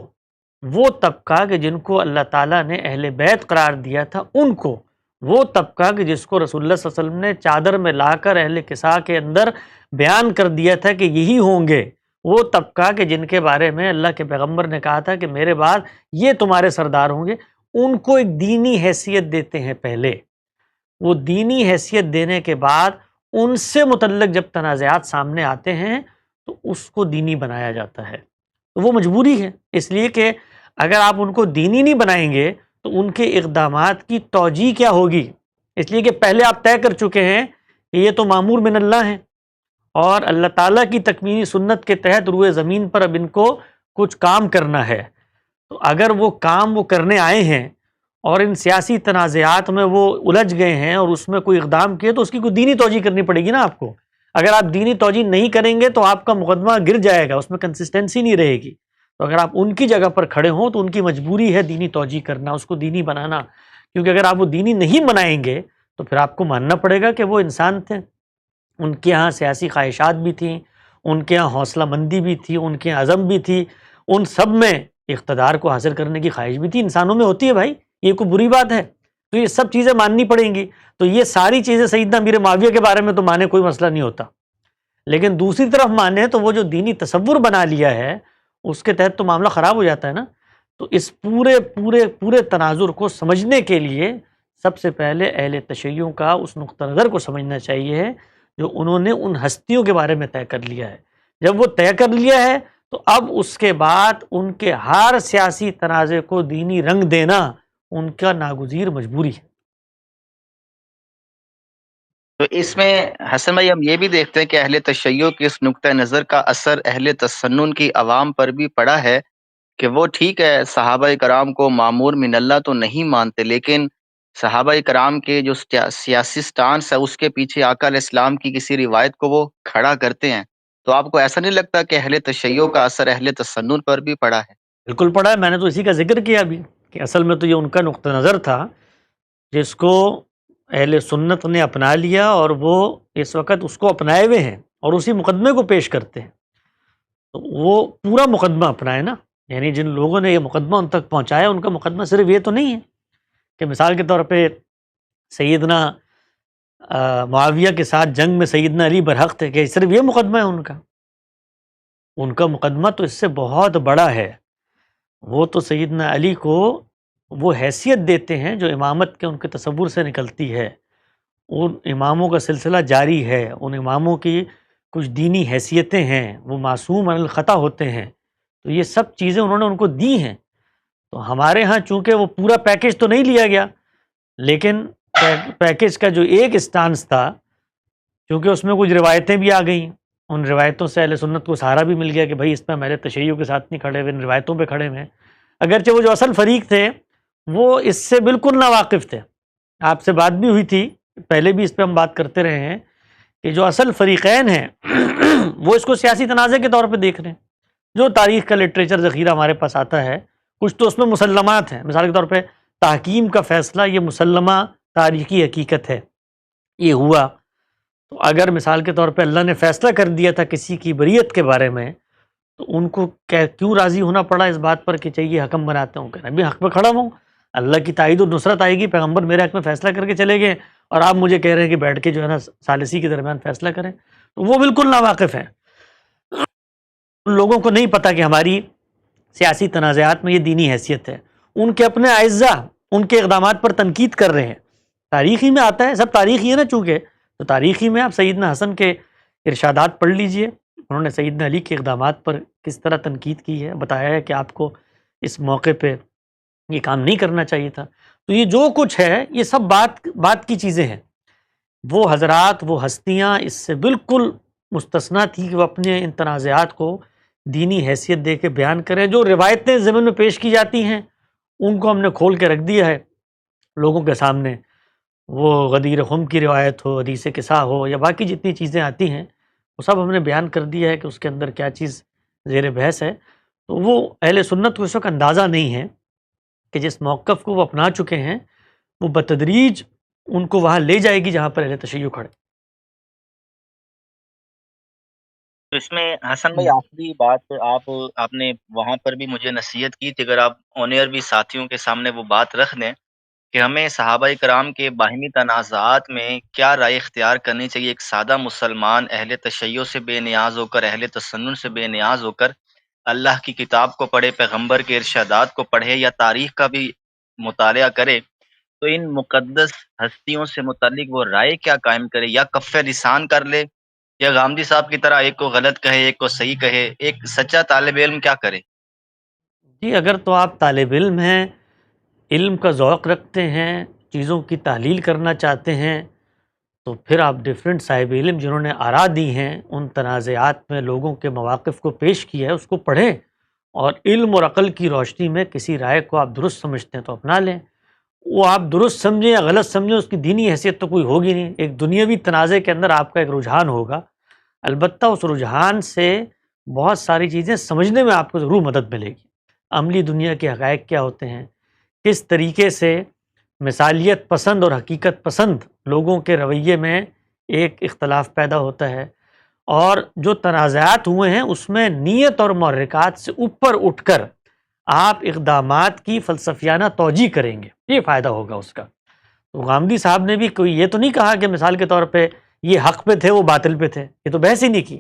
وہ طبقہ کہ جن کو اللہ تعالیٰ نے اہل بیت قرار دیا تھا، ان کو، وہ طبقہ کہ جس کو رسول اللہ صلی اللہ علیہ وسلم نے چادر میں لا کر اہل کساء کے اندر بیان کر دیا تھا کہ یہی ہوں گے، وہ طبقہ کہ جن کے بارے میں اللہ کے پیغمبر نے کہا تھا کہ میرے بعد یہ تمہارے سردار ہوں گے، ان کو ایک دینی حیثیت دیتے ہیں پہلے۔ وہ دینی حیثیت دینے کے بعد ان سے متعلق جب تنازعات سامنے آتے ہیں تو اس کو دینی بنایا جاتا ہے۔ تو وہ مجبوری ہے، اس لیے کہ اگر آپ ان کو دینی نہیں بنائیں گے تو ان کے اقدامات کی توجیہ کیا ہوگی؟ اس لیے کہ پہلے آپ طے کر چکے ہیں کہ یہ تو مامور من اللہ ہیں، اور اللہ تعالیٰ کی تکوینی سنت کے تحت روئے زمین پر اب ان کو کچھ کام کرنا ہے۔ تو اگر وہ کام وہ کرنے آئے ہیں اور ان سیاسی تنازعات میں وہ الجھ گئے ہیں اور اس میں کوئی اقدام کیے، تو اس کی کوئی دینی توجیہ کرنی پڑے گی نا آپ کو۔ اگر آپ دینی توجیہ نہیں کریں گے تو آپ کا مقدمہ گر جائے گا، اس میں کنسسٹنسی نہیں رہے گی۔ تو اگر آپ ان کی جگہ پر کھڑے ہوں تو ان کی مجبوری ہے دینی توجیہ کرنا، اس کو دینی بنانا، کیونکہ اگر آپ وہ دینی نہیں بنائیں گے تو پھر آپ کو ماننا پڑے گا کہ وہ انسان تھے، ان کے ہاں سیاسی خواہشات بھی تھیں، ان کے ہاں حوصلہ مندی بھی تھی، ان کے عزم بھی تھی، ان سب میں اقتدار کو حاصل کرنے کی خواہش بھی تھی، انسانوں میں ہوتی ہے بھائی، یہ کوئی بری بات ہے؟ تو یہ سب چیزیں ماننی پڑیں گی۔ تو یہ ساری چیزیں سیدنا امیر معاویہ کے بارے میں تو مانے، کوئی مسئلہ نہیں ہوتا، لیکن دوسری طرف مانے تو وہ جو دینی تصور بنا لیا ہے اس کے تحت تو معاملہ خراب ہو جاتا ہے نا۔ تو اس پورے تناظر کو سمجھنے کے لیے سب سے پہلے اہل تشیع کا اس نقطہ نظر کو سمجھنا چاہیے جو انہوں نے ان ہستیوں کے بارے میں طے کر لیا ہے۔ جب وہ طے کر لیا ہے تو اب اس کے بعد ان کے ہر سیاسی تنازع کو دینی رنگ دینا ان کا ناگزیر مجبوری ہے۔ تو اس میں حسن بھائی ہم یہ بھی دیکھتے ہیں کہ اہل تشیع کے اس نقطہ نظر کا اثر اہل تسنن کی عوام پر بھی پڑا ہے کہ وہ ٹھیک ہے صحابہ کرام کو معمور من اللہ تو نہیں مانتے، لیکن صحابہ کرام کے جو سیاسی سٹانس ہے اس کے پیچھے آقا علیہ السلام کی کسی روایت کو وہ کھڑا کرتے ہیں۔ تو آپ کو ایسا نہیں لگتا کہ اہل تشیع کا اثر اہل تسنن پر بھی پڑا ہے؟ بالکل پڑا ہے، میں نے تو اسی کا ذکر کیا ابھی کہ اصل میں تو یہ ان کا نقطہ نظر تھا جس کو اہل سنت نے اپنا لیا، اور وہ اس وقت اس کو اپنائے ہوئے ہیں اور اسی مقدمے کو پیش کرتے ہیں۔ تو وہ پورا مقدمہ اپنائے نا، یعنی جن لوگوں نے یہ مقدمہ ان تک پہنچایا ان کا مقدمہ صرف یہ تو نہیں ہے کہ مثال کے طور پہ سیدنا معاویہ کے ساتھ جنگ میں سیدنا علی برحق تھے، کہ صرف یہ مقدمہ ہے ان کا مقدمہ تو اس سے بہت بڑا ہے۔ وہ تو سیدنا علی کو وہ حیثیت دیتے ہیں جو امامت کے ان کے تصور سے نکلتی ہے، ان اماموں کا سلسلہ جاری ہے، ان اماموں کی کچھ دینی حیثیتیں ہیں، وہ معصوم عن الخطا ہوتے ہیں، تو یہ سب چیزیں انہوں نے ان کو دی ہیں۔ تو ہمارے ہاں چونکہ وہ پورا پیکج تو نہیں لیا گیا، لیکن پیکج کا جو ایک اسٹانس تھا، کیونکہ اس میں کچھ روایتیں بھی آ گئیں، ان روایتوں سے اہل سنت کو سہارا بھی مل گیا کہ بھائی اس میں ہمارے تشیع کے ساتھ نہیں کھڑے ہوئے، ان روایتوں پہ کھڑے ہوئے ہیں، اگرچہ وہ جو اصل فریق تھے وہ اس سے بالکل ناواقف تھے۔ آپ سے بات بھی ہوئی تھی، پہلے بھی اس پہ ہم بات کرتے رہے ہیں کہ جو اصل فریقین ہیں وہ اس کو سیاسی تنازع کے طور پہ دیکھ رہے ہیں۔ جو تاریخ کا لٹریچر ذخیرہ ہمارے پاس آتا ہے کچھ تو اس میں مسلمات ہیں، مثال کے طور پہ تحکیم کا فیصلہ یہ مسلمہ تاریخی حقیقت ہے، یہ ہوا، تو اگر مثال کے طور پہ اللہ نے فیصلہ کر دیا تھا کسی کی بریت کے بارے میں تو ان کو کیوں راضی ہونا پڑا اس بات پر کہ چاہیے حکم بناتے ہوں، کہ میں بھی حق پہ کھڑا ہوں، اللہ کی تائید و نصرت آئے گی، پیغمبر میرے حق میں فیصلہ کر کے چلے گئے اور آپ مجھے کہہ رہے ہیں کہ بیٹھ کے جو ہے نا ثالثی کے درمیان فیصلہ کریں، تو وہ بالکل ناواقف ہیں۔ ان لوگوں کو نہیں پتہ کہ ہماری سیاسی تنازعات میں یہ دینی حیثیت ہے، ان کے اپنے اعزہ ان کے اقدامات پر تنقید کر رہے ہیں۔ تاریخی میں آتا ہے، سب تاریخی ہے نا چونکہ، تو تاریخی میں آپ سیدنا حسن کے ارشادات پڑھ لیجئے، انہوں نے سیدنا علی کے اقدامات پر کس طرح تنقید کی ہے، بتایا ہے کہ آپ کو اس موقع پہ یہ کام نہیں کرنا چاہیے تھا۔ تو یہ جو کچھ ہے یہ سب بات کی چیزیں ہیں، وہ حضرات وہ ہستیاں اس سے بالکل مستثنیٰ تھی کہ وہ اپنے ان تنازعات کو دینی حیثیت دے کے بیان کریں۔ جو روایتیں ضمن میں پیش کی جاتی ہیں ان کو ہم نے کھول کے رکھ دیا ہے لوگوں کے سامنے، وہ غدیر خم کی روایت ہو، حدیث قصہ ہو، یا باقی جتنی چیزیں آتی ہیں وہ سب ہم نے بیان کر دیا ہے کہ اس کے اندر کیا چیز زیر بحث ہے۔ تو وہ اہل سنت کو اس وقت اندازہ نہیں ہے کہ جس موقف کو وہ اپنا چکے ہیں وہ بتدریج ان کو وہاں لے جائے گی جہاں پر اہل تشیع کھڑے۔ تو اس میں حسن بھائی آخری بات آپ نے وہاں پر بھی مجھے نصیحت کی تھی، اگر آپ آن ایئر بھی ساتھیوں کے سامنے وہ بات رکھ دیں کہ ہمیں صحابہ کرام کے باہمی تنازعات میں کیا رائے اختیار کرنی چاہیے۔ ایک سادہ مسلمان اہل تشیع سے بے نیاز ہو کر، اہل تسنن سے بے نیاز ہو کر اللہ کی کتاب کو پڑھے، پیغمبر کے ارشادات کو پڑھے یا تاریخ کا بھی مطالعہ کرے، تو ان مقدس ہستیوں سے متعلق وہ رائے کیا قائم کرے؟ یا کف لسان کر لے، یا غامدی صاحب کی طرح ایک کو غلط کہے ایک کو صحیح کہے؟ ایک سچا طالب علم کیا کرے؟ جی اگر تو آپ طالب علم ہیں، علم کا ذوق رکھتے ہیں، چیزوں کی تحلیل کرنا چاہتے ہیں، تو پھر آپ ڈیفرنٹ صاحب علم جنہوں نے آراء دی ہیں ان تنازعات میں لوگوں کے مواقف کو پیش کیا ہے اس کو پڑھیں، اور علم اور عقل کی روشنی میں کسی رائے کو آپ درست سمجھتے ہیں تو اپنا لیں۔ وہ آپ درست سمجھیں یا غلط سمجھیں اس کی دینی حیثیت تو کوئی ہوگی نہیں، ایک دنیاوی تنازع کے اندر آپ کا ایک رجحان ہوگا، البتہ اس رجحان سے بہت ساری چیزیں سمجھنے میں آپ کو ضرور مدد ملے گی۔ عملی دنیا کے حقائق کیا ہوتے ہیں، کس طریقے سے مثالیت پسند اور حقیقت پسند لوگوں کے رویے میں ایک اختلاف پیدا ہوتا ہے، اور جو تنازعات ہوئے ہیں اس میں نیت اور محرکات سے اوپر اٹھ کر آپ اقدامات کی فلسفیانہ توجیہ کریں گے، یہ فائدہ ہوگا اس کا۔ تو غامدی صاحب نے بھی کوئی یہ تو نہیں کہا کہ مثال کے طور پہ یہ حق پہ تھے وہ باطل پہ تھے، یہ تو بحث ہی نہیں کی۔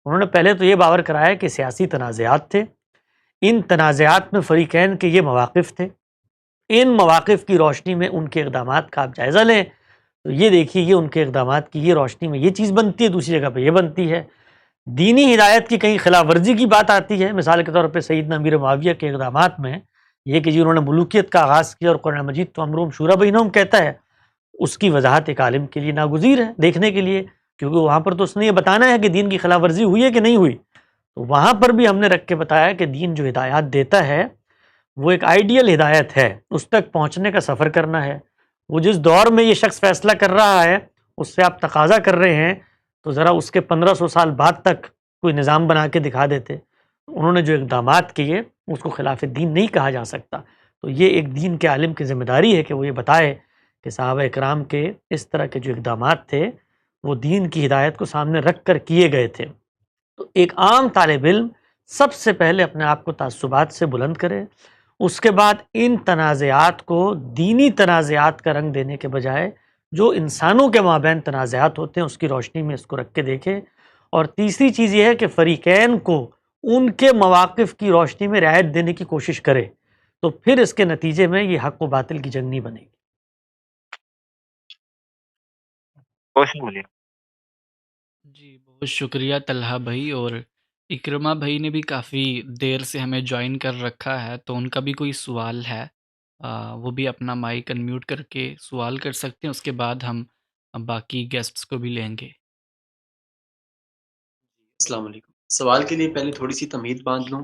انہوں نے پہلے تو یہ باور کرایا کہ سیاسی تنازعات تھے، ان تنازعات میں فریقین کے یہ مواقف تھے، ان مواقف کی روشنی میں ان کے اقدامات کا آپ جائزہ لیں، تو یہ دیکھیے یہ ان کے اقدامات کی یہ روشنی میں یہ چیز بنتی ہے، دوسری جگہ پہ یہ بنتی ہے۔ دینی ہدایت کی کہیں خلاف ورزی کی بات آتی ہے، مثال کے طور پہ سیدنا امیر معاویہ کے اقدامات میں یہ کہ جی انہوں نے ملوکیت کا آغاز کیا، اور قرآن مجید تو امرهم شورى بینہم کہتا ہے، اس کی وضاحت ایک عالم کے لیے ناگزیر ہے دیکھنے کے لیے، کیونکہ وہاں پر تو اس نے یہ بتانا ہے کہ دین کی خلاف ورزی ہوئی ہے کہ نہیں ہوئی۔ تو وہاں پر بھی ہم نے رکھ کے بتایا کہ دین جو ہدایات دیتا ہے وہ ایک آئیڈیل ہدایت ہے، اس تک پہنچنے کا سفر کرنا ہے۔ وہ جس دور میں یہ شخص فیصلہ کر رہا ہے اس سے آپ تقاضا کر رہے ہیں، تو ذرا اس کے 1500 سال بعد تک کوئی نظام بنا کے دکھا دیتے۔ انہوں نے جو اقدامات کیے اس کو خلاف دین نہیں کہا جا سکتا۔ تو یہ ایک دین کے عالم کی ذمہ داری ہے کہ وہ یہ بتائے کہ صحابہ اکرام کے اس طرح کے جو اقدامات تھے وہ دین کی ہدایت کو سامنے رکھ کر کیے گئے تھے۔ تو ایک عام طالب علم سب سے پہلے اپنے آپ کو تعصبات سے بلند کرے، اس کے بعد ان تنازعات کو دینی تنازعات کا رنگ دینے کے بجائے جو انسانوں کے مابین تنازعات ہوتے ہیں اس کی روشنی میں اس کو رکھ کے دیکھے۔ اور تیسری چیز یہ ہے کہ فریقین کو ان کے مواقف کی روشنی میں رعایت دینے کی کوشش کرے، تو پھر اس کے نتیجے میں یہ حق و باطل کی جنگ نہیں بنے گی۔ جی بہت شکریہ طلحہ بھائی، اور اکرمہ بھائی نے بھی کافی دیر سے ہمیں جوائن کر رکھا ہے، تو ان کا بھی کوئی سوال ہے، وہ بھی اپنا مائک انمیوٹ کر کے سوال کر سکتے ہیں، اس کے بعد ہم باقی گیسٹس کو بھی لیں گے۔ السلام علیکم۔ سوال کے لیے پہلے تھوڑی سی تمہید باندھ لوں،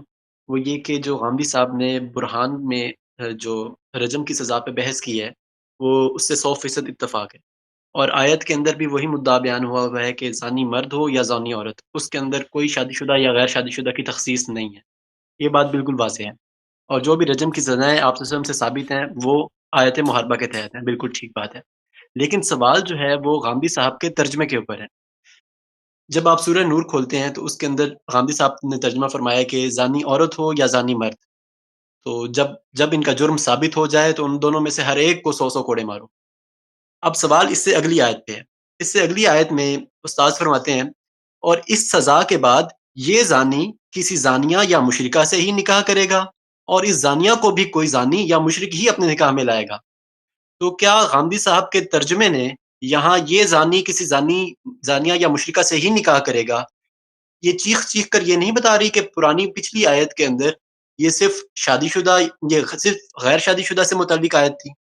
وہ یہ کہ جو غامدی صاحب نے برہان میں جو رجم کی سزا پہ بحث کی ہے وہ اس سے 100% اتفاق ہے، اور آیت کے اندر بھی وہی مدعا بیان ہوا ہے کہ زانی مرد ہو یا زانی عورت، اس کے اندر کوئی شادی شدہ یا غیر شادی شدہ کی تخصیص نہیں ہے، یہ بات بالکل واضح ہے۔ اور جو بھی رجم کی سزائیں آپ صلی اللہ علیہ وسلم سے ثابت ہیں وہ آیت محربہ کے تحت ہیں، بالکل ٹھیک بات ہے۔ لیکن سوال جو ہے وہ غامدی صاحب کے ترجمے کے اوپر ہے۔ جب آپ سورہ نور کھولتے ہیں تو اس کے اندر غامدی صاحب نے ترجمہ فرمایا کہ زانی عورت ہو یا زانی مرد، تو جب ان کا جرم ثابت ہو جائے تو ان دونوں میں سے ہر ایک کو 100 کوڑے مارو۔ اب سوال اس سے اگلی آیت پہ ہے۔ اس سے اگلی آیت میں استاذ فرماتے ہیں اور اس سزا کے بعد یہ زانی کسی زانیہ یا مشرکہ سے ہی نکاح کرے گا، اور اس زانیہ کو بھی کوئی زانی یا مشرک ہی اپنے نکاح میں لائے گا۔ تو کیا غامدی صاحب کے ترجمے نے یہاں یہ زانی کسی زانیہ یا مشرکہ سے ہی نکاح کرے گا، یہ چیخ چیخ کر یہ نہیں بتا رہی کہ پرانی پچھلی آیت کے اندر یہ صرف شادی شدہ، یہ صرف غیر شادی شدہ سے متعلق آیت تھی؟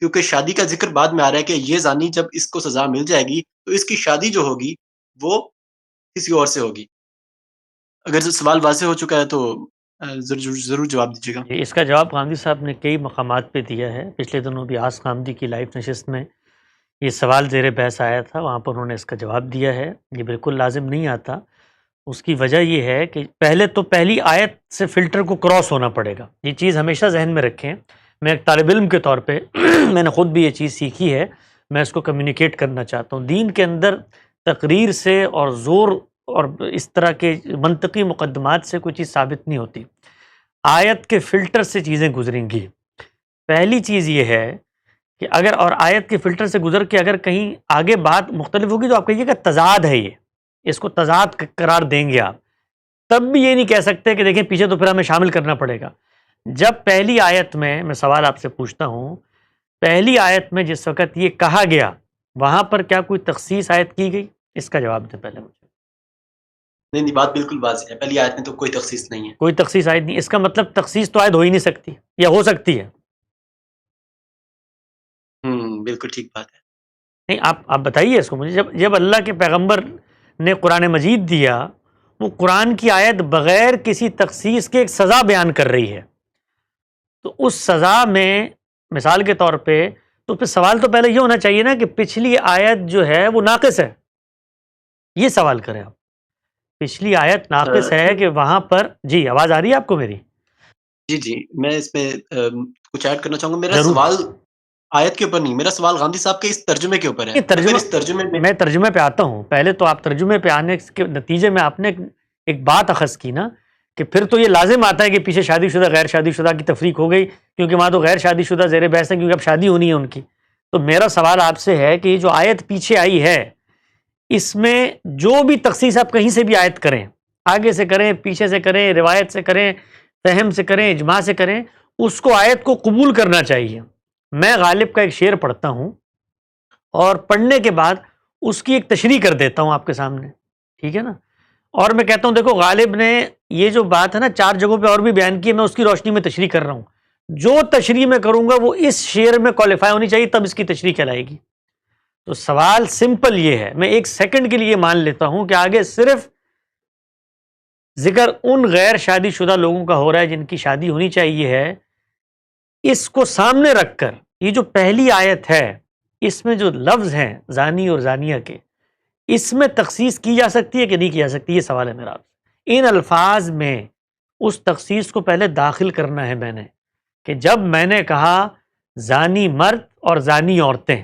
کیونکہ شادی کا ذکر بعد میں آ رہا ہے کہ یہ زانی جب اس کو سزا مل جائے گی تو اس کی شادی جو ہوگی وہ کسی اور سے ہوگی۔ اگر سوال واضح ہو چکا ہے تو ضرور جواب دیجیے گا۔ اس کا جواب غامدی صاحب نے کئی مقامات پہ دیا ہے۔ پچھلے دنوں بھی آس غامدی کی لائیو نشست میں یہ سوال زیر بحث آیا تھا، وہاں پر انہوں نے اس کا جواب دیا ہے۔ یہ بالکل لازم نہیں آتا، اس کی وجہ یہ ہے کہ پہلے تو پہلی آیت سے فلٹر کو کراس ہونا پڑے گا، یہ چیز ہمیشہ ذہن میں رکھیں۔ میں ایک طالب علم کے طور پہ میں نے خود بھی یہ چیز سیکھی ہے، میں اس کو کمیونیکیٹ کرنا چاہتا ہوں۔ دین کے اندر تقریر سے اور زور اور اس طرح کے منطقی مقدمات سے کوئی چیز ثابت نہیں ہوتی، آیت کے فلٹر سے چیزیں گزریں گی۔ پہلی چیز یہ ہے کہ اگر اور آیت کے فلٹر سے گزر کے اگر کہیں آگے بات مختلف ہوگی تو آپ کہیے کہ تضاد ہے، یہ اس کو تضاد قرار دیں گے آپ، تب بھی یہ نہیں کہہ سکتے کہ دیکھیں پیچھے تو پھر ہمیں شامل کرنا پڑے گا۔ جب پہلی آیت میں سوال آپ سے پوچھتا ہوں، پہلی آیت میں جس وقت یہ کہا گیا وہاں پر کیا کوئی تخصیص آیت کی گئی؟ اس کا جواب دیں پہلے مجھے۔ نہیں بات بالکل واضح ہے، پہلی آیت میں تو کوئی تخصیص نہیں ہے، کوئی تخصیص آیت نہیں، اس کا مطلب تخصیص تو عائد ہو ہی نہیں سکتی، یا ہو سکتی ہے؟ بالکل ٹھیک بات ہے۔ نہیں آپ بتائیے اس کو مجھے۔ جب اللہ کے پیغمبر نے قرآن مجید دیا، وہ قرآن کی آیت بغیر کسی تخصیص کے ایک سزا بیان کر رہی ہے، تو اس سزا میں مثال کے طور پہ تو پھر سوال تو پہلے یہ ہونا چاہیے نا کہ پچھلی آیت جو ہے وہ ناقص ہے، یہ سوال کریں آپ پچھلی آیت ناقص ہے کہ وہاں پر جی آواز آ رہی ہے آپ کو میری؟ جی میں اس میں کچھ ایڈ کرنا چاہوں گا. میرا ضرور. سوال آیت کے اوپر نہیں، میرا سوال غامدی صاحب کے اس ترجمے کے اوپر ہے. یہ اگر ترجمہ اس ترجمے میں میں ترجمے پہ آتا ہوں. پہلے تو آپ ترجمے پہ آنے کے نتیجے میں آپ نے ایک بات اخذ کی نا کہ پھر تو یہ لازم آتا ہے کہ پیچھے شادی شدہ غیر شادی شدہ کی تفریق ہو گئی، کیونکہ وہاں تو غیر شادی شدہ زیر بحث ہے، کیونکہ اب شادی ہونی ہے ان کی. تو میرا سوال آپ سے ہے کہ یہ جو آیت پیچھے آئی ہے اس میں جو بھی تخصیص آپ کہیں سے بھی آیت کریں، آگے سے کریں، پیچھے سے کریں، روایت سے کریں، فہم سے کریں، اجماع سے کریں، اس کو آیت کو قبول کرنا چاہیے. میں غالب کا ایک شعر پڑھتا ہوں اور پڑھنے کے بعد اس کی ایک تشریح کر دیتا ہوں آپ کے سامنے، ٹھیک ہے نا؟ اور میں کہتا ہوں دیکھو غالب نے یہ جو بات ہے نا 4 جگہوں پہ اور بھی بیان کی ہے، میں اس کی روشنی میں تشریح کر رہا ہوں. جو تشریح میں کروں گا وہ اس شعر میں کوالیفائی ہونی چاہیے، تب اس کی تشریح کہلائے گی. تو سوال سمپل یہ ہے، میں 1 سیکنڈ کے لیے مان لیتا ہوں کہ آگے صرف ذکر ان غیر شادی شدہ لوگوں کا ہو رہا ہے جن کی شادی ہونی چاہیے ہے. اس کو سامنے رکھ کر یہ جو پہلی آیت ہے اس میں جو لفظ ہیں زانی اور زانیہ کے، اس میں تخصیص کی جا سکتی ہے کہ نہیں کی جا سکتی؟ یہ سوال ہے میرا آپ سے. ان الفاظ میں اس تخصیص کو پہلے داخل کرنا ہے میں نے، کہ جب میں نے کہا زانی مرد اور زانی عورتیں،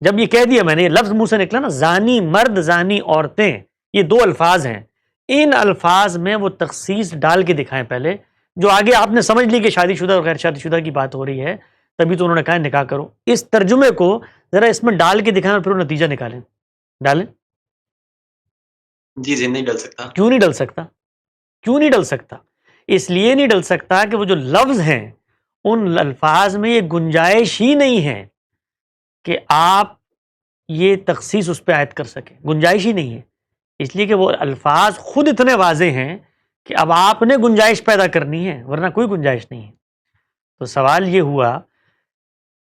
جب یہ کہہ دیا میں نے، یہ لفظ منہ سے نکلا نا، زانی مرد زانی عورتیں، یہ 2 الفاظ ہیں. ان الفاظ میں وہ تخصیص ڈال کے دکھائیں پہلے، جو آگے آپ نے سمجھ لی کہ شادی شدہ اور غیر شادی شدہ کی بات ہو رہی ہے، تبھی تو انہوں نے کہا نکاح کرو. اس ترجمے کو ذرا اس میں ڈال کے دکھائیں اور پھر وہ نتیجہ نکالیں. ڈالیں. جی نہیں ڈل سکتا. کیوں نہیں ڈل سکتا؟ کیوں نہیں ڈل سکتا؟ اس لیے نہیں ڈل سکتا کہ وہ جو لفظ ہیں ان الفاظ میں یہ گنجائش ہی نہیں ہے کہ آپ یہ تخصیص اس پہ عائد کر سکیں، گنجائش ہی نہیں ہے. اس لیے کہ وہ الفاظ خود اتنے واضح ہیں کہ اب آپ نے گنجائش پیدا کرنی ہے، ورنہ کوئی گنجائش نہیں ہے. تو سوال یہ ہوا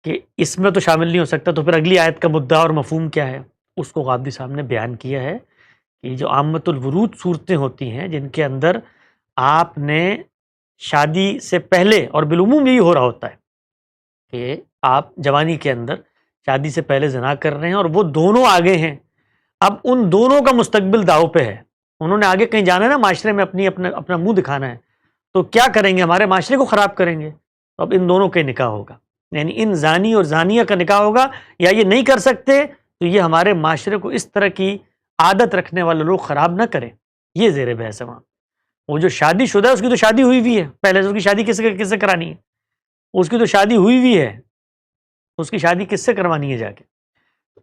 کہ اس میں تو شامل نہیں ہو سکتا، تو پھر اگلی آیت کا مدعا اور مفہوم کیا ہے؟ اس کو غامدی صاحب نے بیان کیا ہے کہ جو عامۃ الورود صورتیں ہوتی ہیں جن کے اندر آپ نے شادی سے پہلے، اور بالعموم یہی ہو رہا ہوتا ہے کہ آپ جوانی کے اندر شادی سے پہلے زنا کر رہے ہیں اور وہ دونوں آگے ہیں، اب ان دونوں کا مستقبل داؤ پہ ہے، انہوں نے آگے کہیں جانا ہے نا، معاشرے میں اپنا منہ دکھانا ہے، تو کیا کریں گے؟ ہمارے معاشرے کو خراب کریں گے. تو اب ان دونوں کا نکاح ہوگا، یعنی ان زانی اور زانیہ کا نکاح ہوگا. یا یہ نہیں کر سکتے تو یہ ہمارے معاشرے کو اس طرح کی عادت رکھنے والے لوگ خراب نہ کریں. یہ زیر بحث ہے وہاں. وہ جو شادی شدہ ہے اس کی تو شادی ہوئی ہوئی ہے، پہلے سے اس کی شادی کس سے کرانی ہے؟ اس کی تو شادی ہوئی ہوئی ہے، اس کی شادی کس سے کروانی ہے جا کے؟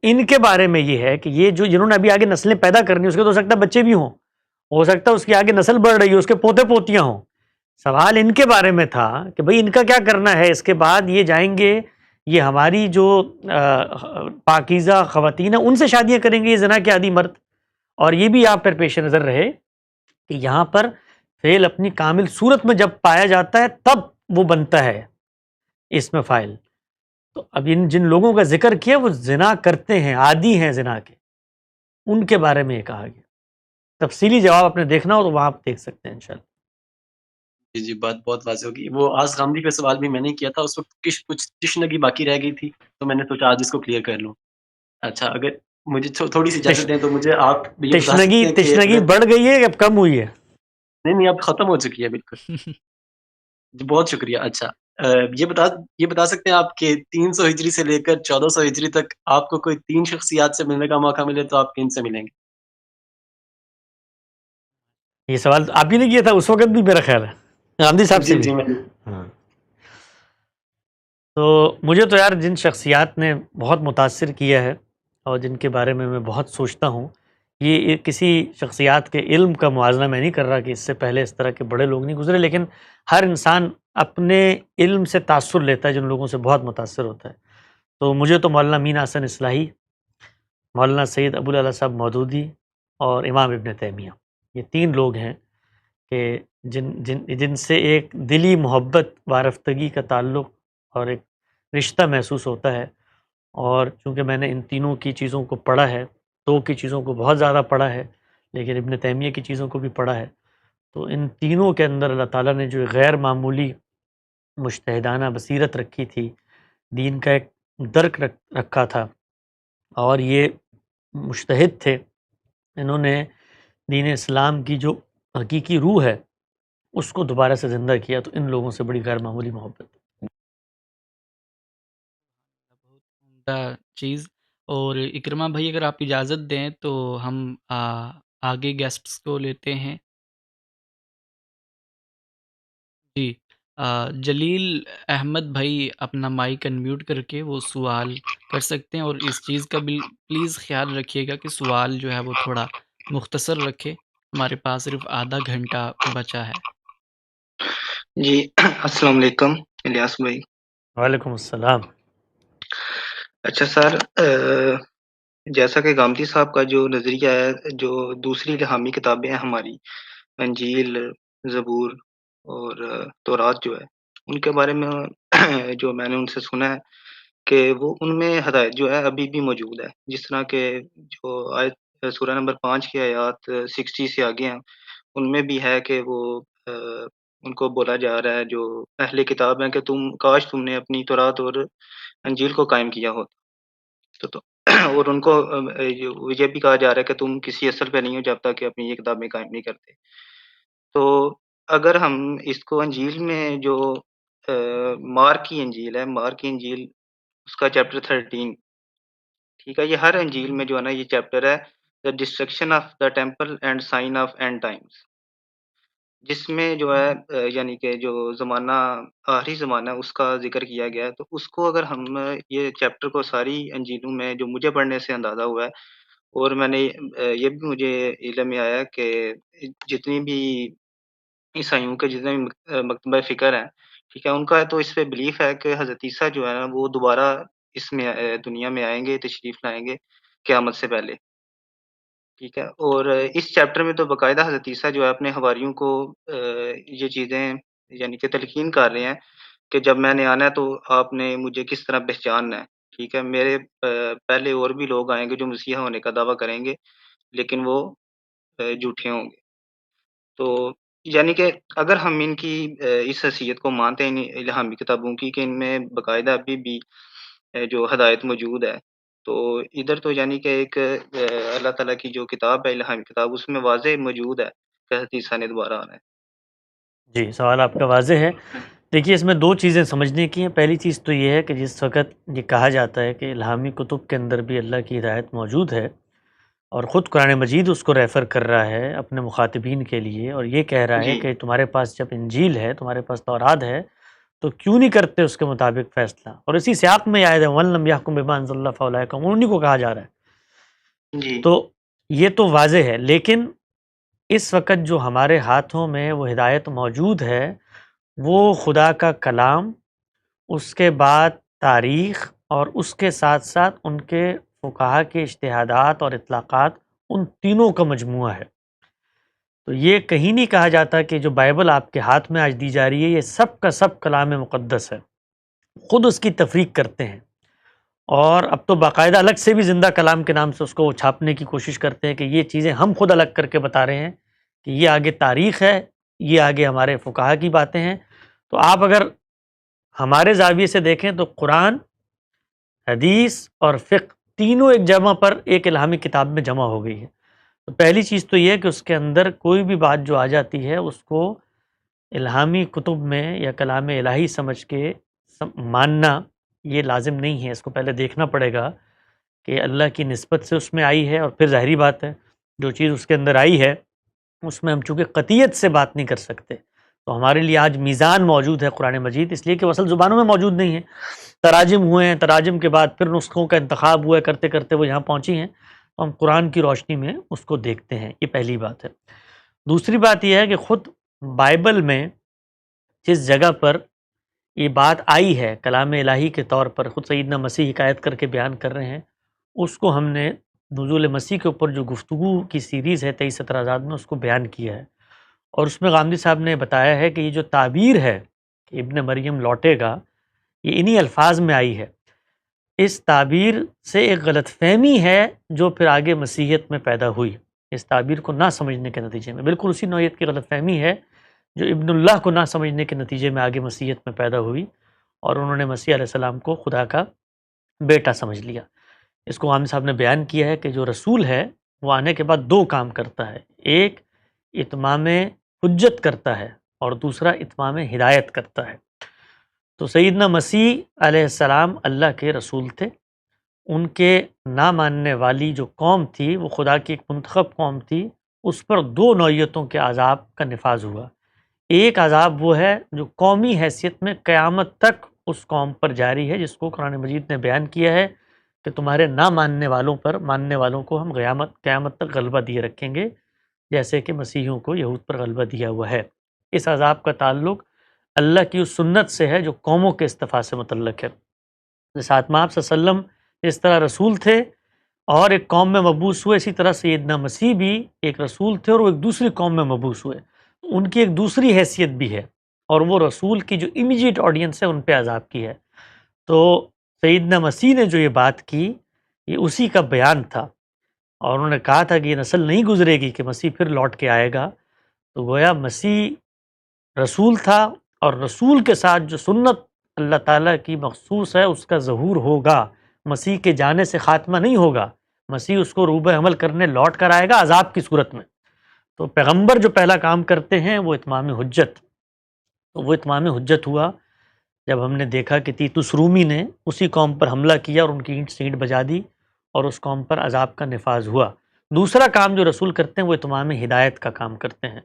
ان کے بارے میں یہ ہے کہ یہ جو جنہوں نے ابھی آگے نسلیں پیدا کرنی، اس کے تو ہو سکتا ہے بچے بھی ہوں، ہو سکتا ہے اس کی آگے نسل بڑھ رہی ہے، اس کے پوتے پوتیاں ہوں. سوال ان کے بارے میں تھا کہ بھئی ان کا کیا کرنا ہے؟ اس کے بعد یہ جائیں گے، یہ ہماری جو پاکیزہ خواتین ہیں ان سے شادیاں کریں گے، یہ زنا کے عادی مرد. اور یہ بھی آپ پر پیش نظر رہے کہ یہاں پر فعل اپنی کامل صورت میں جب پایا جاتا ہے تب وہ بنتا ہے اس میں فاعل. تو اب جن لوگوں کا ذکر کیا وہ زنا کرتے ہیں، عادی ہیں زنا کے، ان کے بارے میں یہ کہا گیا. تفصیلی جواب آپ نے دیکھنا ہو تو وہاں آپ دیکھ سکتے ہیں انشاءاللہ. جی بات بہت واضح ہوگی. وہ آج غامدی کا سوال بھی میں نے کیا تھا، اس وقت کچھ تشنگی باقی رہ گئی تھی، تو میں نے سوچا آج اس کو کلیئر کر لوں. اچھا اگر مجھے تھوڑی سی اجازت دیں تو مجھے آپ یہ بتا سکتے ہیں کہ تشنگی بڑھ گئی ہے یا اب کم ہوئی ہے؟ نہیں اب ختم ہو چکی ہے بالکل. جی بہت شکریہ. اچھا یہ بتا سکتے ہیں آپ کہ 300 ہجری سے لے کر 1400 ہجری تک آپ کو کوئی 3 شخصیات سے ملنے کا موقع ملے تو آپ کن سے ملیں گے؟ یہ سوال آپ ہی نے کیا تھا اس وقت بھی، میرا خیال ہے غامدی صاحب سے بھی. جی ہاں تو مجھے تو یار جن شخصیات نے بہت متاثر کیا ہے اور جن کے بارے میں بہت سوچتا ہوں، یہ کسی شخصیات کے علم کا موازنہ میں نہیں کر رہا کہ اس سے پہلے اس طرح کے بڑے لوگ نہیں گزرے، لیکن ہر انسان اپنے علم سے تاثر لیتا ہے، جن لوگوں سے بہت متاثر ہوتا ہے. تو مجھے تو مولانا مین حسن اصلاحی، مولانا سید ابوالعلا صاحب مودودی اور امام ابن تیمیہ، یہ 3 لوگ ہیں کہ جن سے ایک دلی محبت وارفتگی کا تعلق اور ایک رشتہ محسوس ہوتا ہے. اور چونکہ میں نے ان تینوں کی چیزوں کو پڑھا ہے، 2 کی چیزوں کو بہت زیادہ پڑھا ہے لیکن ابن تیمیہ کی چیزوں کو بھی پڑھا ہے، تو ان تینوں کے اندر اللہ تعالیٰ نے جو غیر معمولی مجتہدانہ بصیرت رکھی تھی، دین کا ایک درک رکھا تھا، اور یہ مجتہد تھے. انہوں نے دین اسلام کی جو حقیقی روح ہے اس کو دوبارہ سے زندہ کیا، تو ان لوگوں سے بڑی غیر معمولی محبت۔ بہت عمدہ چیز۔ اور اکرمہ بھائی اگر آپ اجازت دیں تو ہم آگے گیسٹس کو لیتے ہیں۔ جی جلیل احمد بھائی اپنا مائک انمیوٹ کر کے وہ سوال کر سکتے ہیں، اور اس چیز کا پلیز خیال رکھیے گا کہ سوال جو ہے وہ تھوڑا مختصر رکھے، ہمارے پاس صرف آدھا گھنٹہ بچا ہے۔ جی السلام علیکم الیاس بھائی۔ وعلیکم السلام۔ اچھا سر، جیسا کہ گامدی صاحب کا جو نظریہ ہے، جو دوسری الہامی کتابیں ہیں ہماری، انجیل، زبور اور تورات جو ہے، ان کے بارے میں جو میں نے ان سے سنا ہے کہ وہ ان میں ہدایت جو ہے ابھی بھی موجود ہے، جس طرح کہ جو آیت سورہ نمبر 5 کی آیات 60 سے آگے ہیں، ان میں بھی ہے کہ وہ ان کو بولا جا رہا ہے جو اہل کتاب ہیں کہ کاش تم نے اپنی تورات اور انجیل کو قائم کیا ہوتا تو اور ان کو یہ بھی کہا جا رہا ہے کہ تم کسی اصل پہ نہیں ہو جب تک کہ اپنی یہ کتابیں قائم نہیں کرتے۔ تو اگر ہم اس کو انجیل میں جو مارک کی انجیل ہے، مارک کی انجیل اس کا چیپٹر 13، ٹھیک ہے، یہ ہر انجیل میں جو ہے نا یہ چیپٹر ہے the destruction of the temple and sign of end times, جس میں جو ہے یعنی کہ جو زمانہ آخری زمانہ ہے اس کا ذکر کیا گیا ہے۔ تو اس کو اگر ہم یہ چیپٹر کو ساری انجیلوں میں جو مجھے پڑھنے سے اندازہ ہوا ہے، اور میں نے یہ بھی مجھے علم میں آیا کہ جتنی بھی عیسائیوں کے جتنے بھی مکتبہ فکر ہیں، ٹھیک ہے، ان کا تو اس پہ بلیف ہے کہ حضرت عیسیٰ جو ہے نا وہ دوبارہ اس میں دنیا میں آئیں گے، تشریف لائیں گے قیامت سے پہلے، ٹھیک ہے۔ اور اس چیپٹر میں تو باقاعدہ حضرت عیسیٰ جو ہے اپنے حواریوں کو یہ چیزیں یعنی کہ تلقین کر رہے ہیں کہ جب میں نے آنا ہے تو آپ نے مجھے کس طرح پہچاننا ہے، ٹھیک ہے، میرے پہلے اور بھی لوگ آئیں گے جو مسیحا ہونے کا دعویٰ کریں گے، لیکن وہ جھوٹے ہوں گے۔ تو یعنی کہ اگر ہم ان کی اس حیثیت کو مانتے ہیں ان الہامی کتابوں کی کہ ان میں باقاعدہ ابھی بھی جو ہدایت موجود ہے، تو ادھر تو یعنی کہ ایک اللہ تعالیٰ کی جو کتاب ہے الہامی کتاب، اس میں واضح موجود ہے کہ حضرت عیسیٰ نے دوبارہ آنا ہے۔ جی سوال آپ کا واضح ہے۔ دیکھیے اس میں دو چیزیں سمجھنے کی ہیں۔ پہلی چیز تو یہ ہے کہ جس وقت یہ کہا جاتا ہے کہ الہامی کتب کے اندر بھی اللہ کی ہدایت موجود ہے، اور خود قرآن مجید اس کو ریفر کر رہا ہے اپنے مخاطبین کے لیے، اور یہ کہہ رہا ہے جی کہ تمہارے پاس جب انجیل ہے، تمہارے پاس تورات ہے، تو کیوں نہیں کرتے اس کے مطابق فیصلہ؟ اور اسی سیاق میں آئے وَمَن لَمْ يَحْكُم بِمَا أَنزَلَ اللَّهُ فَأُولَٰئِكَ هُمُ انہی کو کہا جا رہا ہے۔ جی تو یہ تو واضح ہے، لیکن اس وقت جو ہمارے ہاتھوں میں وہ ہدایت موجود ہے وہ خدا کا کلام، اس کے بعد تاریخ، اور اس کے ساتھ ساتھ ان کے فقہا کے اجتہادات اور اطلاقات، ان تینوں کا مجموعہ ہے۔ تو یہ کہیں نہیں کہا جاتا کہ جو بائبل آپ کے ہاتھ میں آج دی جا رہی ہے یہ سب کا سب کلام مقدس ہے، خود اس کی تفریق کرتے ہیں، اور اب تو باقاعدہ الگ سے بھی زندہ کلام کے نام سے اس کو چھاپنے کی کوشش کرتے ہیں کہ یہ چیزیں ہم خود الگ کر کے بتا رہے ہیں کہ یہ آگے تاریخ ہے، یہ آگے ہمارے فقہا کی باتیں ہیں۔ تو آپ اگر ہمارے زاویے سے دیکھیں تو قرآن، حدیث اور فقہ تینوں ایک جگہ پر ایک الہامی کتاب میں جمع ہو گئی ہے۔ تو پہلی چیز تو یہ کہ اس کے اندر کوئی بھی بات جو آ جاتی ہے اس کو الہامی کتب میں یا کلام الہی سمجھ کے ماننا یہ لازم نہیں ہے، اس کو پہلے دیکھنا پڑے گا کہ اللہ کی نسبت سے اس میں آئی ہے، اور پھر ظاہری بات ہے جو چیز اس کے اندر آئی ہے اس میں ہم چونکہ قطعیت سے بات نہیں کر سکتے، تو ہمارے لیے آج میزان موجود ہے قرآن مجید، اس لیے کہ وہ اصل زبانوں میں موجود نہیں ہے، تراجم ہوئے ہیں، تراجم کے بعد پھر نسخوں کا انتخاب ہوا ہے، کرتے کرتے وہ یہاں پہنچی ہیں، تو ہم قرآن کی روشنی میں اس کو دیکھتے ہیں، یہ پہلی بات ہے۔ دوسری بات یہ ہے کہ خود بائبل میں جس جگہ پر یہ بات آئی ہے کلام الہی کے طور پر، خود سیدنا مسیح حکایت کر کے بیان کر رہے ہیں، اس کو ہم نے نزول مسیح کے اوپر جو گفتگو کی سیریز ہے 23 17 میں اس کو بیان کیا ہے، اور اس میں غامدی صاحب نے بتایا ہے کہ یہ جو تعبیر ہے کہ ابن مریم لوٹے گا، یہ انہی الفاظ میں آئی ہے۔ اس تعبیر سے ایک غلط فہمی ہے جو پھر آگے مسیحیت میں پیدا ہوئی، اس تعبیر کو نہ سمجھنے کے نتیجے میں، بالکل اسی نوعیت کی غلط فہمی ہے جو ابن اللہ کو نہ سمجھنے کے نتیجے میں آگے مسیحیت میں پیدا ہوئی، اور انہوں نے مسیح علیہ السلام کو خدا کا بیٹا سمجھ لیا۔ اس کو غامدی صاحب نے بیان کیا ہے کہ جو رسول ہے وہ آنے کے بعد دو کام کرتا ہے، ایک اتمام حجت کرتا ہے اور دوسرا اتمام ہدایت کرتا ہے۔ تو سیدنا مسیح علیہ السلام اللہ کے رسول تھے، ان کے نہ ماننے والی جو قوم تھی وہ خدا کی ایک منتخب قوم تھی، اس پر دو نوعیتوں کے عذاب کا نفاذ ہوا۔ ایک عذاب وہ ہے جو قومی حیثیت میں قیامت تک اس قوم پر جاری ہے، جس کو قرآن مجید نے بیان کیا ہے کہ تمہارے نہ ماننے والوں پر ماننے والوں کو ہم قیامت تک غلبہ دیے رکھیں گے، جیسے کہ مسیحیوں کو یہود پر غلبہ دیا ہوا ہے۔ اس عذاب کا تعلق اللہ کی اس سنت سے ہے جو قوموں کے اصطفاء سے متعلق ہے۔ جیسے آتما آپ صلی اللہ علیہ وسلم اس طرح رسول تھے اور ایک قوم میں مبعوث ہوئے، اسی طرح سیدنا مسیح بھی ایک رسول تھے اور وہ ایک دوسری قوم میں مبعوث ہوئے۔ ان کی ایک دوسری حیثیت بھی ہے اور وہ رسول کی جو امیجیٹ آڈینس ہے ان پہ عذاب کی ہے۔ تو سیدنا مسیح نے جو یہ بات کی یہ اسی کا بیان تھا، اور انہوں نے کہا تھا کہ یہ نسل نہیں گزرے گی کہ مسیح پھر لوٹ کے آئے گا۔ تو گویا مسیح رسول تھا، اور رسول کے ساتھ جو سنت اللہ تعالیٰ کی مخصوص ہے اس کا ظہور ہوگا، مسیح کے جانے سے خاتمہ نہیں ہوگا، مسیح اس کو روبہ عمل کرنے لوٹ کر آئے گا عذاب کی صورت میں۔ تو پیغمبر جو پہلا کام کرتے ہیں وہ اتمام حجت، تو وہ اتمام حجت ہوا جب ہم نے دیکھا کہ تیتوس رومی نے اسی قوم پر حملہ کیا اور ان کی اینٹ سینٹ بجا دی اور اس قوم پر عذاب کا نفاذ ہوا۔ دوسرا کام جو رسول کرتے ہیں وہ اتمام ہدایت کا کام کرتے ہیں۔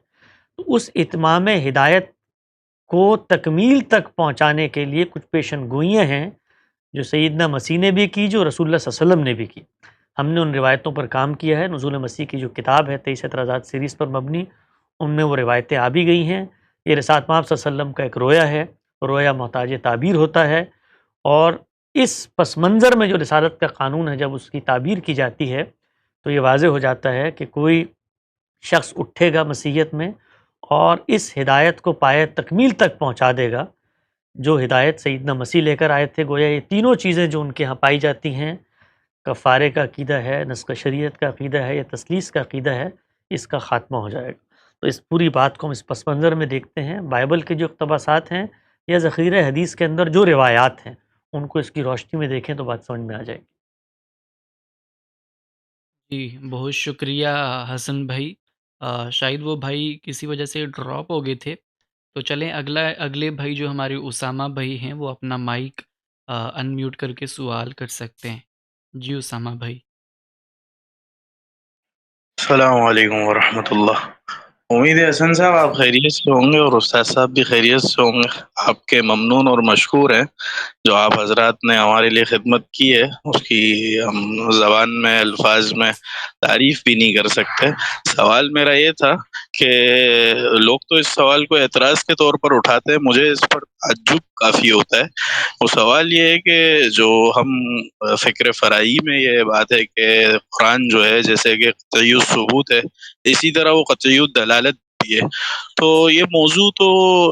تو اس اتمام ہدایت کو تکمیل تک پہنچانے کے لیے کچھ پیشن گوئیاں ہیں جو سیدنا مسیح نے بھی کی، جو رسول اللہ صلی اللہ علیہ وسلم نے بھی کی۔ ہم نے ان روایتوں پر کام کیا ہے۔ نزول مسیح کی جو کتاب ہے 23 اعتراضات سیریز پر مبنی، ان میں وہ روایتیں آ بھی گئی ہیں۔ یہ رسالت مآب صلی اللہ علیہ وسلم کا ایک رویا ہے، رویا محتاج تعبیر ہوتا ہے، اور اس پس منظر میں جو رسالت کا قانون ہے جب اس کی تعبیر کی جاتی ہے تو یہ واضح ہو جاتا ہے کہ کوئی شخص اٹھے گا مسیحیت میں اور اس ہدایت کو پائے تکمیل تک پہنچا دے گا جو ہدایت سیدنا مسیح لے کر آئے تھے۔ گویا یہ تینوں چیزیں جو ان کے ہاں پائی جاتی ہیں، کفارے کا عقیدہ ہے، نسخ شریعت کا عقیدہ ہے یا تثلیث کا عقیدہ ہے، اس کا خاتمہ ہو جائے گا۔ تو اس پوری بات کو ہم اس پس منظر میں دیکھتے ہیں۔ بائبل کے جو اقتباسات ہیں یا ذخیرہ حدیث کے اندر جو روایات ہیں ان کو اس کی روشنی میں دیکھیں تو بات سمجھ میں آ جائے گی۔ جی بہت شکریہ حسن بھائی۔ شاید وہ بھائی کسی وجہ سے ڈراپ ہو گئے تھے، تو چلیں اگلے بھائی جو ہمارے اسامہ بھائی ہیں وہ اپنا مائک ان میوٹ کر کے سوال کر سکتے ہیں۔ جی اسامہ بھائی۔ السلام علیکم ورحمۃ اللہ۔ امید ہے حسن صاحب آپ خیریت سے ہوں گے اور استاد صاحب بھی خیریت سے ہوں گے۔ آپ کے ممنون اور مشکور ہیں جو آپ حضرات نے ہمارے لیے خدمت کی ہے، اس کی ہم زبان میں الفاظ میں تعریف بھی نہیں کر سکتے۔ سوال میرا یہ تھا کہ لوگ تو اس سوال کو اعتراض کے طور پر اٹھاتے ہیں، مجھے اس پر تعجب کافی ہوتا ہے۔ وہ سوال یہ ہے کہ جو ہم فکر فرائی میں یہ بات ہے کہ قرآن جو ہے جیسے کہ قطعی الثبوت ہے، اسی طرح وہ قطعی الدلالت بھی ہے، تو یہ موضوع تو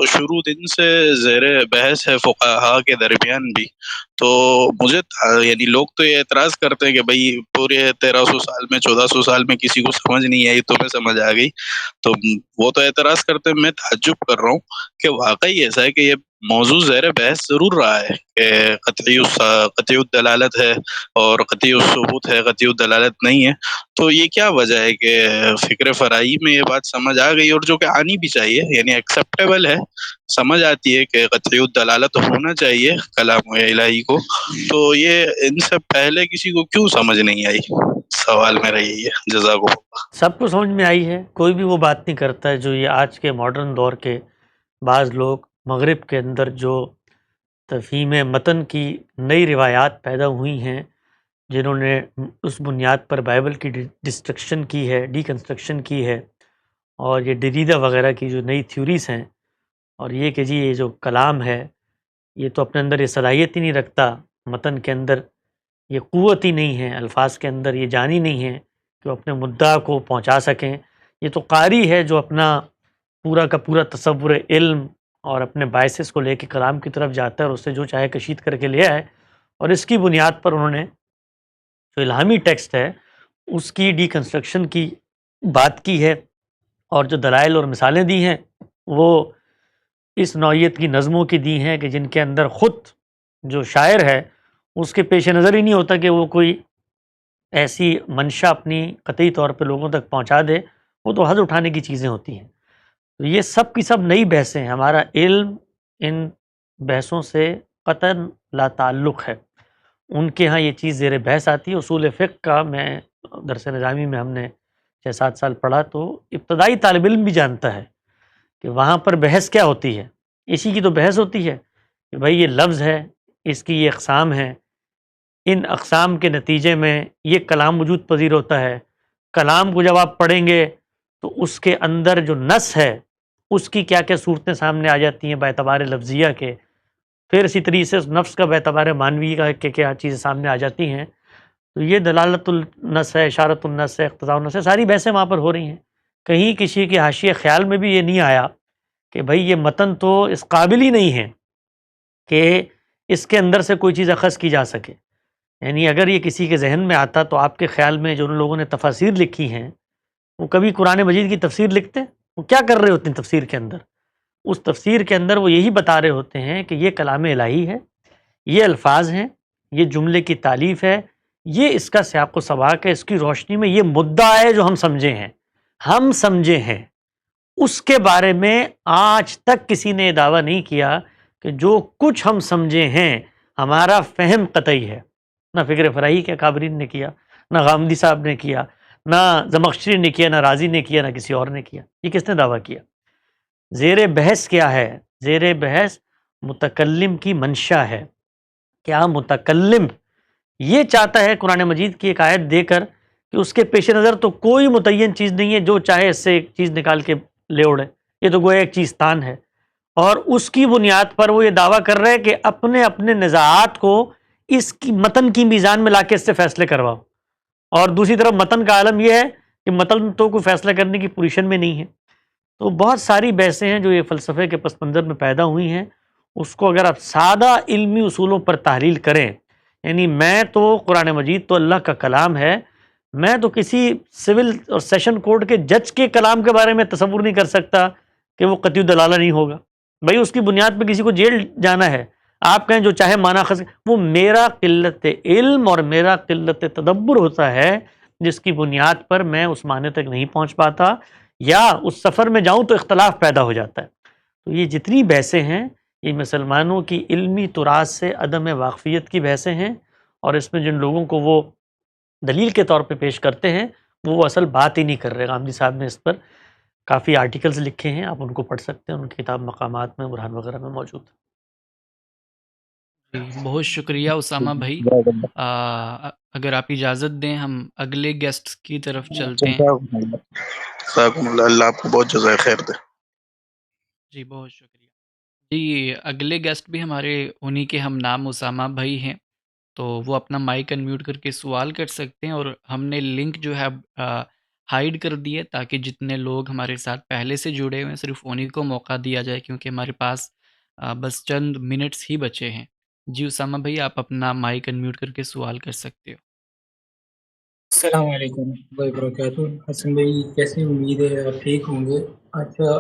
شروع دن سے زیر بحث ہے فقہا کے درمیان بھی۔ تو مجھے یعنی لوگ تو یہ اعتراض کرتے ہیں کہ بھئی پورے 1300 سال میں 1400 سال میں کسی کو سمجھ نہیں آئی تمہیں سمجھ آ گئی، تو وہ تو اعتراض کرتے ہیں۔ میں تعجب کر رہا ہوں کہ واقعی ایسا ہے کہ یہ موضوع زیر بحث ضرور رہا ہے کہ قطعی الدلالت ہے اور قطعی الثبوت ہے، قطعی الدلالت نہیں ہے، تو یہ کیا وجہ ہے کہ فکر فرائی میں یہ بات سمجھ آ گئی، اور جو کہ آنی بھی چاہیے، یعنی ایکسیپٹیبل ہے، سمجھ آتی ہے کہ قطعی الدلالت ہونا چاہیے کلام الہی کو، تو یہ ان سے پہلے کسی کو کیوں سمجھ نہیں آئی؟ سوال میرا یہی ہے۔ جزاک اللہ۔ سب کو سمجھ میں آئی ہے، کوئی بھی وہ بات نہیں کرتا ہے جو یہ آج کے ماڈرن دور کے بعض لوگ مغرب کے اندر جو تفہیم متن کی نئی روایات پیدا ہوئی ہیں، جنہوں نے اس بنیاد پر بائبل کی ڈسٹرکشن کی ہے، ڈی کنسٹرکشن کی ہے، اور یہ ڈریدا وغیرہ کی جو نئی تھیوریز ہیں، اور یہ کہ جی یہ جو کلام ہے یہ تو اپنے اندر یہ صلاحیت ہی نہیں رکھتا، متن کے اندر یہ قوت ہی نہیں ہے، الفاظ کے اندر یہ جانی نہیں ہے کہ وہ اپنے مدعا کو پہنچا سکیں، یہ تو قاری ہے جو اپنا پورا کا پورا تصور علم اور اپنے بائسس کو لے کے کلام کی طرف جاتا ہے اور اس سے جو چاہے کشید کر کے لے آئے، اور اس کی بنیاد پر انہوں نے جو الہامی ٹیکسٹ ہے اس کی ڈی کنسٹرکشن کی بات کی ہے، اور جو دلائل اور مثالیں دی ہیں وہ اس نوعیت کی نظموں کی دی ہیں کہ جن کے اندر خود جو شاعر ہے اس کے پیش نظر ہی نہیں ہوتا کہ وہ کوئی ایسی منشا اپنی قطعی طور پہ لوگوں تک پہنچا دے، وہ تو حد اٹھانے کی چیزیں ہوتی ہیں۔ تو یہ سب کی سب نئی بحثیں ہیں، ہمارا علم ان بحثوں سے قطعاً لا تعلق ہے۔ ان کے ہاں یہ چیز زیر بحث آتی ہے۔ اصول فقہ کا میں درس نظامی میں ہم نے 6-7 سال پڑھا، تو ابتدائی طالب علم بھی جانتا ہے کہ وہاں پر بحث کیا ہوتی ہے۔ اسی کی تو بحث ہوتی ہے کہ بھائی یہ لفظ ہے، اس کی یہ اقسام ہیں، ان اقسام کے نتیجے میں یہ کلام وجود پذیر ہوتا ہے۔ کلام کو جب آپ پڑھیں گے تو اس کے اندر جو نص ہے اس کی کیا کیا صورتیں سامنے آ جاتی ہیں باعتبار لفظیہ کے، پھر اسی طریقے سے اس نفس کا باعتبار معنوی کا کہ کیا چیزیں سامنے آ جاتی ہیں۔ تو یہ دلالت النص ہے، اشارت النص ہے، اقتضاء النص ہے، ساری بحثیں وہاں پر ہو رہی ہیں۔ کہیں کسی کے حاشیے خیال میں بھی یہ نہیں آیا کہ بھائی یہ متن تو اس قابل ہی نہیں ہے کہ اس کے اندر سے کوئی چیز اخذ کی جا سکے۔ یعنی اگر یہ کسی کے ذہن میں آتا تو آپ کے خیال میں جو ان لوگوں نے تفاسیر لکھی ہیں وہ کبھی قرآن مجید کی تفسیر لکھتے؟ وہ کیا کر رہے ہوتے ہیں تفسیر کے اندر؟ اس تفسیر کے اندر وہ یہی بتا رہے ہوتے ہیں کہ یہ کلام الہی ہے، یہ الفاظ ہیں، یہ جملے کی تالیف ہے، یہ اس کا سیاق و سباق ہے، اس کی روشنی میں یہ مدعا ہے جو ہم سمجھے ہیں۔ اس کے بارے میں آج تک کسی نے دعویٰ نہیں کیا کہ جو کچھ ہم سمجھے ہیں ہمارا فہم قطعی ہے۔ نہ فکر فراہی کے کابرین نے کیا، نہ غامدی صاحب نے کیا، نہ زمخشری نے کیا، نہ رازی نے کیا، نہ کسی اور نے کیا۔ یہ کس نے دعویٰ کیا؟ زیر بحث کیا ہے؟ زیر بحث متکلم کی منشا ہے۔ کیا متکلم یہ چاہتا ہے قرآن مجید کی ایک آیت دے کر کہ اس کے پیش نظر تو کوئی متعین چیز نہیں ہے، جو چاہے اس سے ایک چیز نکال کے لے اڑے، یہ تو گویا ایک چیز تان ہے، اور اس کی بنیاد پر وہ یہ دعویٰ کر رہے کہ اپنے اپنے نزاعات کو اس کی متن کی میزان میں لا کے اس سے فیصلے کرواؤ، اور دوسری طرف متن کا عالم یہ ہے کہ متن تو کوئی فیصلہ کرنے کی پوزیشن میں نہیں ہے۔ تو بہت ساری بحثیں ہیں جو یہ فلسفے کے پس منظر میں پیدا ہوئی ہیں، اس کو اگر آپ سادہ علمی اصولوں پر تحلیل کریں، یعنی میں تو قرآن مجید تو اللہ کا کلام ہے، میں تو کسی سول اور سیشن کورٹ کے جج کے کلام کے بارے میں تصور نہیں کر سکتا کہ وہ قطعی دلالہ نہیں ہوگا۔ بھائی اس کی بنیاد پہ کسی کو جیل جانا ہے، آپ کہیں جو چاہے معنی خاص، وہ میرا قلت علم اور میرا قلت تدبر ہوتا ہے جس کی بنیاد پر میں اس معنی تک نہیں پہنچ پاتا، یا اس سفر میں جاؤں تو اختلاف پیدا ہو جاتا ہے۔ تو یہ جتنی بحثیں ہیں یہ مسلمانوں کی علمی تراث سے عدم واقفیت کی بحثیں ہیں، اور اس میں جن لوگوں کو وہ دلیل کے طور پہ پیش کرتے ہیں وہ اصل بات ہی نہیں کر رہے۔ غامدی صاحب نے اس پر کافی آرٹیکلز لکھے ہیں، آپ ان کو پڑھ سکتے ہیں، ان کی کتاب مقامات میں، برہان وغیرہ میں موجود ہے۔ جی بہت شکریہ اسامہ بھائی۔ اگر آپ اجازت دیں ہم اگلے گیسٹ کی طرف چلتے ہیں۔ اللہ آپ کو بہت جزائے خیر دے۔ جی بہت شکریہ جی۔ اگلے گیسٹ بھی ہمارے انہی کے ہم نام اسامہ بھائی ہیں، تو وہ اپنا مائک انمیوٹ کر کے سوال کر سکتے ہیں، اور ہم نے لنک جو ہے ہائیڈ کر دی ہے تاکہ جتنے لوگ ہمارے ساتھ پہلے سے جڑے ہوئے ہیں صرف انہی کو موقع دیا جائے، کیونکہ ہمارے پاس بس چند منٹس ہی بچے ہیں۔ جی اسامہ بھائی آپ اپنا مائک انمیوٹ کر کے سوال کر سکتے ہو۔ السلام علیکم ورحمۃ اللہ وبرکاتہ۔ حسن بھائی کیسے؟ امید ہے آپ ٹھیک ہوں گے۔ اچھا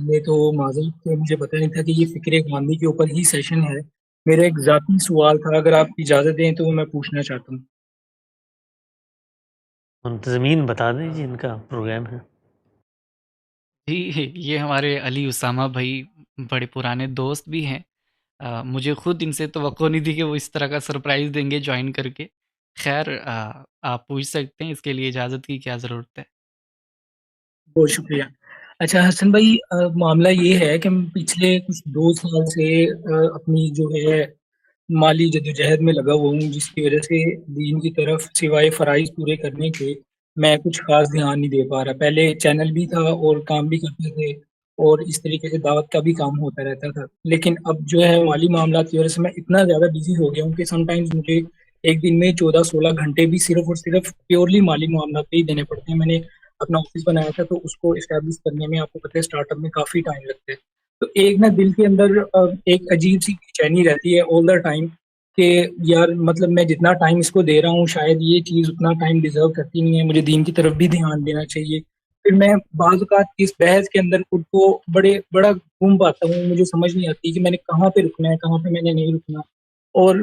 میں تو معذرت کہ مجھے پتہ نہیں تھا کہ یہ فکر غامدی کے اوپر ہی سیشن ہے۔ میرا ایک ذاتی سوال تھا، اگر آپ اجازت دیں تو میں پوچھنا چاہتا ہوں۔ منتظمین بتا دیں جی ان کا پروگرام ہے۔ جی یہ ہمارے علی اسامہ بھائی بڑے پرانے دوست بھی ہیں، مجھے خود ان سے توقع نہیں تھی کہ وہ اس طرح کا سرپرائز دیں گے جوائن کر کے۔ خیر آپ پوچھ سکتے ہیں، اس کے لیے اجازت کی کیا ضرورت ہے؟ بہت شکریہ۔ اچھا حسن بھائی، معاملہ یہ ہے کہ میں پچھلے کچھ 2 سال سے اپنی جو ہے مالی جدوجہد میں لگا ہوا ہوں، جس کی وجہ سے دین کی طرف سوائے فرائض پورے کرنے کے میں کچھ خاص دھیان نہیں دے پا رہا۔ پہلے چینل بھی تھا اور کام بھی کرتے تھے، اور اس طریقے سے دعوت کا بھی کام ہوتا رہتا تھا، لیکن اب جو ہے مالی معاملات کی وجہ سے میں اتنا زیادہ بزی ہو گیا ہوں کہ سم ٹائمز مجھے ایک دن میں 14-16 گھنٹے بھی صرف اور صرف پیورلی مالی معاملات پہ ہی دینے پڑتے ہیں۔ میں نے اپنا آفس بنایا تھا تو اس کو اسٹیبلش کرنے میں آپ کو پتہ ہے اسٹارٹ اپ میں کافی ٹائم لگتا ہے، تو ایک نا دل کے اندر ایک عجیب سی بے چینی رہتی ہے آل دا ٹائم کہ یار مطلب میں جتنا ٹائم اس کو دے رہا ہوں شاید یہ چیز اتنا ٹائم ڈیزرو کرتی نہیں ہے، مجھے دین کی طرف بھی دھیان دینا چاہیے۔ پھر میں بعض اوقات اس بحث کے اندر خود کو بڑا گم پاتا ہوں، مجھے سمجھ نہیں آتی کہ میں نے کہاں پہ رکنا ہے، کہاں پہ میں نے نہیں رکنا، اور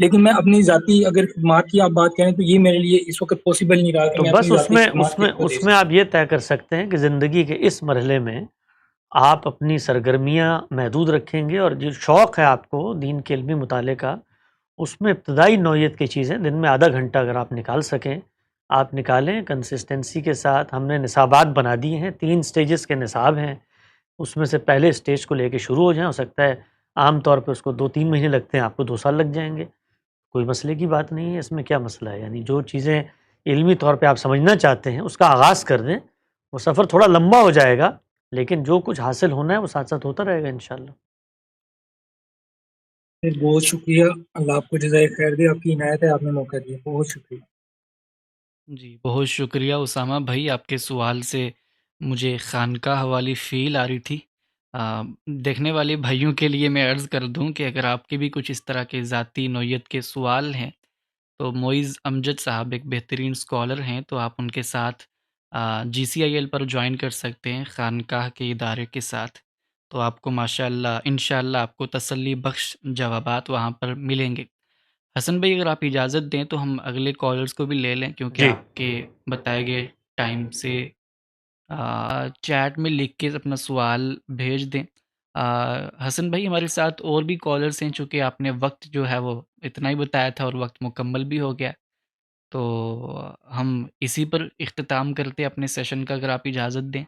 لیکن میں اپنی ذاتی اگر خدمات کی آپ بات کریں تو یہ میرے لیے اس وقت پاسبل نہیں رہا کہ تو میں بس اپنی اس ذاتی میں خدمات اس میں کسی کو دے اس میں سکوں۔ آپ یہ طے کر سکتے ہیں کہ زندگی کے اس مرحلے میں آپ اپنی سرگرمیاں محدود رکھیں گے، اور جو شوق ہے آپ کو دین کے علمی مطالعے کا، اس میں ابتدائی نوعیت کی چیزیں دن میں آدھا گھنٹہ اگر آپ نکال سکیں، آپ نکالیں کنسسٹنسی کے ساتھ۔ ہم نے نصابات بنا دیے ہیں، 3 سٹیجز کے نصاب ہیں، اس میں سے پہلے سٹیج کو لے کے شروع ہو جائیں، ہو سکتا ہے عام طور پہ اس کو 2-3 مہینے لگتے ہیں، آپ کو 2 سال لگ جائیں گے، کوئی مسئلے کی بات نہیں ہے، اس میں کیا مسئلہ ہے؟ یعنی جو چیزیں علمی طور پہ آپ سمجھنا چاہتے ہیں اس کا آغاز کر دیں، وہ سفر تھوڑا لمبا ہو جائے گا لیکن جو کچھ حاصل ہونا ہے وہ ساتھ ساتھ ہوتا رہے گا انشاءاللہ۔ پھر بہت شکریہ، اللہ آپ کو جزائے خیر دے، آپ کی عنایت ہے، آپ نے موقع دیا، بہت شکریہ۔ جی بہت شکریہ اسامہ بھائی، آپ کے سوال سے مجھے خانقاہ والی فیل آ رہی تھی۔ دیکھنے والے بھائیوں کے لیے میں عرض کر دوں کہ اگر آپ کے بھی کچھ اس طرح کے ذاتی نوعیت کے سوال ہیں تو معیز امجد صاحب ایک بہترین اسکالر ہیں، تو آپ ان کے ساتھ GCIL پر جوائن کر سکتے ہیں خانقاہ کے ادارے کے ساتھ، تو آپ کو ماشاءاللہ انشاءاللہ آپ کو تسلی بخش جوابات وہاں پر ملیں گے۔ حسن بھائی اگر آپ اجازت دیں تو ہم اگلے کالرز کو بھی لے لیں، کیونکہ جی آپ کے بتائے گئے ٹائم سے چیٹ میں لکھ کے اپنا سوال بھیج دیں۔ حسن بھائی ہمارے ساتھ اور بھی کالرز ہیں، چونکہ آپ نے وقت جو ہے وہ اتنا ہی بتایا تھا اور وقت مکمل بھی ہو گیا، تو ہم اسی پر اختتام کرتے اپنے سیشن کا، اگر آپ اجازت دیں۔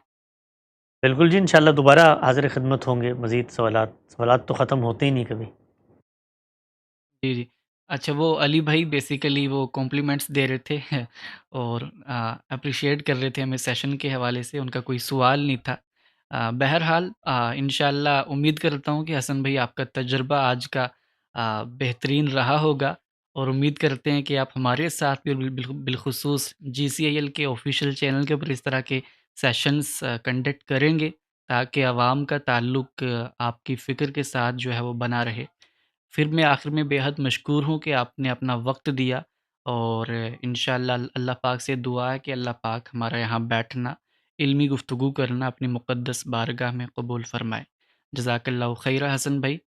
بالکل جی، انشاءاللہ دوبارہ حاضر خدمت ہوں گے، مزید سوالات تو ختم ہوتے ہی نہیں کبھی۔ جی جی، اچھا وہ علی بھائی بیسیکلی وہ کمپلیمنٹس دے رہے تھے اور اپریشیٹ کر رہے تھے ہمیں سیشن کے حوالے سے، ان کا کوئی سوال نہیں تھا۔ بہرحال انشاءاللہ امید کرتا ہوں کہ حسن بھائی آپ کا تجربہ آج کا بہترین رہا ہوگا، اور امید کرتے ہیں کہ آپ ہمارے ساتھ بھی بالخصوص GCIL کے آفیشیل چینل کے اوپر اس طرح کے سیشنز کنڈکٹ کریں گے، تاکہ عوام کا تعلق آپ کی فکر کے ساتھ جو ہے وہ بنا رہے۔ پھر میں آخر میں بے حد مشکور ہوں کہ آپ نے اپنا وقت دیا، اور انشاءاللہ اللہ پاک سے دعا ہے کہ اللہ پاک ہمارا یہاں بیٹھنا، علمی گفتگو کرنا اپنی مقدس بارگاہ میں قبول فرمائے۔ جزاک اللہ خیر حسن بھائی،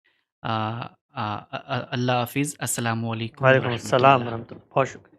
اللہ حافظ، السلام علیکم وعلیکم ورحمۃ السلام اللہ۔ ورحمۃ اللہ، بہت شکریہ۔